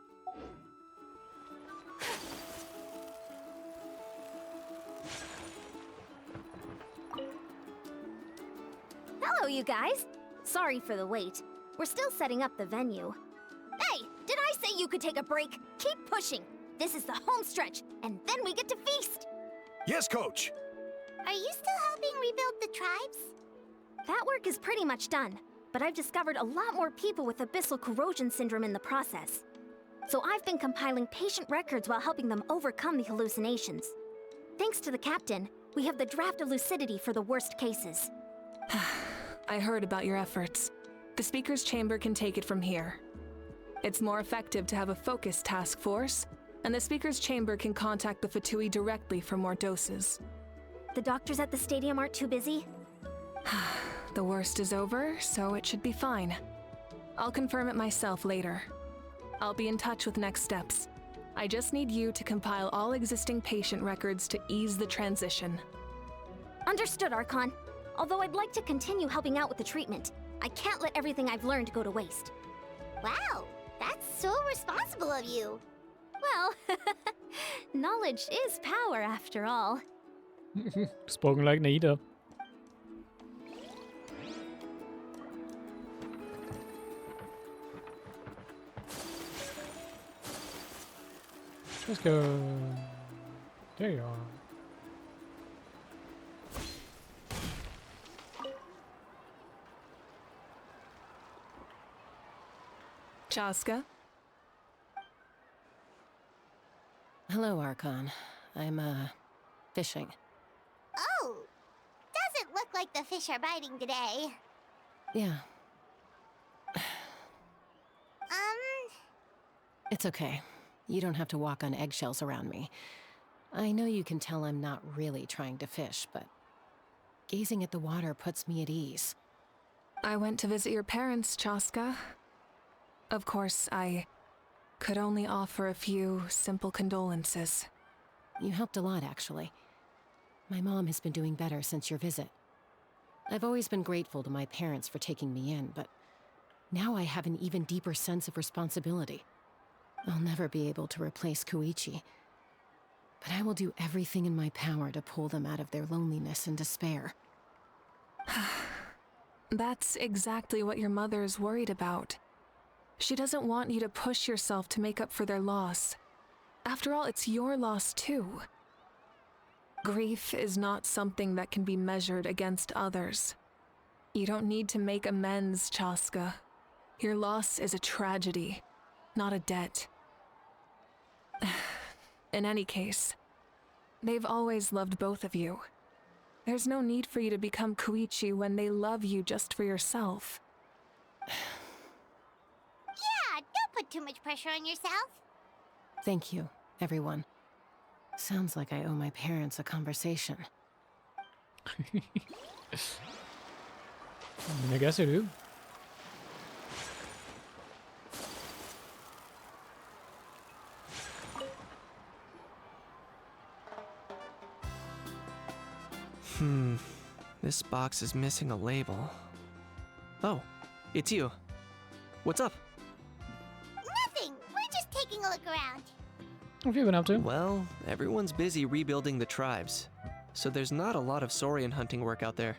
S19: Hello, you guys. Sorry for the wait. We're still setting up the venue. Hey, did I say you could take a break? Keep pushing. This is the home stretch, and then we get to feast.
S10: Yes, Coach.
S15: Are you still helping rebuild the tribes?
S19: That work is pretty much done, but I've discovered a lot more people with abyssal corrosion syndrome in the process. So I've been compiling patient records while helping them overcome the hallucinations. Thanks to the captain, we have the draft of lucidity for the worst cases.
S5: I heard about your efforts. The speaker's chamber can take it from here. It's more effective to have a focused task force, and the speaker's chamber can contact the Fatui directly for more doses.
S19: The doctors at the stadium aren't too busy?
S5: The worst is over, so it should be fine. I'll confirm it myself later. I'll be in touch with next steps. I just need you to compile all existing patient records to ease the transition.
S19: Understood, Archon. Although I'd like to continue helping out with the treatment, I can't let everything I've learned go to waste.
S15: Wow, that's so responsible of you.
S19: Well, knowledge is power after all.
S2: Spoken like Naida. Let's go. There you are.
S5: Chaska?
S23: Hello, Archon. I'm, fishing.
S15: Oh, doesn't look like the fish are biting today.
S23: Yeah. It's okay. You don't have to walk on eggshells around me. I know you can tell I'm not really trying to fish, but gazing at the water puts me at ease.
S5: I went to visit your parents, Chaska. Of course, I could only offer a few simple condolences.
S23: You helped a lot, actually. My mom has been doing better since your visit. I've always been grateful to my parents for taking me in, but now I have an even deeper sense of responsibility. I'll never be able to replace Koichi, but I will do everything in my power to pull them out of their loneliness and despair.
S5: That's exactly what your mother is worried about. She doesn't want you to push yourself to make up for their loss. After all, it's your loss too. Grief is not something that can be measured against others. You don't need to make amends, Chaska. Your loss is a tragedy, not a debt. In any case, they've always loved both of you. There's no need for you to become Koichi when they love you just for yourself.
S15: Yeah, don't put too much pressure on yourself.
S23: Thank you, everyone. Sounds like I owe my parents a conversation.
S2: I guess you do.
S21: This box is missing a label. Oh, it's you. What's up?
S15: Nothing. We're just taking a look around.
S2: What have you been up to?
S21: Well, everyone's busy rebuilding the tribes, so there's not a lot of saurian hunting work out there.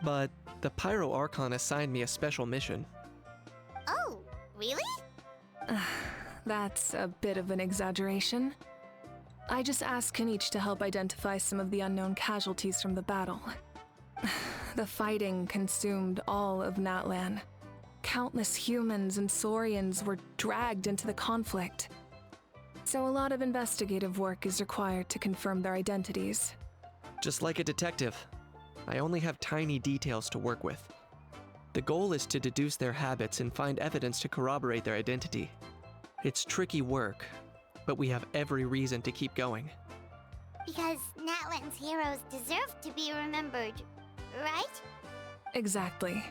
S21: But the Pyro Archon assigned me a special mission.
S15: Oh, really?
S5: That's a bit of an exaggeration. I just asked Kanich to help identify some of the unknown casualties from the battle. The fighting consumed all of Natlan. Countless humans and saurians were dragged into the conflict. So a lot of investigative work is required to confirm their identities.
S21: Just like a detective, I only have tiny details to work with. The goal is to deduce their habits and find evidence to corroborate their identity. It's tricky work, but we have every reason to keep going.
S15: Because Natlan's heroes deserve to be remembered, right?
S5: Exactly.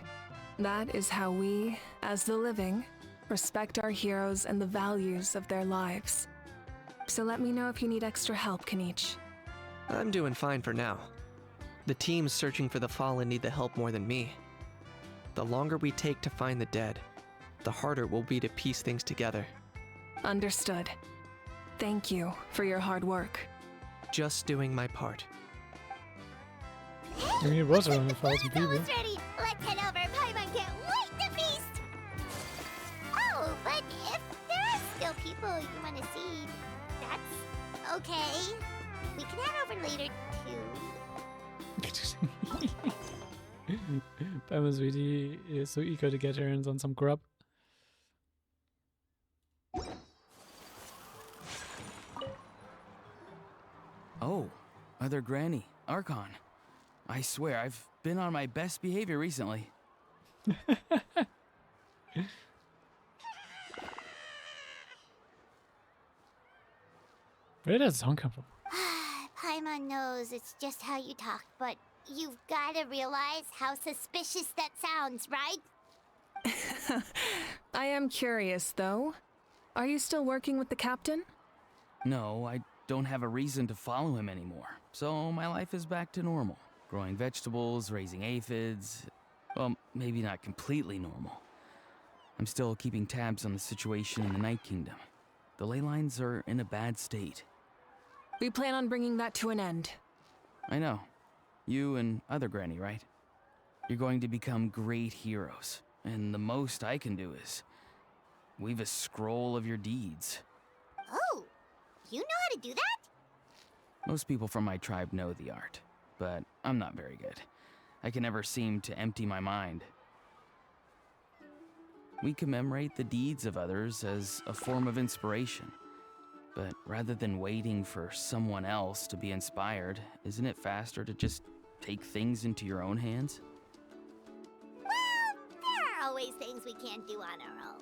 S5: That is how we, as the living, respect our heroes and the values of their lives. So let me know if you need extra help, Kanich.
S21: I'm doing fine for now. The teams searching for the fallen need the help more than me. The longer we take to find the dead, the harder it will be to piece things together.
S5: Understood. Thank you for your hard work.
S21: Just doing my part.
S2: I mean, it was around 1,000 people.
S15: Almost ready. Let's head over. Paimon can't wait to feast. Oh, but if there are still people you want to see, that's okay. We can head over later too.
S2: Paimon's really is so eager to get her hands on some grub.
S12: Oh, Other Granny, Archon. I swear, I've been on my best behavior recently.
S2: Where did that song come from?
S15: Paimon knows it's just how you talk, but you've got to realize how suspicious that sounds, right?
S5: I am curious, though. Are you still working with the captain?
S12: No, I don't have a reason to follow him anymore, so my life is back to normal. Growing vegetables, raising aphids. Well, maybe not completely normal. I'm still keeping tabs on the situation in the Night Kingdom. The ley lines are in a bad state.
S5: We plan on bringing that to an end.
S12: I know. You and Other Granny, right? You're going to become great heroes, and the most I can do is weave a scroll of your deeds.
S15: Oh, you know how to do that?
S12: Most people from my tribe know the art, but I'm not very good. I can never seem to empty my mind. We commemorate the deeds of others as a form of inspiration. But rather than waiting for someone else to be inspired, isn't it faster to just take things into your own hands?
S15: Well, there are always things we can't do on our own.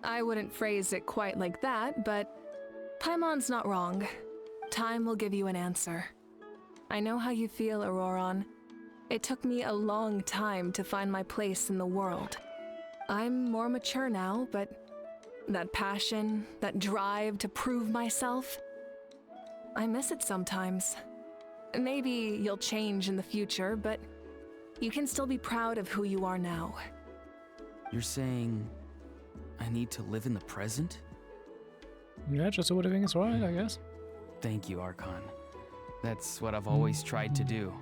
S5: I wouldn't phrase it quite like that, but Paimon's not wrong. Time will give you an answer. I know how you feel, Auroron. It took me a long time to find my place in the world. I'm more mature now, but that passion, that drive to prove myself, I miss it sometimes. Maybe you'll change in the future, but you can still be proud of who you are now.
S12: You're saying I need to live in the present?
S2: Yeah, just do everything is right, I guess.
S12: Thank you, Archon. That's what I've always tried to do.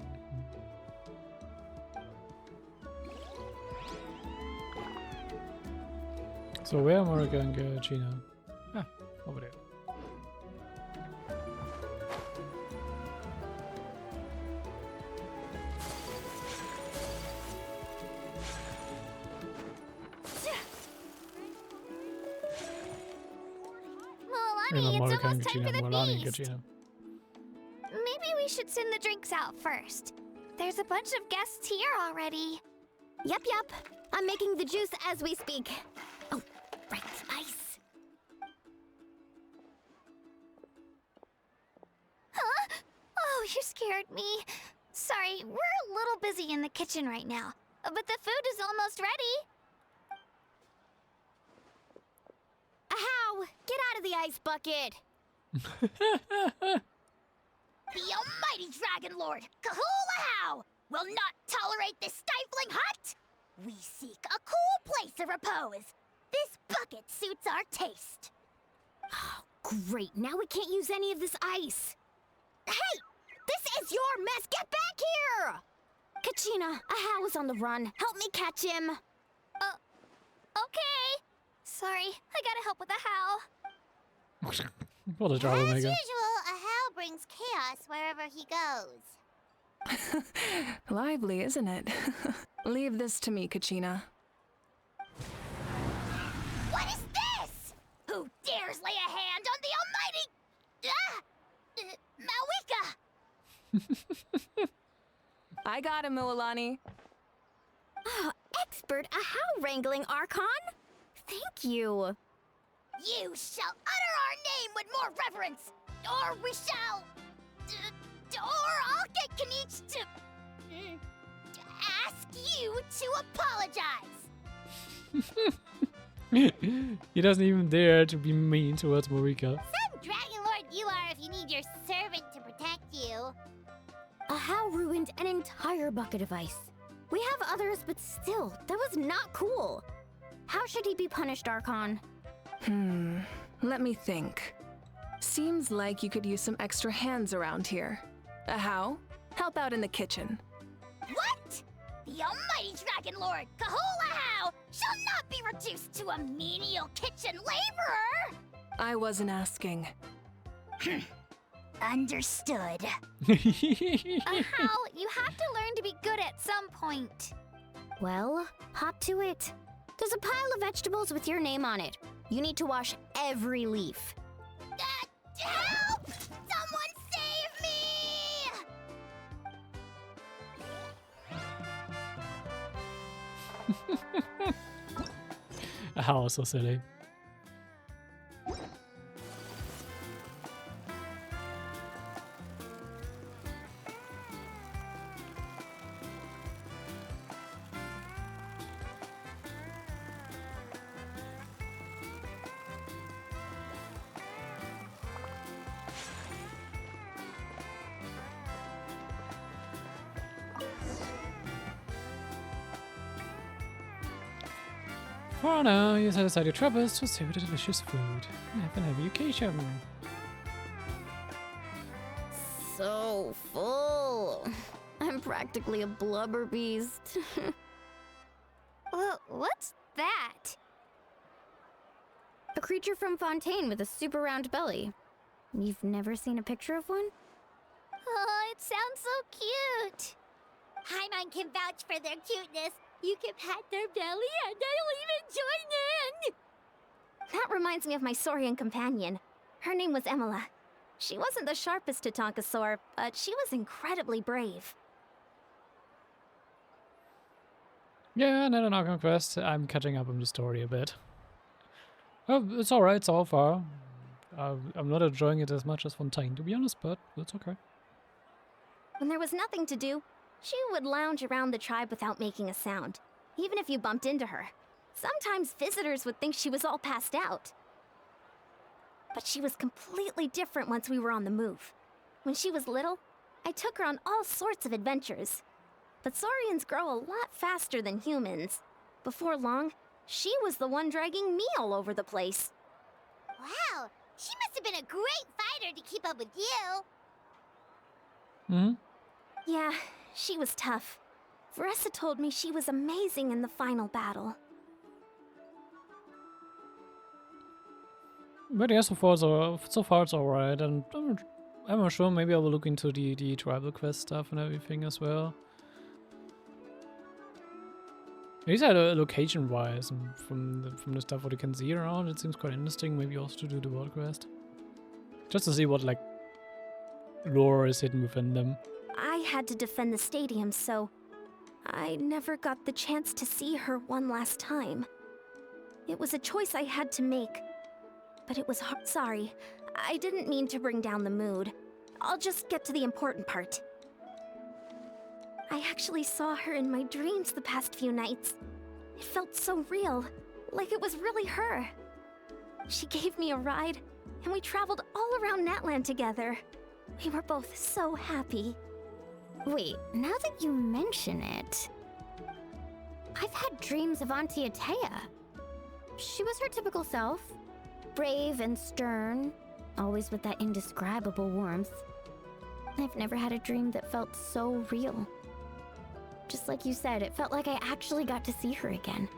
S2: So where am I going, Gina? Ah, over there.
S9: Milani, it's almost time for the feast.
S2: Gina.
S9: Maybe we should send the drinks out first. There's a bunch of guests here already.
S19: Yep. I'm making the juice as we speak. Oh, right, spice.
S9: scared me. Sorry, we're a little busy in the kitchen right now, but the food is almost ready.
S19: Ahow! Get out of the ice bucket!
S1: The almighty Dragon Lord, Kahul-Ahow, will not tolerate this stifling hut! We seek a cool place of repose. This bucket suits our taste.
S19: Great, now we can't use any of this ice.
S1: Hey! This is your mess! Get back here!
S19: Kachina, Ahow is on the run. Help me catch him.
S9: Okay. Sorry, I gotta help with the how.
S2: What a
S15: As
S2: troublemaker.
S15: usual, Ahow brings chaos wherever he goes.
S5: Lively, isn't it? Leave this to me, Kachina.
S1: What is this? Who dares lay a hand on the almighty... Mawika?
S5: I got him, Mililani.
S19: Expert Ahow wrangling, Archon? Thank you.
S1: You shall utter our name with more reverence, or we shall... or I'll get Kanich to... ask you to apologize.
S2: He doesn't even dare to be mean towards Marika.
S15: Some Dragon Lord you are if you need your servant to protect you.
S19: Ahow ruined an entire bucket of ice. We have others, but still, that was not cool. How should he be punished, Archon?
S5: Let me think. Seems like you could use some extra hands around here. Ahow, help out in the kitchen.
S1: What? The almighty Dragon Lord, Kahul-Ahow, shall not be reduced to a menial kitchen laborer!
S5: I wasn't asking.
S1: Understood.
S9: Ahow, you have to learn to be good at some point.
S19: Well, hop to it. There's a pile of vegetables with your name on it. You need to wash every leaf.
S1: Help! Someone save me!
S2: How so silly. For now, you set aside your troubles to savor the delicious food. Have an happy occasion.
S19: So full. I'm practically a blubber beast.
S9: What's that?
S19: A creature from Fontaine with a super round belly. You've never seen a picture of one?
S9: Oh, it sounds so cute.
S15: Paimon can vouch for their cuteness. You can pat their belly and I'll even join in!
S19: That reminds me of my Saurian companion. Her name was Emila. She wasn't the sharpest Tatankasaur, but she was incredibly brave.
S2: Yeah, another knock-on quest. I'm catching up on the story a bit. Oh, it's alright so far. I'm not enjoying it as much as Fontaine, to be honest, but it's okay.
S19: When there was nothing to do, she would lounge around the tribe without making a sound, even if you bumped into her. Sometimes visitors would think she was all passed out. But she was completely different once we were on the move. When she was little, I took her on all sorts of adventures. But Saurians grow a lot faster than humans. Before long, she was the one dragging me all over the place.
S15: Wow, she must have been a great fighter to keep up with you.
S2: Hmm?
S19: Yeah, she was tough. Veressa told me she was amazing in the final battle.
S2: But yeah, so far it's alright, and I'm not sure, maybe I will look into the tribal quest stuff and everything as well. At least location-wise, and from the stuff what you can see around, it seems quite interesting, maybe also to do the world quest. Just to see what, like, lore is hidden within them.
S19: I had to defend the stadium, so I never got the chance to see her one last time. It was a choice I had to make, but it was hard. Sorry, I didn't mean to bring down the mood. I'll just get to the important part. I actually saw her in my dreams the past few nights. It felt so real, like it was really her. She gave me a ride, and we traveled all around Natland together. We were both so happy.
S1: Wait, now that you mention it, I've had dreams of Auntie Atea. She was her typical self, brave and stern, always with that indescribable warmth. I've never had a dream that felt so real. Just like you said, it felt like I actually got to see her again.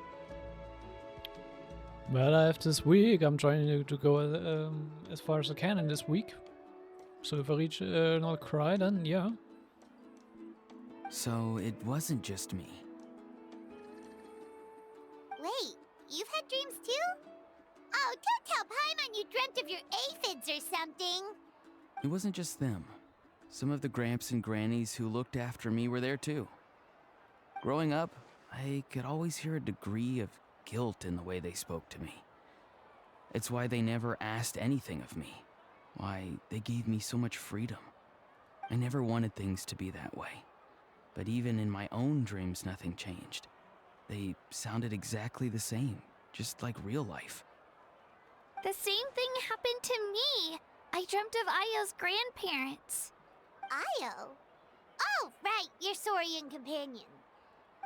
S2: Well, I have this week. I'm trying to go as far as I can in this week. So if I reach another cry, then yeah.
S4: So it wasn't just me.
S15: Wait, you've had dreams too? Oh, don't tell Paimon you dreamt of your aphids or something.
S4: It wasn't just them. Some of the Gramps and Grannies who looked after me were there too. Growing up, I could always hear a degree of guilt in the way they spoke to me. It's why they never asked anything of me. Why they gave me so much freedom. I never wanted things to be that way. But even in my own dreams, nothing changed. They sounded exactly the same, just like real life.
S9: The same thing happened to me. I dreamt of Ayo's grandparents.
S15: Ayo? Oh, right, your Saurian companion.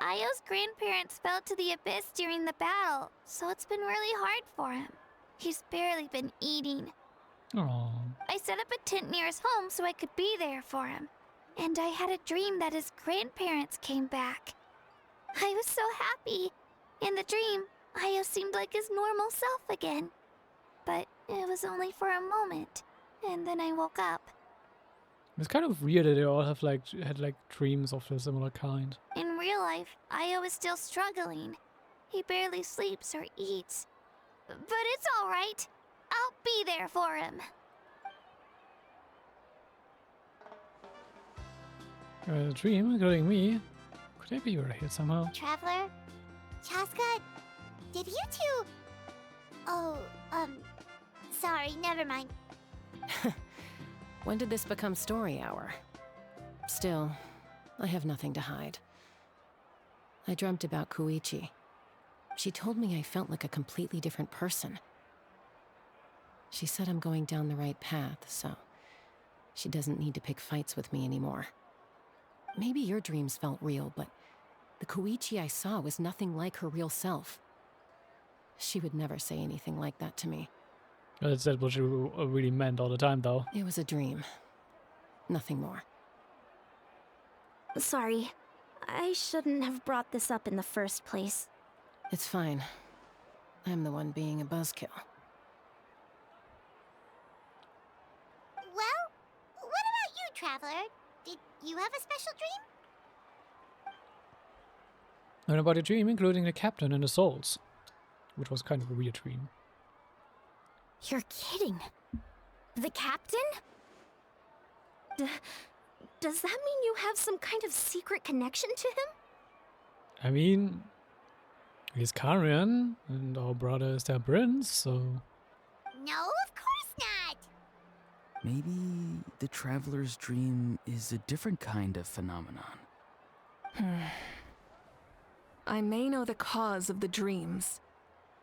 S9: Ayo's grandparents fell to the abyss during the battle, so it's been really hard for him. He's barely been eating.
S2: Aww.
S9: I set up a tent near his home so I could be there for him. And I had a dream that his grandparents came back. I was so happy. In the dream, Ayo seemed like his normal self again. But it was only for a moment, and then I woke up.
S2: It's kind of weird that they all have had dreams of a similar kind.
S9: In real life, Ayo is still struggling. He barely sleeps or eats. But it's all right. I'll be there for him.
S2: A dream, including me. Could I be right somehow?
S15: Traveler? Chaska? Did you two... Oh, sorry, never mind.
S23: When did this become story hour? Still, I have nothing to hide. I dreamt about Koichi. She told me I felt like a completely different person. She said I'm going down the right path, so she doesn't need to pick fights with me anymore. Maybe your dreams felt real, but the Koichi I saw was nothing like her real self. She would never say anything like that to me.
S2: That's what she really meant all the time, though.
S23: It was a dream. Nothing more.
S19: Sorry. I shouldn't have brought this up in the first place.
S23: It's fine. I'm the one being a buzzkill.
S15: Well, what about you, Traveler? Did you have a special dream?
S2: And about a dream, including the captain and the souls. Which was kind of a weird dream.
S19: You're kidding. The captain? Does that mean you have some kind of secret connection to him?
S2: I mean, he's Karian, and our brother is their prince, so...
S15: No, of course not!
S4: Maybe the traveler's dream is a different kind of phenomenon.
S5: I may know the cause of the dreams.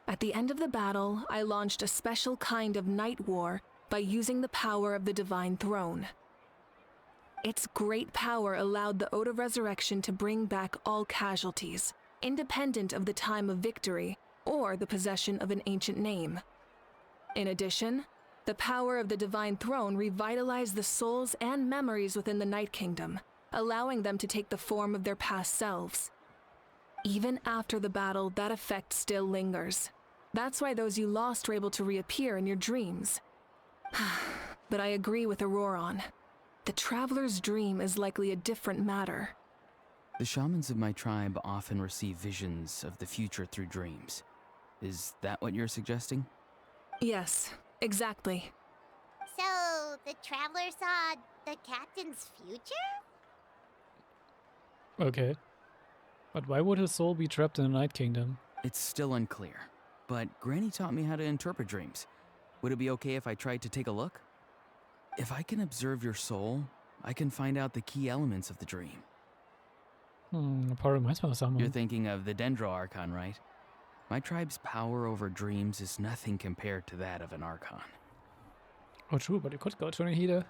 S5: At the end of the battle, I launched a special kind of night war by using the power of the Divine Throne. Its great power allowed the Ode of Resurrection to bring back all casualties, independent of the time of victory or the possession of an ancient name. In addition, the power of the Divine Throne revitalized the souls and memories within the Night Kingdom, allowing them to take the form of their past selves. Even after the battle, that effect still lingers. That's why those you lost were able to reappear in your dreams. But I agree with Auroron. The Traveler's dream is likely a different matter.
S4: The shamans of my tribe often receive visions of the future through dreams. Is that what you're suggesting?
S5: Yes, exactly.
S15: So, the Traveler saw the captain's future?
S2: Okay. But why would his soul be trapped in the Night Kingdom?
S4: It's still unclear. But Granny taught me how to interpret dreams. Would it be okay if I tried to take a look? If I can observe your soul, I can find out the key elements of the dream.
S2: Probably reminds me of someone.
S4: You're thinking of the Dendro Archon, right? My tribe's power over dreams is nothing compared to that of an Archon.
S2: Oh, true, but you could go to an heater.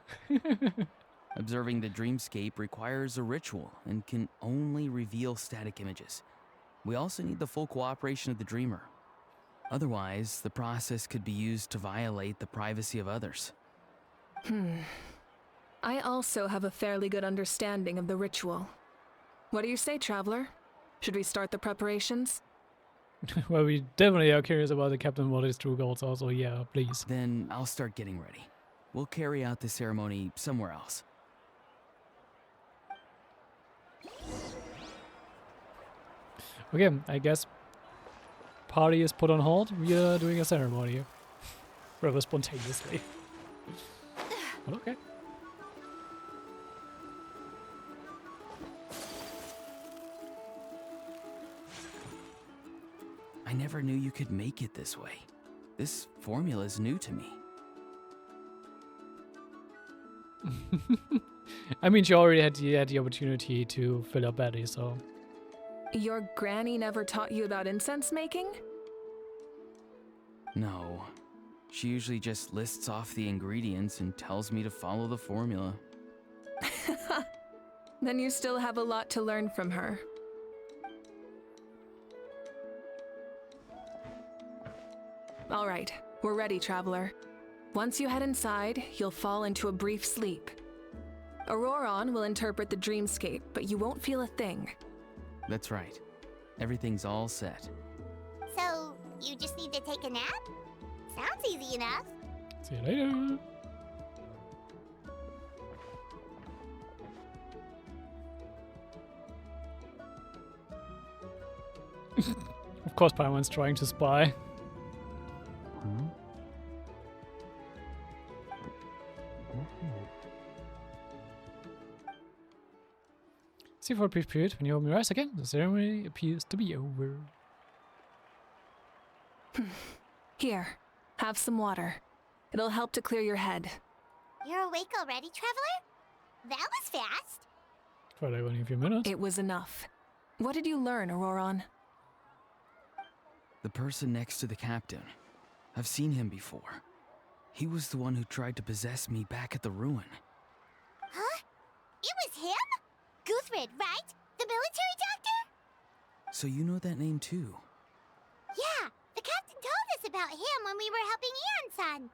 S4: Observing the dreamscape requires a ritual and can only reveal static images. We also need the full cooperation of the dreamer. Otherwise, the process could be used to violate the privacy of others.
S5: I also have a fairly good understanding of the ritual. What do you say, Traveler? Should we start the preparations?
S2: Well, we definitely are curious about the Captain what his true goals are, so yeah, please.
S4: Then I'll start getting ready. We'll carry out the ceremony somewhere else.
S2: Okay, I guess party is put on hold. We are doing a ceremony. Rather spontaneously. But okay.
S4: I never knew you could make it this way. This formula is new to me.
S2: I mean, she already had the opportunity to fill her belly, so...
S5: Your granny never taught you about incense making?
S4: No. She usually just lists off the ingredients and tells me to follow the formula.
S5: Then you still have a lot to learn from her. All right, we're ready, Traveler. Once you head inside, you'll fall into a brief sleep. Auroron will interpret the dreamscape, but you won't feel a thing.
S4: That's right. Everything's all set.
S15: So, you just need to take a nap? Sounds easy enough.
S2: See you later. Of course, Paimon's trying to spy. See, for a brief period, when you open your eyes again, the ceremony appears to be over.
S5: Here, have some water. It'll help to clear your head.
S15: You're awake already, Traveler? That was fast.
S2: For like only a few minutes.
S5: It was enough. What did you learn, Auroron?
S4: The person next to the captain. I've seen him before. He was the one who tried to possess me back at the ruin.
S15: Huh? It was him? Guthrid, right? The military doctor?
S4: So you know that name too?
S15: Yeah, the captain told us about him when we were helping Eon-san.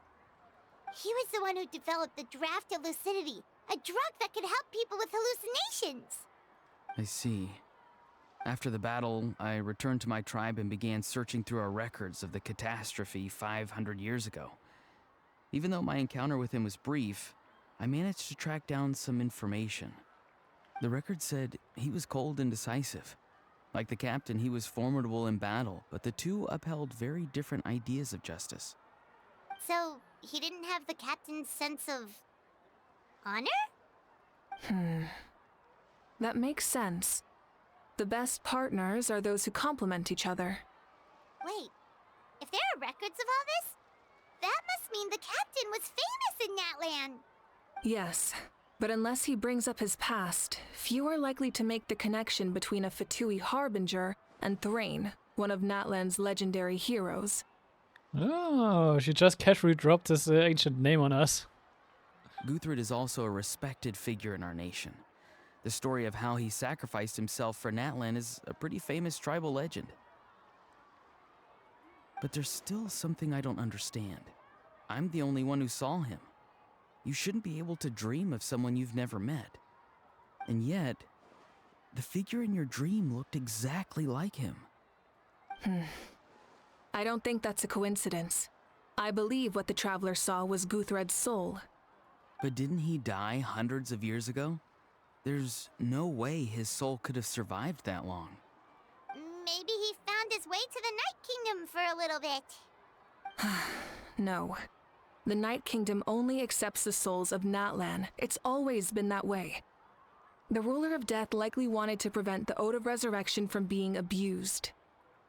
S15: He was the one who developed the Draft of Lucidity, a drug that could help people with hallucinations.
S4: I see. After the battle, I returned to my tribe and began searching through our records of the catastrophe 500 years ago. Even though my encounter with him was brief, I managed to track down some information. The record said he was cold and decisive. Like the captain, he was formidable in battle, but the two upheld very different ideas of justice.
S15: So, he didn't have the captain's sense of... honor?
S5: That makes sense. The best partners are those who complement each other.
S15: Wait, if there are records of all this, that must mean the captain was famous in Natlan.
S5: Yes, but unless he brings up his past, few are likely to make the connection between a Fatui harbinger and Thrain, one of Natlan's legendary heroes.
S2: Oh, she just casually dropped this ancient name on us.
S4: Guthrid is also a respected figure in our nation. The story of how he sacrificed himself for Natlan is a pretty famous tribal legend. But there's still something I don't understand. I'm the only one who saw him. You shouldn't be able to dream of someone you've never met. And yet, the figure in your dream looked exactly like him.
S5: I don't think that's a coincidence. I believe what the Traveler saw was Guthred's soul.
S4: But didn't he die hundreds of years ago? There's no way his soul could have survived that long.
S15: Maybe he found his way to the Night Kingdom for a little bit.
S5: No. The Night Kingdom only accepts the souls of Natlan. It's always been that way. The Ruler of Death likely wanted to prevent the Ode of Resurrection from being abused.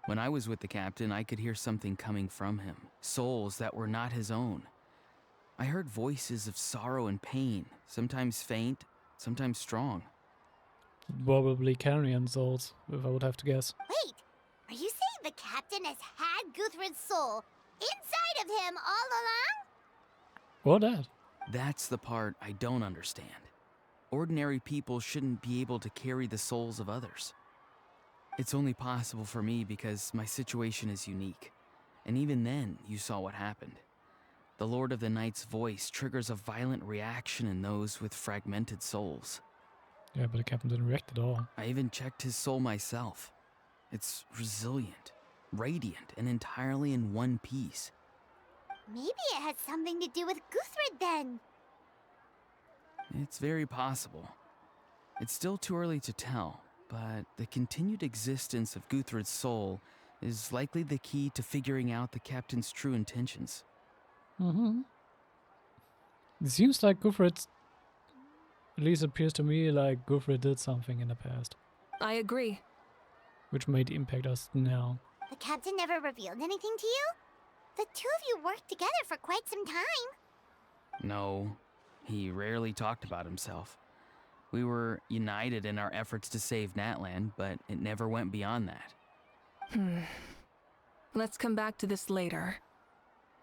S4: When I was with the captain, I could hear something coming from him. Souls that were not his own. I heard voices of sorrow and pain, sometimes faint, sometimes strong.
S2: Probably carrion souls, if I would have to guess.
S15: Wait, are you saying the captain has had Guthred's soul inside of him all along?
S2: What that?
S4: That's the part I don't understand. Ordinary people shouldn't be able to carry the souls of others. It's only possible for me because my situation is unique. And even then, you saw what happened. The Lord of the Night's voice triggers a violent reaction in those with fragmented souls.
S2: Yeah, but the captain didn't react at all.
S4: I even checked his soul myself. It's resilient, radiant, and entirely in one piece.
S15: Maybe it has something to do with Guthred then.
S4: It's very possible. It's still too early to tell, but the continued existence of Guthred's soul is likely the key to figuring out the captain's true intentions.
S2: Mm-hmm. It seems like Guthred, at least appears to me like Guthred did something in the past.
S5: I agree.
S2: Which might impact us now.
S15: The captain never revealed anything to you? The two of you worked together for quite some time.
S4: No, he rarely talked about himself. We were united in our efforts to save Natlan, but it never went beyond that.
S5: Let's come back to this later.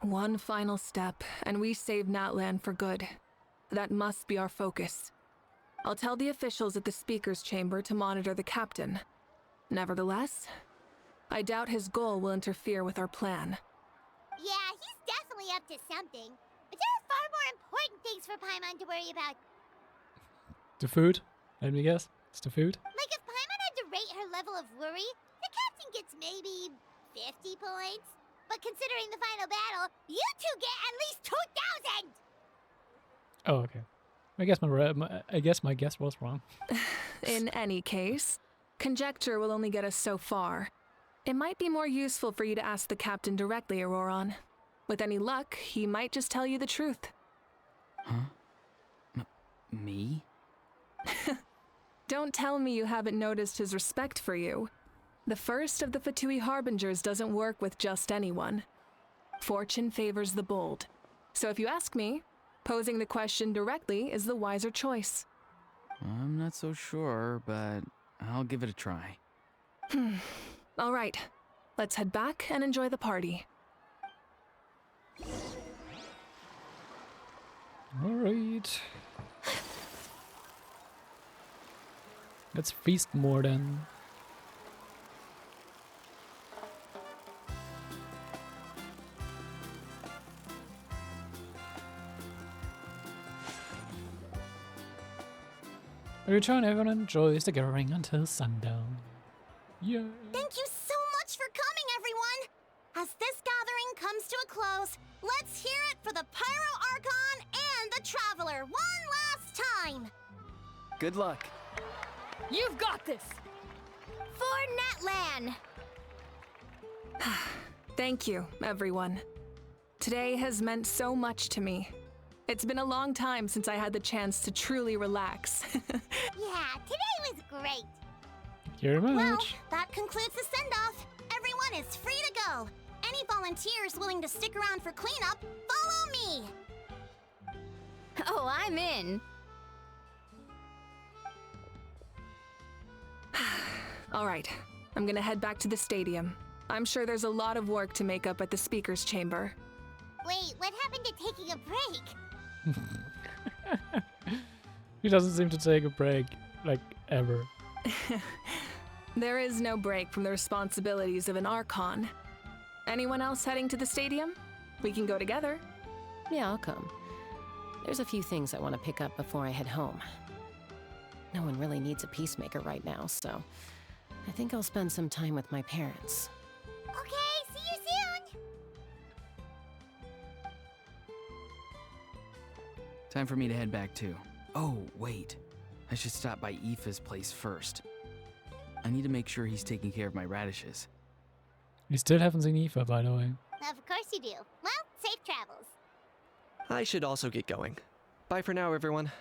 S5: One final step, and we save Natlan for good. That must be our focus. I'll tell the officials at the speaker's chamber to monitor the captain. Nevertheless, I doubt his goal will interfere with our plan.
S15: Yeah, he's definitely up to something. But there are far more important things for Paimon to worry about.
S2: The food? Let me guess. It's the food?
S15: Like if Paimon had to rate her level of worry, the captain gets maybe 50 points. But considering the final battle, you two get at least 2,000!
S2: Oh, okay. I guess my guess was wrong.
S5: In any case, conjecture will only get us so far. It might be more useful for you to ask the captain directly, Auroron. With any luck, he might just tell you the truth.
S4: Huh? Me?
S5: Don't tell me you haven't noticed his respect for you. The first of the Fatui Harbingers doesn't work with just anyone. Fortune favors the bold. So if you ask me, posing the question directly is the wiser choice.
S4: I'm not so sure, but I'll give it a try.
S5: All right, let's head back and enjoy the party.
S2: All right. Let's feast more then. We return, everyone enjoys the gathering until sundown. Yeah.
S1: Thank you so much for coming, everyone! As this gathering comes to a close, let's hear it for the Pyro Archon and the Traveler one last time!
S12: Good luck.
S5: You've got this!
S1: For Natlan!
S5: Thank you, everyone. Today has meant so much to me. It's been a long time since I had the chance to truly relax.
S15: Yeah, today was great.
S2: Thank you very much.
S1: Well, that concludes the send-off. Everyone is free to go. Any volunteers willing to stick around for cleanup, follow me!
S3: Oh, I'm in.
S5: All right, I'm gonna head back to the stadium. I'm sure there's a lot of work to make up at the speaker's chamber.
S15: Wait, what happened to taking a break?
S2: He doesn't seem to take a break, like, ever.
S5: There is no break from the responsibilities of an Archon. Anyone else heading to the stadium? We can go together.
S23: Yeah, I'll come. There's a few things I want to pick up before I head home. No one really needs a peacemaker right now, so I think I'll spend some time with my parents.
S15: Okay, see you soon!
S4: Time for me to head back too. Oh, wait. I should stop by Aoife's place first. I need to make sure he's taking care of my radishes.
S2: We still haven't seen Aoife, by the way.
S15: Of course you do. Well, safe travels.
S21: I should also get going. Bye for now, everyone.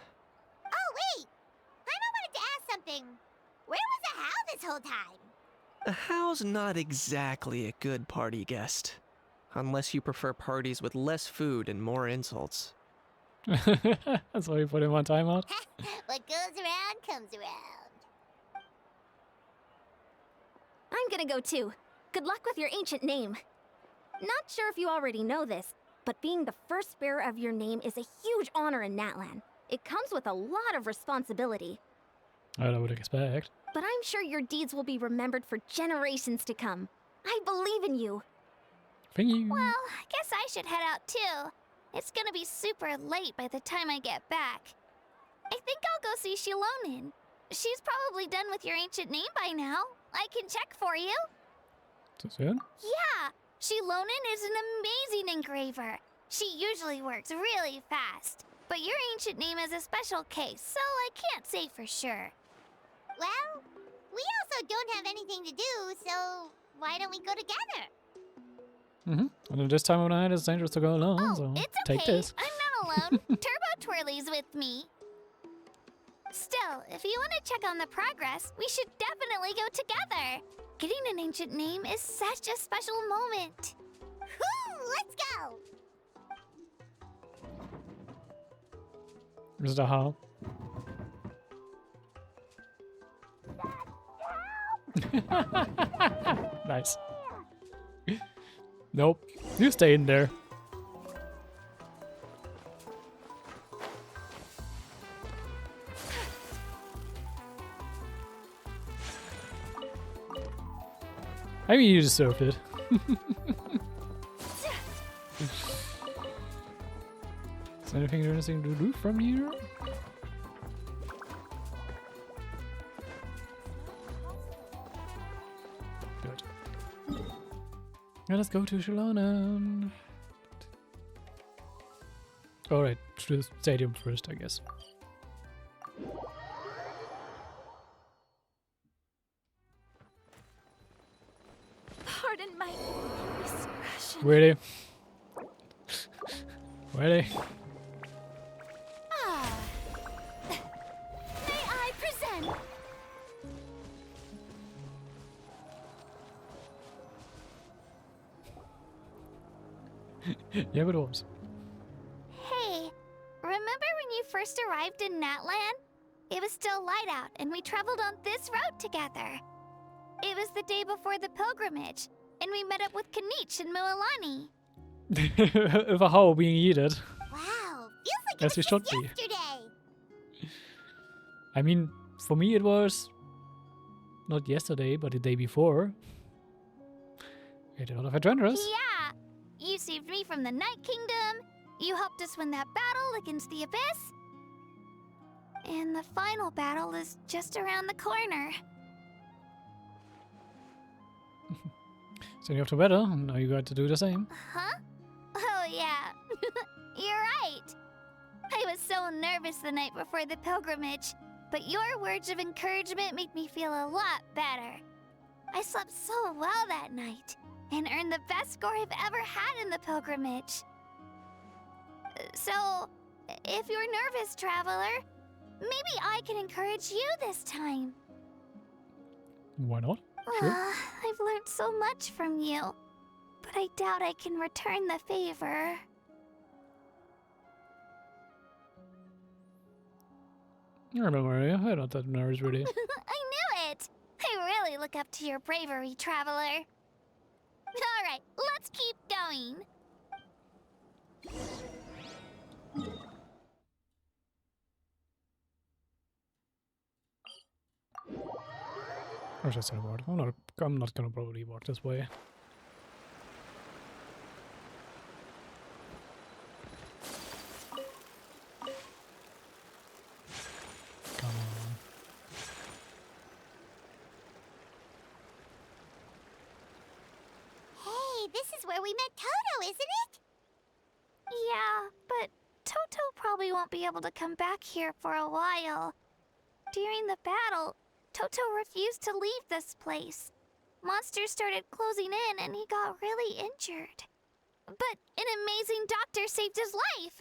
S15: Oh, wait! Paimon wanted to ask something. Where was the How this whole time?
S21: A How's not exactly a good party guest. Unless you prefer parties with less food and more insults.
S2: That's why we put him on timeout.
S15: What goes around comes around.
S19: gonna go too. Good luck with your ancient name. Not sure if you already know this, but being the first bearer of your name is a huge honor in Natlan. It comes with a lot of responsibility.
S2: I would expect.
S19: But I'm sure your deeds will be remembered for generations to come. I believe in you.
S2: Thank you.
S15: Well, I guess I should head out too. It's gonna be super late by the time I get back. I think I'll go see Shilonin. She's probably done with your ancient name by now. I can check for you.
S2: So soon?
S15: Yeah, Shilonin is an amazing engraver. She usually works really fast. But your ancient name is a special case, so I can't say for sure.
S1: Well, we also don't have anything to do, so why don't we go together?
S2: And at this time of night, it's dangerous to go alone, so
S15: It's
S2: take
S15: okay.
S2: this.
S15: I'm not alone. Turbo Twirly's with me. Still, if you want to check on the progress, we should definitely go together. Getting an ancient name is such a special moment.
S1: Woo! Let's go!
S2: Is it a how? Nice. Nope. You stay in there. I mean, you deserved it. Is there anything interesting to do from here? Good. Now let's go to Shilonen. Alright, to the stadium first, I guess.
S9: Pardon my indiscretion.
S2: Really? Really?
S9: May I present?
S2: Yeah, but it was.
S15: Hey, remember when you first arrived in Natlan? It was still light out, and we traveled on this road together. It was the day before the pilgrimage, and we met up with Kanich and Moalani.
S2: If a how being eaten.
S1: Wow, feels like
S2: As
S1: it
S2: we
S1: was
S2: should
S1: just
S2: be.
S1: yesterday.
S2: I mean, for me it was not yesterday, but the day before. We had a lot of adventures.
S15: Yeah, you saved me from the Night Kingdom. You helped us win that battle against the Abyss. And the final battle is just around the corner.
S2: So you have to battle, and now you got to do the same.
S15: Huh? Oh, yeah. You're right. I was so nervous the night before the pilgrimage, but your words of encouragement made me feel a lot better. I slept so well that night, and earned the best score I've ever had in the pilgrimage. So, if you're nervous, traveler, maybe I can encourage you this time.
S2: Why not? Sure.
S15: I've learned so much from you, but I doubt I can return the favor.
S2: Don't worry, I'm not that nervous really.
S15: I knew it! I really look up to your bravery, traveler. Alright, let's keep going.
S2: Or just a word. I'm not gonna probably walk this way. Come on.
S1: Hey, this is where we met Toto, isn't it?
S15: Yeah, but Toto probably won't be able to come back here for a while. During the battle, Toto refused to leave this place. Monsters started closing in and he got really injured. But an amazing doctor saved his life!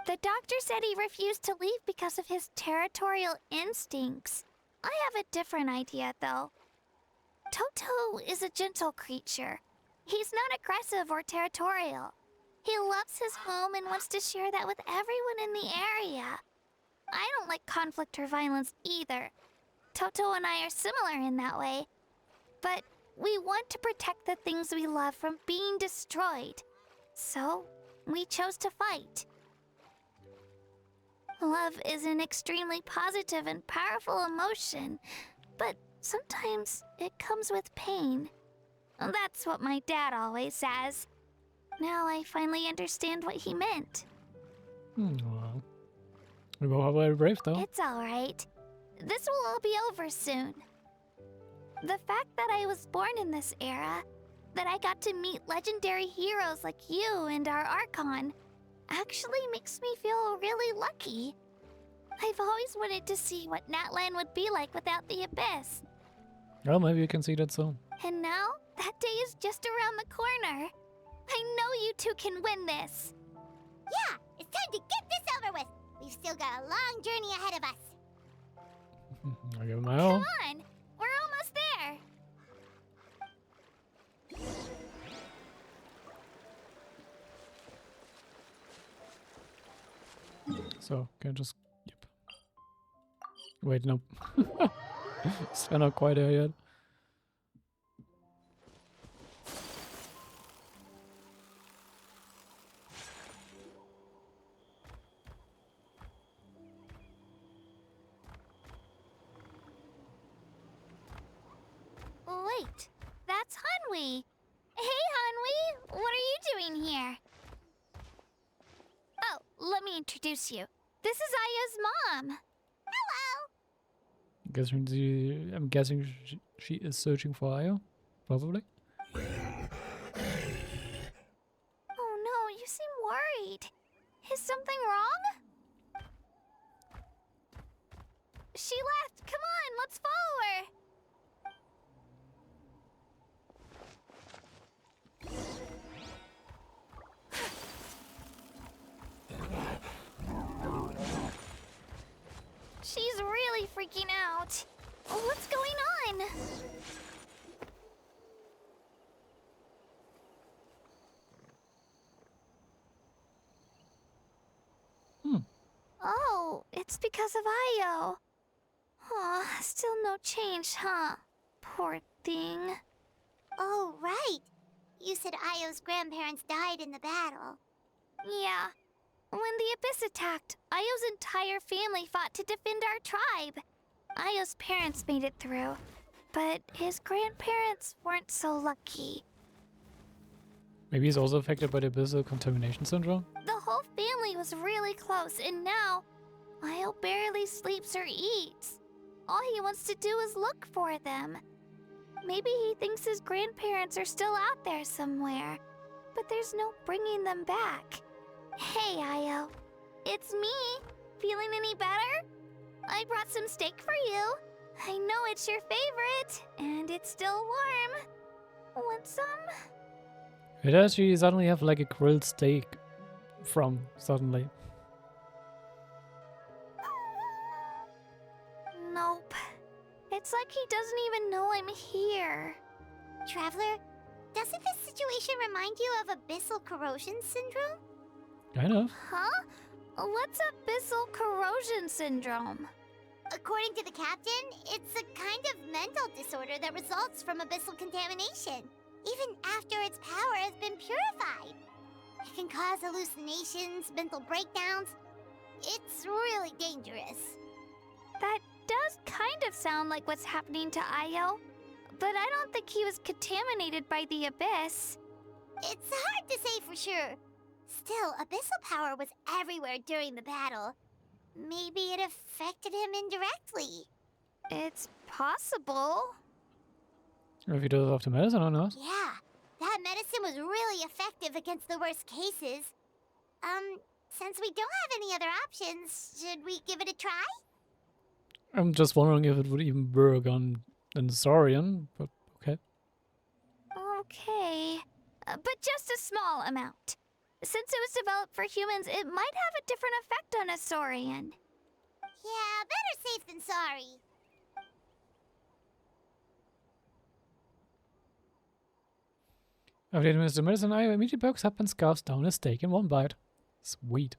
S15: The doctor said he refused to leave because of his territorial instincts. I have a different idea, though. Toto is a gentle creature. He's not aggressive or territorial. He loves his home and wants to share that with everyone in the area. I don't like conflict or violence either.
S6: Toto and I are similar in that way. But we want to protect the things we love from being destroyed. So, we chose to fight. Love is an extremely positive and powerful emotion, but sometimes it comes with pain. That's what my dad always says. Now I finally understand what he meant.
S2: Well, we were very brave though.
S6: It's alright. This will all be over soon. The fact that I was born in this era, that I got to meet legendary heroes like you and our Archon, actually makes me feel really lucky. I've always wanted to see what Natlan would be like without the Abyss.
S2: Well, maybe you can see that soon.
S6: And now, that day is just around the corner. I know you two can win this.
S15: Yeah, it's time to get this over with. We've still got a long journey ahead of us.
S2: I'll give it my all.
S6: Come on, we're almost there.
S2: So, can I just... Yep. Wait, no. We're not quite there yet.
S6: Wait, that's Hanwi. Hey, Hanwi, what are you doing here? Oh, let me introduce you. This is Aya's mom. Hello.
S2: I'm guessing she is searching for Io, probably.
S6: Oh no, you seem worried. Is something wrong? She left. Come on, let's follow her. She's really freaking out. What's going on? Oh, it's because of Io. Aw, still no change, huh? Poor thing.
S15: Oh, right. You said Io's grandparents died in the battle.
S6: Yeah. When the Abyss attacked, Io's entire family fought to defend our tribe. Io's parents made it through, but his grandparents weren't so lucky.
S2: Maybe he's also affected by the abyssal contamination syndrome?
S6: The whole family was really close, and now Io barely sleeps or eats. All he wants to do is look for them. Maybe he thinks his grandparents are still out there somewhere, but there's no bringing them back. Hey, Io. It's me. Feeling any better? I brought some steak for you. I know it's your favorite, and it's still warm. Want some?
S2: Where does she suddenly have like a grilled steak from, suddenly?
S6: Nope. It's like he doesn't even know I'm here.
S15: Traveler, doesn't this situation remind you of abyssal corrosion syndrome?
S2: Kind of.
S6: Huh? What's abyssal corrosion syndrome?
S15: According to the captain, it's a kind of mental disorder that results from abyssal contamination, even after its power has been purified. It can cause hallucinations, mental breakdowns. It's really dangerous.
S6: That does kind of sound like what's happening to Io, but I don't think he was contaminated by the Abyss.
S15: It's hard to say for sure. Still, abyssal power was everywhere during the battle. Maybe it affected him indirectly.
S6: It's possible.
S2: If he does have the medicine or not.
S15: Yeah, that medicine was really effective against the worst cases. Since we don't have any other options, should we give it a try?
S2: I'm just wondering if it would even work on an Saurian, but okay.
S6: Okay, but just a small amount. Since it was developed for humans, it might have a different effect on a Saurian.
S15: Yeah, better safe than sorry.
S2: After he administers the medicine, I immediately pokes up and scarfs down a steak in one bite. Sweet.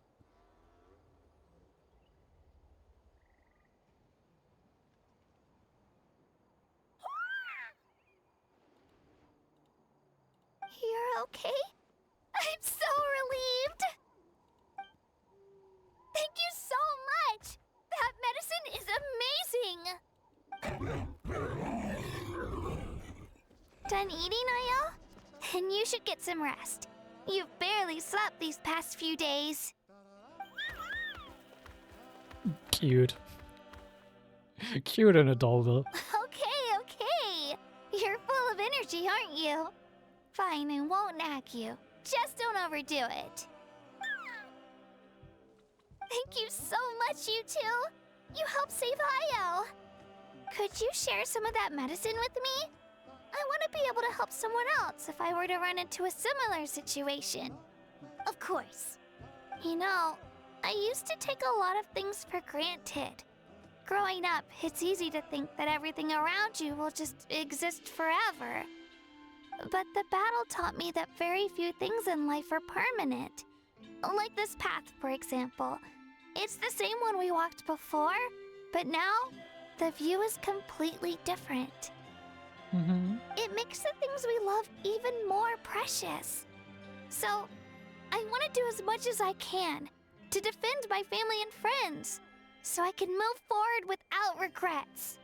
S6: okay? I'm so relieved! Thank you so much! That medicine is amazing! Done eating, Ayo? Then you should get some rest. You've barely slept these past few days.
S2: Cute. Cute and adorable.
S6: Okay. You're full of energy, aren't you? Fine, I won't nag you. Just don't overdo it. Thank you so much, you two. You helped save Ayo. Could you share some of that medicine with me? I want to be able to help someone else if I were to run into a similar situation.
S1: Of course.
S6: You know, I used to take a lot of things for granted. Growing up, it's easy to think that everything around you will just exist forever. But the battle taught me that very few things in life are permanent. Like this path, for example. It's the same one we walked before, but now the view is completely different. It makes the things we love even more precious. So, I want to do as much as I can to defend my family and friends, so I can move forward without regrets.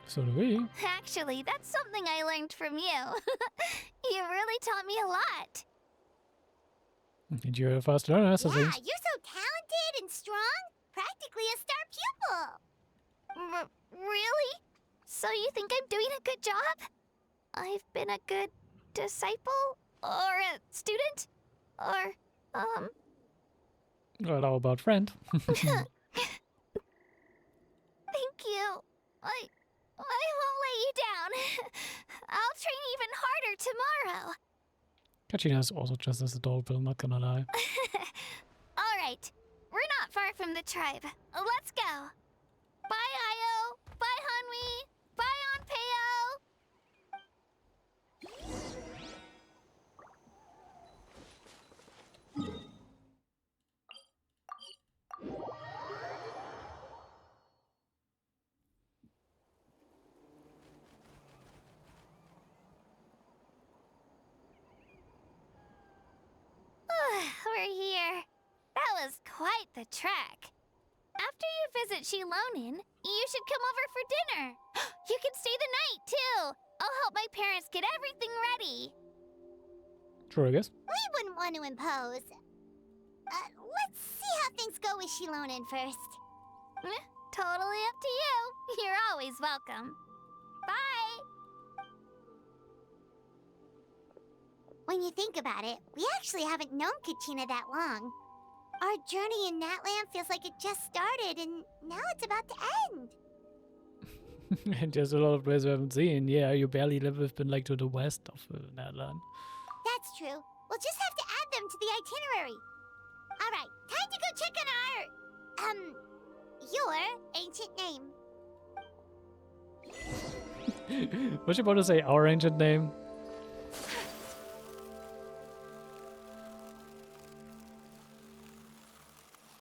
S2: So do we.
S6: Actually, that's something I learned from you. You really taught me a lot.
S2: Did you fast learner?
S15: Yeah, you're so talented and strong. Practically a star pupil.
S6: Really? So you think I'm doing a good job? I've been a good disciple? Or a student? Or,
S2: Well, how about friend?
S6: Thank you. I won't let you down. I'll train even harder tomorrow.
S2: Kachina is also just as adorable, not gonna lie.
S6: Alright, we're not far from the tribe. Let's go. Bye, Ayo. Bye, Hanwi. Bye, Anpeo. We're here. That was quite the trek. After you visit Shilonin, you should come over for dinner. You can stay the night, too. I'll help my parents get everything ready.
S2: Sure, I guess.
S15: We wouldn't want to impose. Let's see how things go with Shilonin first.
S6: Totally up to you. You're always welcome. Bye.
S15: When you think about it, we actually haven't known Kachina that long. Our journey in Natland feels like it just started, and now it's about to end.
S2: And there's a lot of places we haven't seen. Yeah, you barely live within, like, to the west of Natlan.
S15: That's true. We'll just have to add them to the itinerary. Alright, time to go check on your ancient name.
S2: Was you about to say our ancient name?